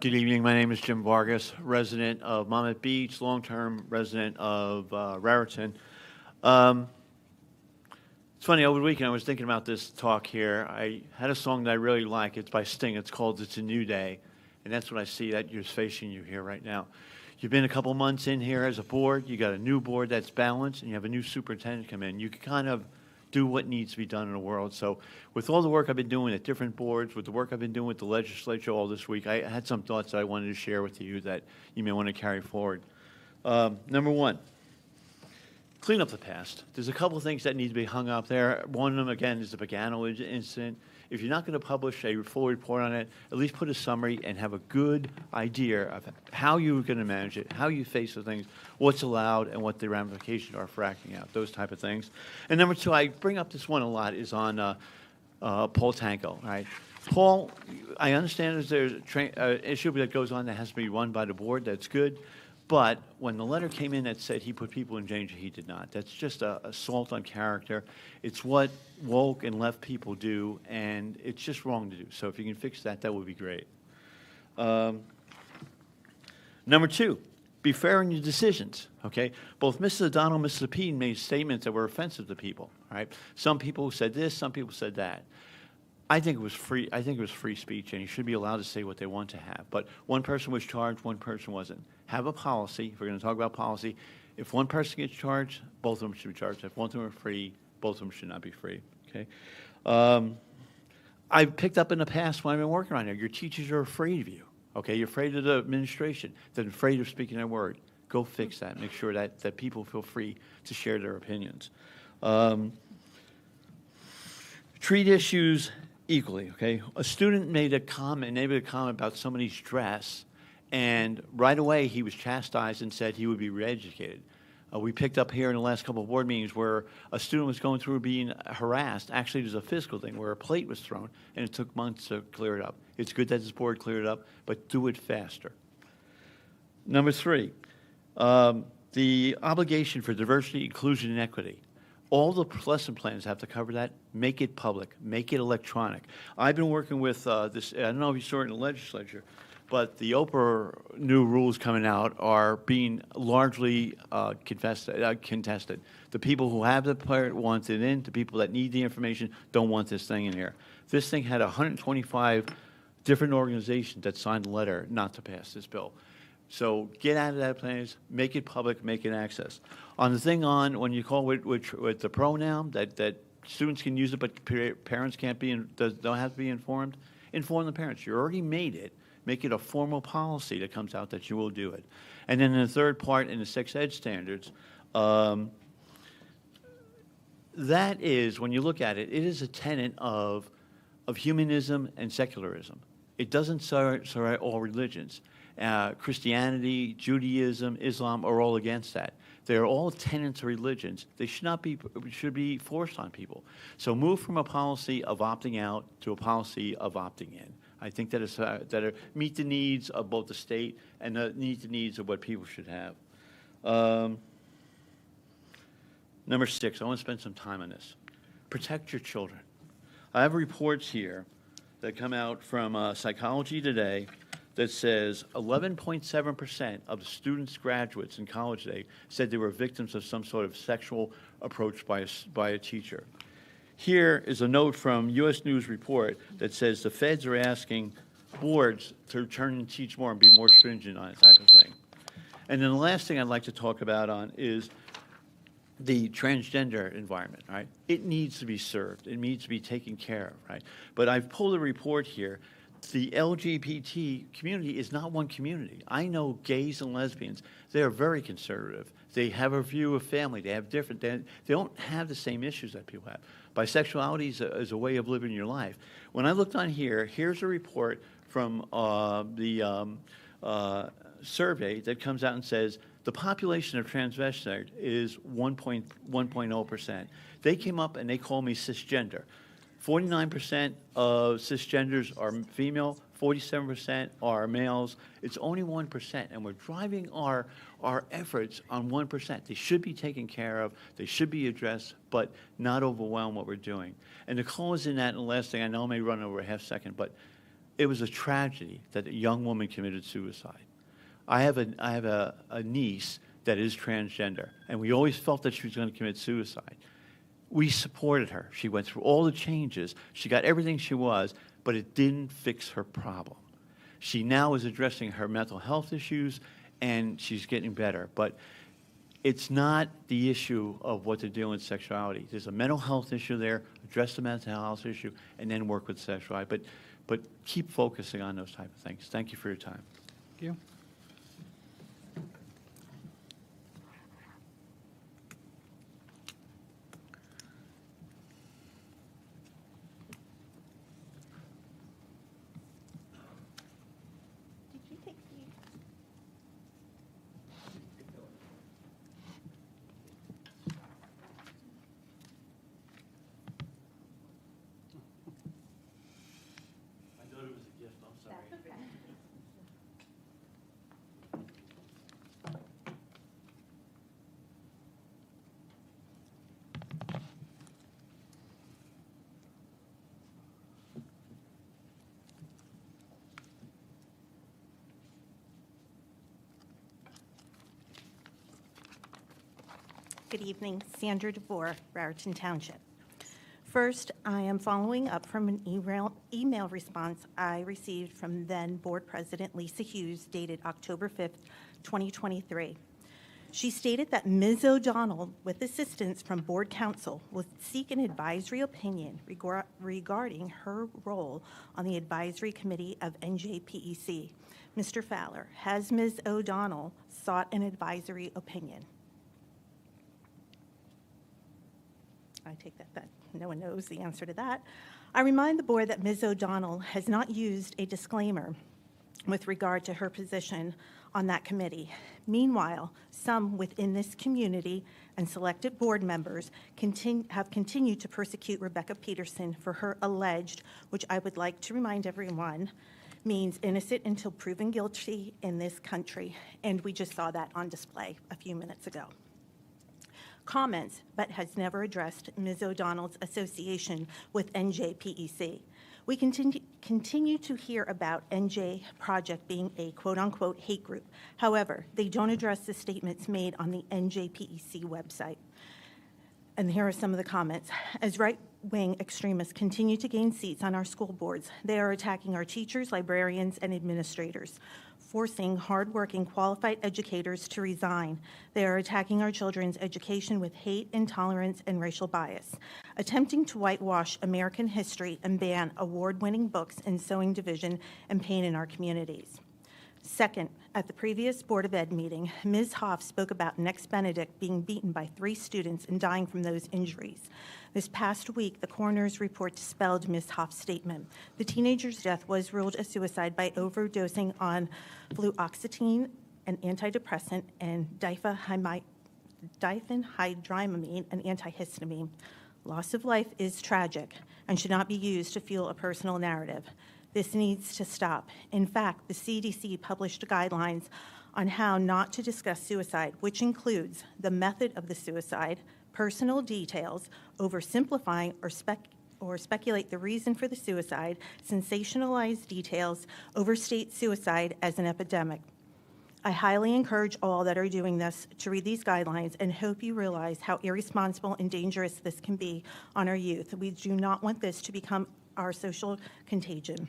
[SPEAKER 12] Good evening. My name is Jim Vargas, resident of Monmouth Beach, long-term resident of Raritan. It's funny, over the weekend I was thinking about this talk here. I had a song that I really like. It's by Sting. It's called It's a New Day, and that's what I see that is facing you here right now. You've been a couple months in here as a board. You got a new board that's balanced, and you have a new superintendent come in. You can kind of do what needs to be done in the world. So with all the work I've been doing at different boards, with the work I've been doing with the legislature all this week, I had some thoughts that I wanted to share with you that you may want to carry forward. Number one, clean up the past. There's a couple of things that need to be hung up there. One of them, again, is the Pagano incident. If you're not going to publish a full report on it, at least put a summary and have a good idea of how you're going to manage it, how you face the things, what's allowed, and what the ramifications are for acting out, those type of things. And number two, I bring up this one a lot, is on Paul Tanko, right? Paul, I understand there's an issue that goes on that has to be run by the board. That's good. But when the letter came in that said he put people in danger, he did not. That's just an assault on character. It's what woke and left people do, and it's just wrong to do. So if you can fix that, that would be great. Number two, be fair in your decisions, okay? Both Mrs. O'Donnell and Mrs. Lapine made statements that were offensive to people, right? Some people said this, some people said that. I think it was free. I think it was free speech, and you should be allowed to say what they want to have. But one person was charged, one person wasn't. Have a policy. If we're going to talk about policy, if one person gets charged, both of them should be charged. If one of them are free, both of them should not be free. Okay. I've picked up in the past when I've been working on here, your teachers are afraid of you. Okay, you're afraid of the administration, they're afraid of speaking their word. Go fix that. Make sure that people feel free to share their opinions. Treat issues equally, okay? A student made a comment about somebody's dress, and right away he was chastised and said he would be reeducated. We picked up here in the last couple of board meetings where a student was going through being harassed. Actually, there's a physical thing where a plate was thrown, and it took months to clear it up. It's good that this board cleared it up, but do it faster. Number 3, the obligation for diversity, inclusion, and equity. All the lesson plans have to cover that. Make it public. Make it electronic. I've been working with this, I don't know if you saw it in the legislature, but the Oprah new rules coming out are being largely contested. The people who have the part want it in. The people that need the information don't want this thing in here. This thing had 125 different organizations that signed a letter not to pass this bill. So get out of that place, make it public, make it access. On the thing on when you call with the pronoun that students can use it, but parents can't don't have to be informed. Inform the parents. You already made it. Make it a formal policy that comes out that you will do it. And then in the third part, in the sex ed standards, that is, when you look at it, it is a tenet of humanism and secularism. It doesn't surround all religions. Christianity, Judaism, Islam are all against that. They're all tenets of religions. They should be forced on people. So move from a policy of opting out to a policy of opting in. I think that is meet the needs of both the state and meet the needs of what people should have. Number 6, I want to spend some time on this. Protect your children. I have reports here that come out from Psychology Today that says 11.7% of the students, graduates in college today said they were victims of some sort of sexual approach by a teacher. Here is a note from U.S. News Report that says the feds are asking boards to return and teach more and be more stringent on that type of thing. And then the last thing I'd like to talk about on is the transgender environment, right? It needs to be served. It needs to be taken care of, right? But I've pulled a report here. The LGBT community is not one community. I know gays and lesbians. They are very conservative. They have a view of family. They have different, they don't have the same issues that people have. Bisexuality is a way of living your life. When I looked on here, here's a report from the survey that comes out and says the population of transvestite is 1.0%. They came up and they called me cisgender. 49% of cisgenders are female, 47% are males. It's only 1%, and we're driving our efforts on 1%. They should be taken care of, they should be addressed, but not overwhelm what we're doing. And the cause in that, and the last thing, I know I may run over a half second, but it was a tragedy that a young woman committed suicide. I have a niece that is transgender, and we always felt that she was going to commit suicide. We supported her. She went through all the changes. She got everything she was, but it didn't fix her problem. She now is addressing her mental health issues, and she's getting better. But it's not the issue of what to do in sexuality. There's a mental health issue there. Address the mental health issue, and then work with sexuality. But keep focusing on those type of things. Thank you for your time.
[SPEAKER 1] Thank you.
[SPEAKER 13] Good evening, Sandra DeVore, Raritan Township. First, I am following up from an email response I received from then Board President Lisa Hughes dated October 5th, 2023. She stated that Ms. O'Donnell, with assistance from Board Counsel, will seek an advisory opinion regarding her role on the Advisory Committee of NJPEC Mr. Fowler, has Ms. O'Donnell sought an advisory opinion? I take that no one knows the answer to that. I remind the board that Ms. O'Donnell has not used a disclaimer with regard to her position on that committee. Meanwhile, some within this community and selected board members have continued to persecute Rebecca Peterson for her alleged, which I would like to remind everyone, means innocent until proven guilty in this country, and we just saw that on display a few minutes ago. Comments, but has never addressed Ms. O'Donnell's association with NJPEC. We continue to hear about NJ Project being a quote-unquote hate group. However, they don't address the statements made on the NJPEC website. And here are some of the comments. As right-wing extremists continue to gain seats on our school boards, they are attacking our teachers, librarians, and administrators, forcing hardworking, qualified educators to resign. They are attacking our children's education with hate, intolerance, and racial bias, attempting to whitewash American history and ban award-winning books in sewing division and pain in our communities. Second, at the previous Board of Ed meeting, Ms. Hoff spoke about Next Benedict being beaten by 3 students and dying from those injuries. This past week, the coroner's report dispelled Ms. Hoff's statement. The teenager's death was ruled a suicide by overdosing on fluoxetine, an antidepressant, and diphenhydramine, an antihistamine. Loss of life is tragic and should not be used to fuel a personal narrative. This needs to stop. In fact, the CDC published guidelines on how not to discuss suicide, which includes the method of the suicide, personal details, oversimplifying or speculate the reason for the suicide, sensationalize details, overstate suicide as an epidemic. I highly encourage all that are doing this to read these guidelines and hope you realize how irresponsible and dangerous this can be on our youth. We do not want this to become our social contagion.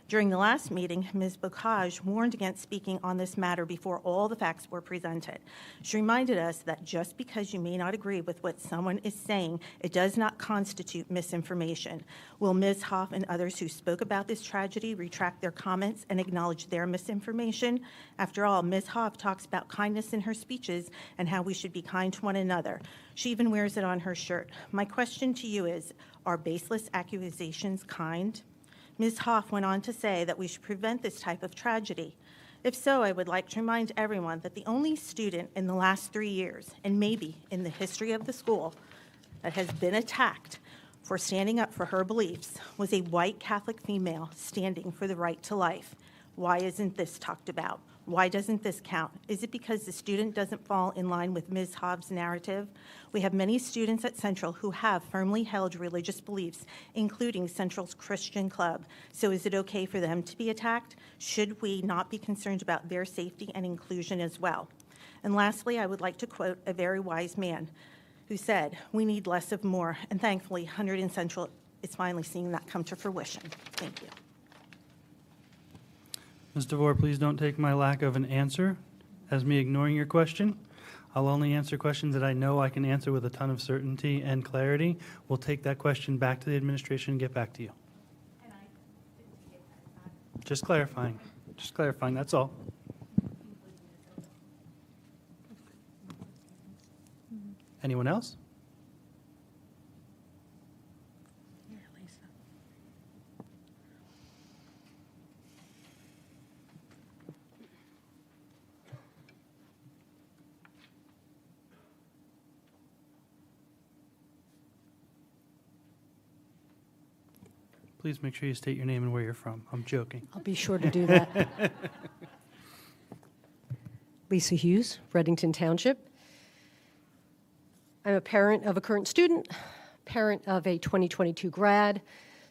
[SPEAKER 13] During the last meeting, Ms. Bocage warned against speaking on this matter before all the facts were presented. She reminded us that just because you may not agree with what someone is saying, it does not constitute misinformation. Will Ms. Hoff and others who spoke about this tragedy retract their comments and acknowledge their misinformation? After all, Ms. Hoff talks about kindness in her speeches and how we should be kind to one another. She even wears it on her shirt. My question to you is, are baseless accusations kind? Ms. Hoff went on to say that we should prevent this type of tragedy. If so, I would like to remind everyone that the only student in the last 3 years, and maybe in the history of the school, that has been attacked for standing up for her beliefs was a white Catholic female standing for the right to life. Why isn't this talked about? Why doesn't this count? Is it because the student doesn't fall in line with Ms. Hobbs' narrative? We have many students at Central who have firmly held religious beliefs, including Central's Christian Club. So is it okay for them to be attacked? Should we not be concerned about their safety and inclusion as well? And lastly, I would like to quote a very wise man who said, "We need less of more," and thankfully, Hunterdon Central is finally seeing that come to fruition. Thank you.
[SPEAKER 1] Ms. DeVore, please don't take my lack of an answer as me ignoring your question. I'll only answer questions that I know I can answer with a ton of certainty and clarity. We'll take that question back to the administration and get back to you. Just clarifying, that's all. Anyone else? Please make sure you state your name and where you're from. I'm joking.
[SPEAKER 14] I'll be sure to do that. Lisa Hughes, Reddington Township. I'm a parent of a current student, parent of a 2022 grad,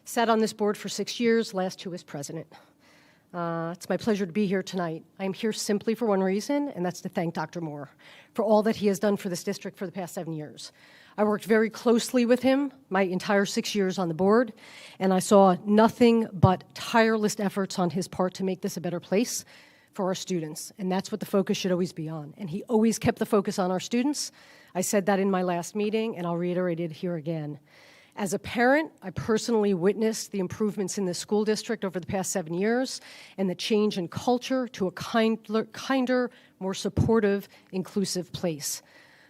[SPEAKER 14] sat on this board for 6 years, last 2 as president. It's my pleasure to be here tonight. I'm here simply for one reason, and that's to thank Dr. Moore for all that he has done for this district for the past 7 years. I worked very closely with him my entire 6 years on the board, and I saw nothing but tireless efforts on his part to make this a better place for our students, and that's what the focus should always be on. And he always kept the focus on our students. I said that in my last meeting, and I'll reiterate it here again. As a parent, I personally witnessed the improvements in the school district over the past 7 years and the change in culture to a kinder, more supportive, inclusive place.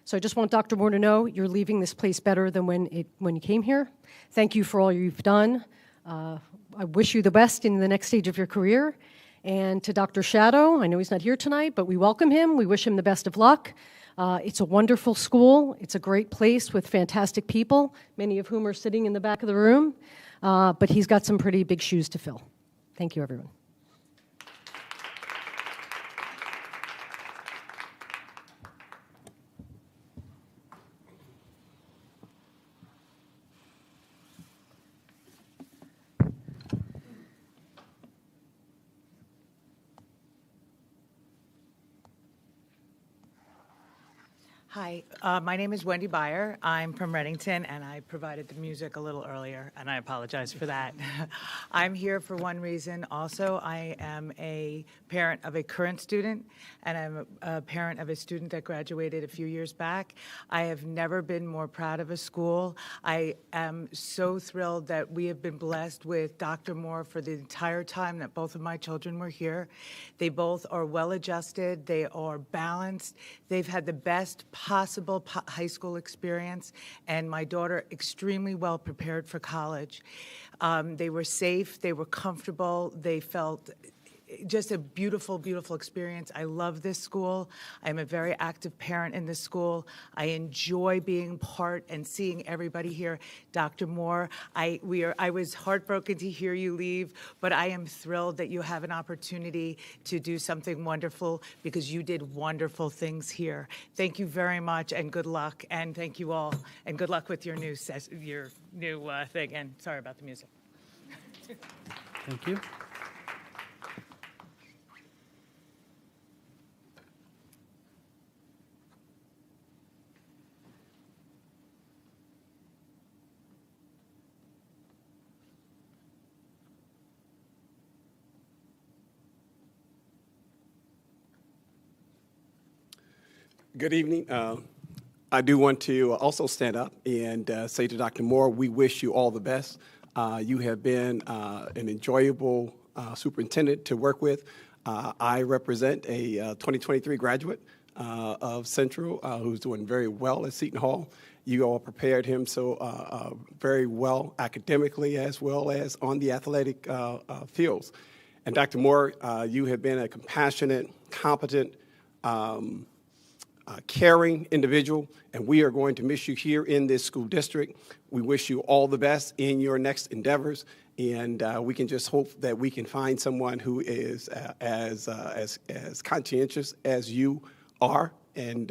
[SPEAKER 14] So I just want Dr. Moore to know you're leaving this place better than when you came here. Thank you for all you've done. I wish you the best in the next stage of your career. And to Dr. Shadow, I know he's not here tonight, but we welcome him. We wish him the best of luck. It's a wonderful school. It's a great place with fantastic people, many of whom are sitting in the back of the room. But he's got some pretty big shoes to fill. Thank you, everyone.
[SPEAKER 15] Hi, my name is Wendy Byer. I'm from Reddington, and I provided the music a little earlier, and I apologize for that. I'm here for one reason. Also, I am a parent of a current student, and I'm a parent of a student that graduated a few years back. I have never been more proud of a school. I am so thrilled that we have been blessed with Dr. Moore for the entire time that both of my children were here. They both are well-adjusted. They are balanced. They've had the best possible high school experience, and my daughter extremely well prepared for college. They were safe, they were comfortable, they felt just a beautiful, beautiful experience. I love this school. I'm a very active parent in this school. I enjoy being part and seeing everybody here. Dr. Moore, I was heartbroken to hear you leave, but I am thrilled that you have an opportunity to do something wonderful because you did wonderful things here. Thank you very much and good luck, and thank you all, and good luck with your new thing, and sorry about the music.
[SPEAKER 1] Thank you.
[SPEAKER 16] Good evening. I do want to also stand up and say to Dr. Moore, we wish you all the best. You have been an enjoyable superintendent to work with. I represent a 2023 graduate of Central who's doing very well at Seton Hall. You all prepared him so very well academically as well as on the athletic fields. And Dr. Moore, you have been a compassionate, competent, caring individual, and we are going to miss you here in this school district. We wish you all the best in your next endeavors, and we can just hope that we can find someone who is as conscientious as you are, and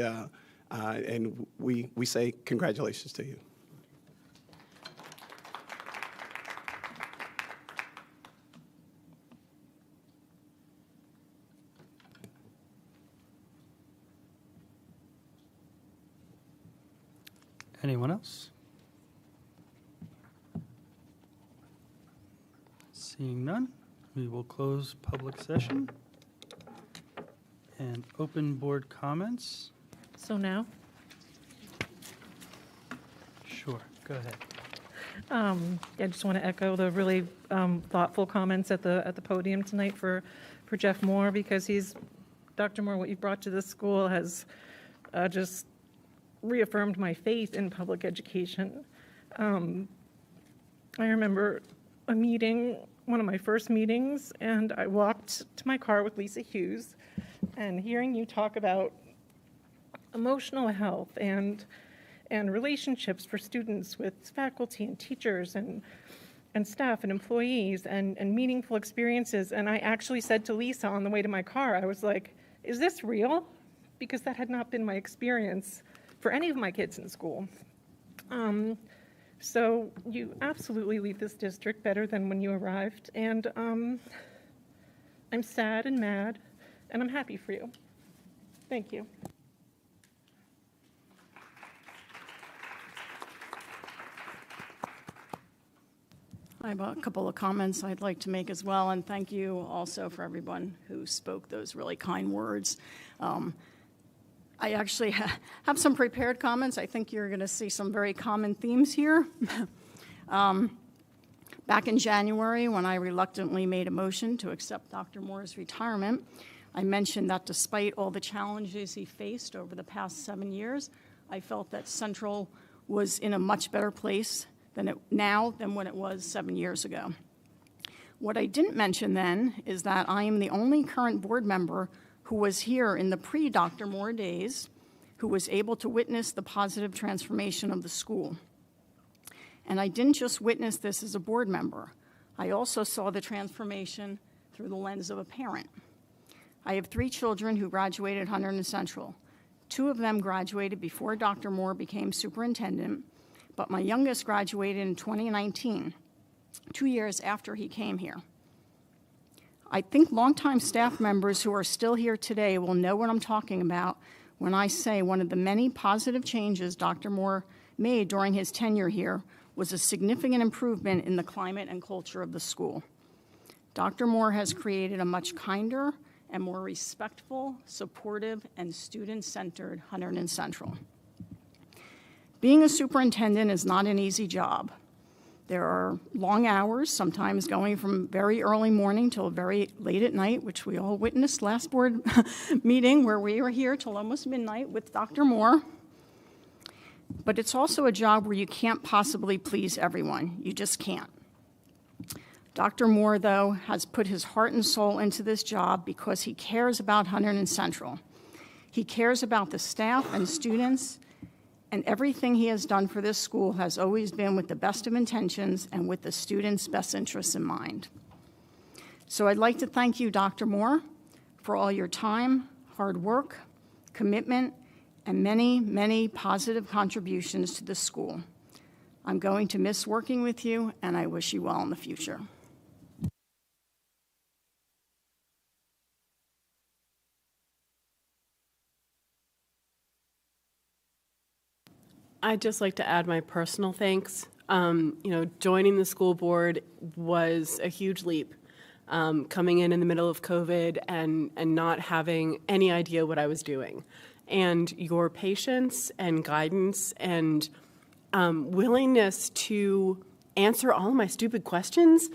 [SPEAKER 16] we say congratulations to you.
[SPEAKER 1] Anyone else? Seeing none, we will close public session and open board comments.
[SPEAKER 4] So now?
[SPEAKER 1] Sure, go ahead.
[SPEAKER 4] I just want to echo the really thoughtful comments at the podium tonight for Jeff Moore, because Dr. Moore, what you brought to this school has just reaffirmed my faith in public education. I remember a meeting, one of my first meetings, and I walked to my car with Lisa Hughes, and hearing you talk about emotional health and relationships for students with faculty and teachers and staff and employees and meaningful experiences. And I actually said to Lisa on the way to my car, I was like, is this real? Because that had not been my experience for any of my kids in school. So you absolutely leave this district better than when you arrived. And I'm sad and mad, and I'm happy for you. Thank you.
[SPEAKER 10] I have a couple of comments I'd like to make as well, and thank you also for everyone who spoke those really kind words. I actually have some prepared comments. I think you're going to see some very common themes here. Back in January, when I reluctantly made a motion to accept Dr. Moore's retirement, I mentioned that despite all the challenges he faced over the past 7 years, I felt that Central was in a much better place now than when it was 7 years ago. What I didn't mention then is that I am the only current board member who was here in the pre-Dr. Moore days who was able to witness the positive transformation of the school. And I didn't just witness this as a board member. I also saw the transformation through the lens of a parent. I have 3 children who graduated Hunterdon Central. 2 of them graduated before Dr. Moore became superintendent, but my youngest graduated in 2019, 2 years after he came here. I think longtime staff members who are still here today will know what I'm talking about when I say one of the many positive changes Dr. Moore made during his tenure here was a significant improvement in the climate and culture of the school. Dr. Moore has created a much kinder and more respectful, supportive, and student-centered Hunterdon Central. Being a superintendent is not an easy job. There are long hours, sometimes going from very early morning till very late at night, which we all witnessed last board meeting where we were here till almost midnight with Dr. Moore. But it's also a job where you can't possibly please everyone. You just can't. Dr. Moore, though, has put his heart and soul into this job because he cares about Hunterdon Central. He cares about the staff and students, and everything he has done for this school has always been with the best of intentions and with the students' best interests in mind. So I'd like to thank you, Dr. Moore, for all your time, hard work, commitment, and many, many positive contributions to the school. I'm going to miss working with you, and I wish you well in the future.
[SPEAKER 7] I'd just like to add my personal thanks. Joining the school board was a huge leap. Coming in the middle of COVID and not having any idea what I was doing. And your patience and guidance and willingness to answer all of my stupid questions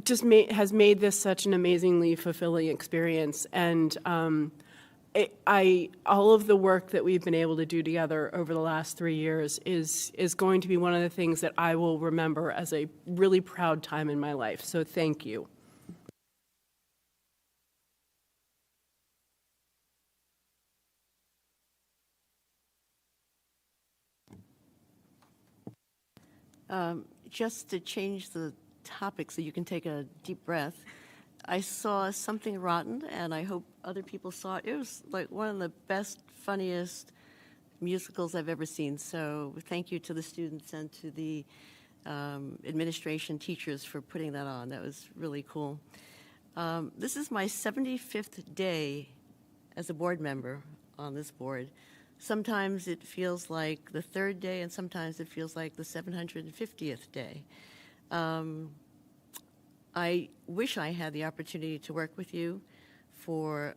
[SPEAKER 7] just has made this such an amazingly fulfilling experience. And all of the work that we've been able to do together over the last 3 years is going to be one of the things that I will remember as a really proud time in my life. So thank you.
[SPEAKER 8] Just to change the topic so you can take a deep breath, I saw Something Rotten, and I hope other people saw it. It was like one of the best, funniest musicals I've ever seen. So thank you to the students and to the administration teachers for putting that on. That was really cool. This is my 75th day as a board member on this board. Sometimes it feels like the 3rd day, and sometimes it feels like the 750th day. I wish I had the opportunity to work with you for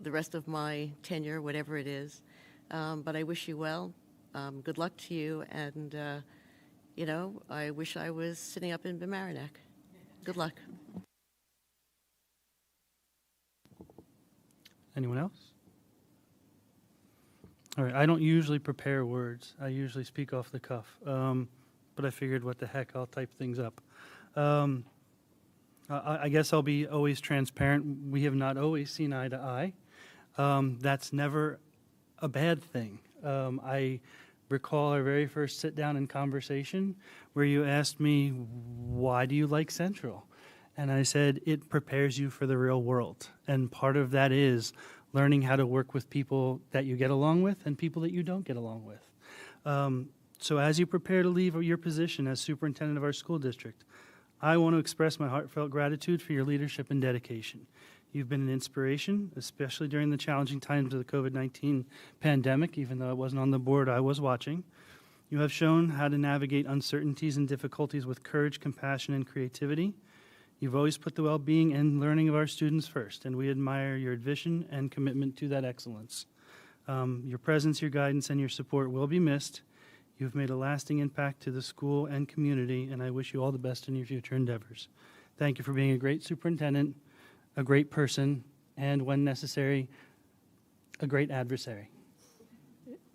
[SPEAKER 8] the rest of my tenure, whatever it is. But I wish you well. Good luck to you. And, I wish I was sitting up in Bimaranek. Good luck.
[SPEAKER 1] Anyone else? All right, I don't usually prepare words. I usually speak off the cuff. But I figured, what the heck, I'll type things up. I guess I'll be always transparent. We have not always seen eye to eye. That's never a bad thing. I recall our very first sit-down and conversation where you asked me, why do you like Central? And I said, it prepares you for the real world. And part of that is learning how to work with people that you get along with and people that you don't get along with. So as you prepare to leave your position as superintendent of our school district, I want to express my heartfelt gratitude for your leadership and dedication. You've been an inspiration, especially during the challenging times of the COVID-19 pandemic. Even though I wasn't on the board, I was watching. You have shown how to navigate uncertainties and difficulties with courage, compassion, and creativity. You've always put the well-being and learning of our students first, and we admire your vision and commitment to that excellence. Your presence, your guidance, and your support will be missed. You've made a lasting impact to the school and community, and I wish you all the best in your future endeavors. Thank you for being a great superintendent, a great person, and when necessary, a great adversary.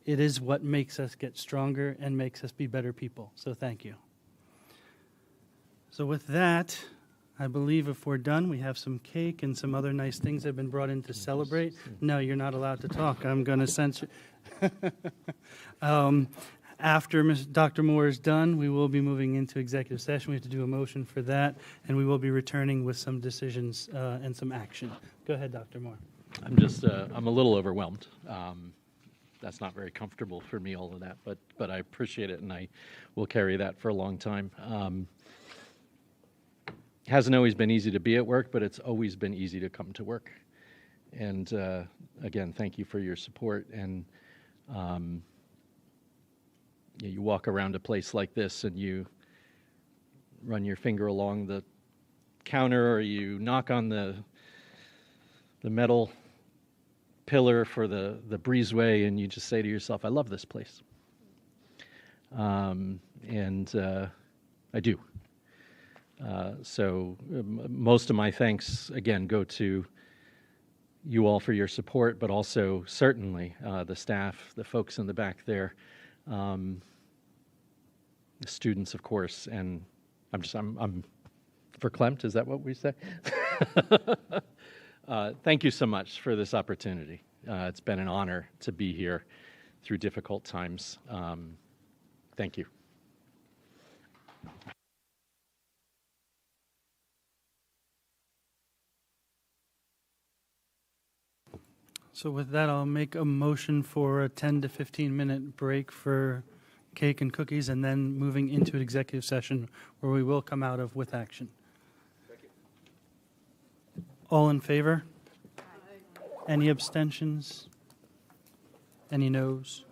[SPEAKER 1] It is what makes us get stronger and makes us be better people, so thank you. So with that, I believe if we're done, we have some cake and some other nice things that have been brought in to celebrate. No, you're not allowed to talk. I'm going to censor. After Dr. Moore is done, we will be moving into executive session. We have to do a motion for that, and we will be returning with some decisions and some action. Go ahead, Dr. Moore.
[SPEAKER 5] I'm a little overwhelmed. That's not very comfortable for me, all of that, but I appreciate it, and I will carry that for a long time. Hasn't always been easy to be at work, but it's always been easy to come to work. And again, thank you for your support. And you walk around a place like this and you run your finger along the counter, or you knock on the metal pillar for the breezeway, and you just say to yourself, I love this place. And I do. So most of my thanks, again, go to you all for your support, but also certainly the staff, the folks in the back there, the students, of course, and I'm verklempt, is that what we say? Thank you so much for this opportunity. It's been an honor to be here through difficult times. Thank you.
[SPEAKER 1] So with that, I'll make a motion for a 10 to 15-minute break for cake and cookies, and then moving into an executive session where we will come out of with action. All in favor? Any abstentions? Any noes?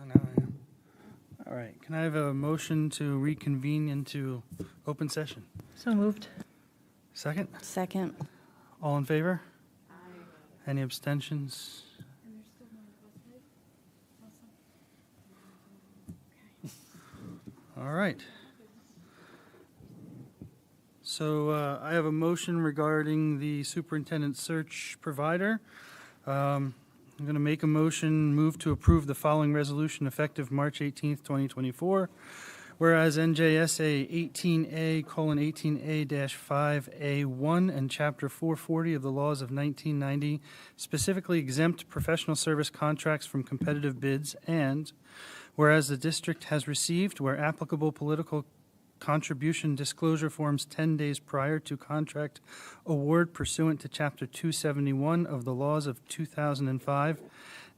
[SPEAKER 1] now I am. All right, can I have a motion to reconvene into open session?
[SPEAKER 4] So moved.
[SPEAKER 1] Second?
[SPEAKER 3] Second.
[SPEAKER 1] All in favor? Any abstentions? All right. So I have a motion regarding the superintendent search provider. I'm going to make a motion, move to approve the following resolution effective March 18th, 2024. Whereas NJSA 18A:18A-5A1 and Chapter 440 of the laws of 1990 specifically exempt professional service contracts from competitive bids, and whereas the district has received, where applicable, political contribution disclosure forms 10 days prior to contract award pursuant to Chapter 271 of the laws of 2005,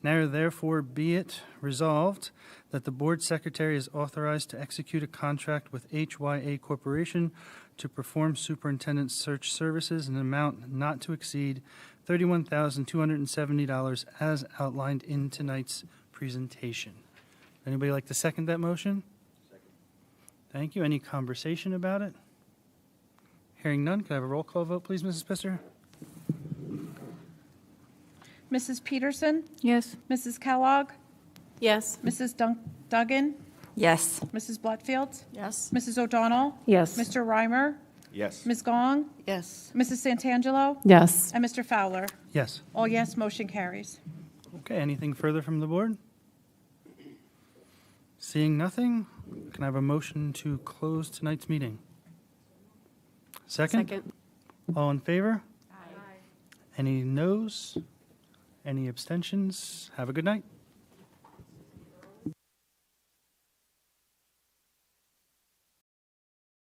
[SPEAKER 1] now therefore be it resolved that the board secretary is authorized to execute a contract with HYA Corporation to perform superintendent search services in an amount not to exceed $31,270 as outlined in tonight's presentation. Anybody like to second that motion? Second. Thank you. Any conversation about it? Hearing none, can I have a roll call vote, please, Mrs. Pisser?
[SPEAKER 2] Mrs. Peterson?
[SPEAKER 9] Yes.
[SPEAKER 2] Mrs. Kellogg?
[SPEAKER 7] Yes.
[SPEAKER 2] Mrs. Duggan?
[SPEAKER 3] Yes.
[SPEAKER 2] Mrs. Bluntfield?
[SPEAKER 10] Yes.
[SPEAKER 2] Mrs. O'Donnell?
[SPEAKER 4] Yes.
[SPEAKER 2] Mr. Reimer?
[SPEAKER 11] Yes.
[SPEAKER 2] Ms. Gong?
[SPEAKER 8] Yes.
[SPEAKER 2] Mrs. Santangelo?
[SPEAKER 10] Yes.
[SPEAKER 2] And Mr. Fowler?
[SPEAKER 1] Yes.
[SPEAKER 2] All yes, motion carries.
[SPEAKER 1] Okay, anything further from the board? Seeing nothing, can I have a motion to close tonight's meeting? Second?
[SPEAKER 7] Second.
[SPEAKER 1] All in favor? Aye. Any noes? Any abstentions? Have a good night.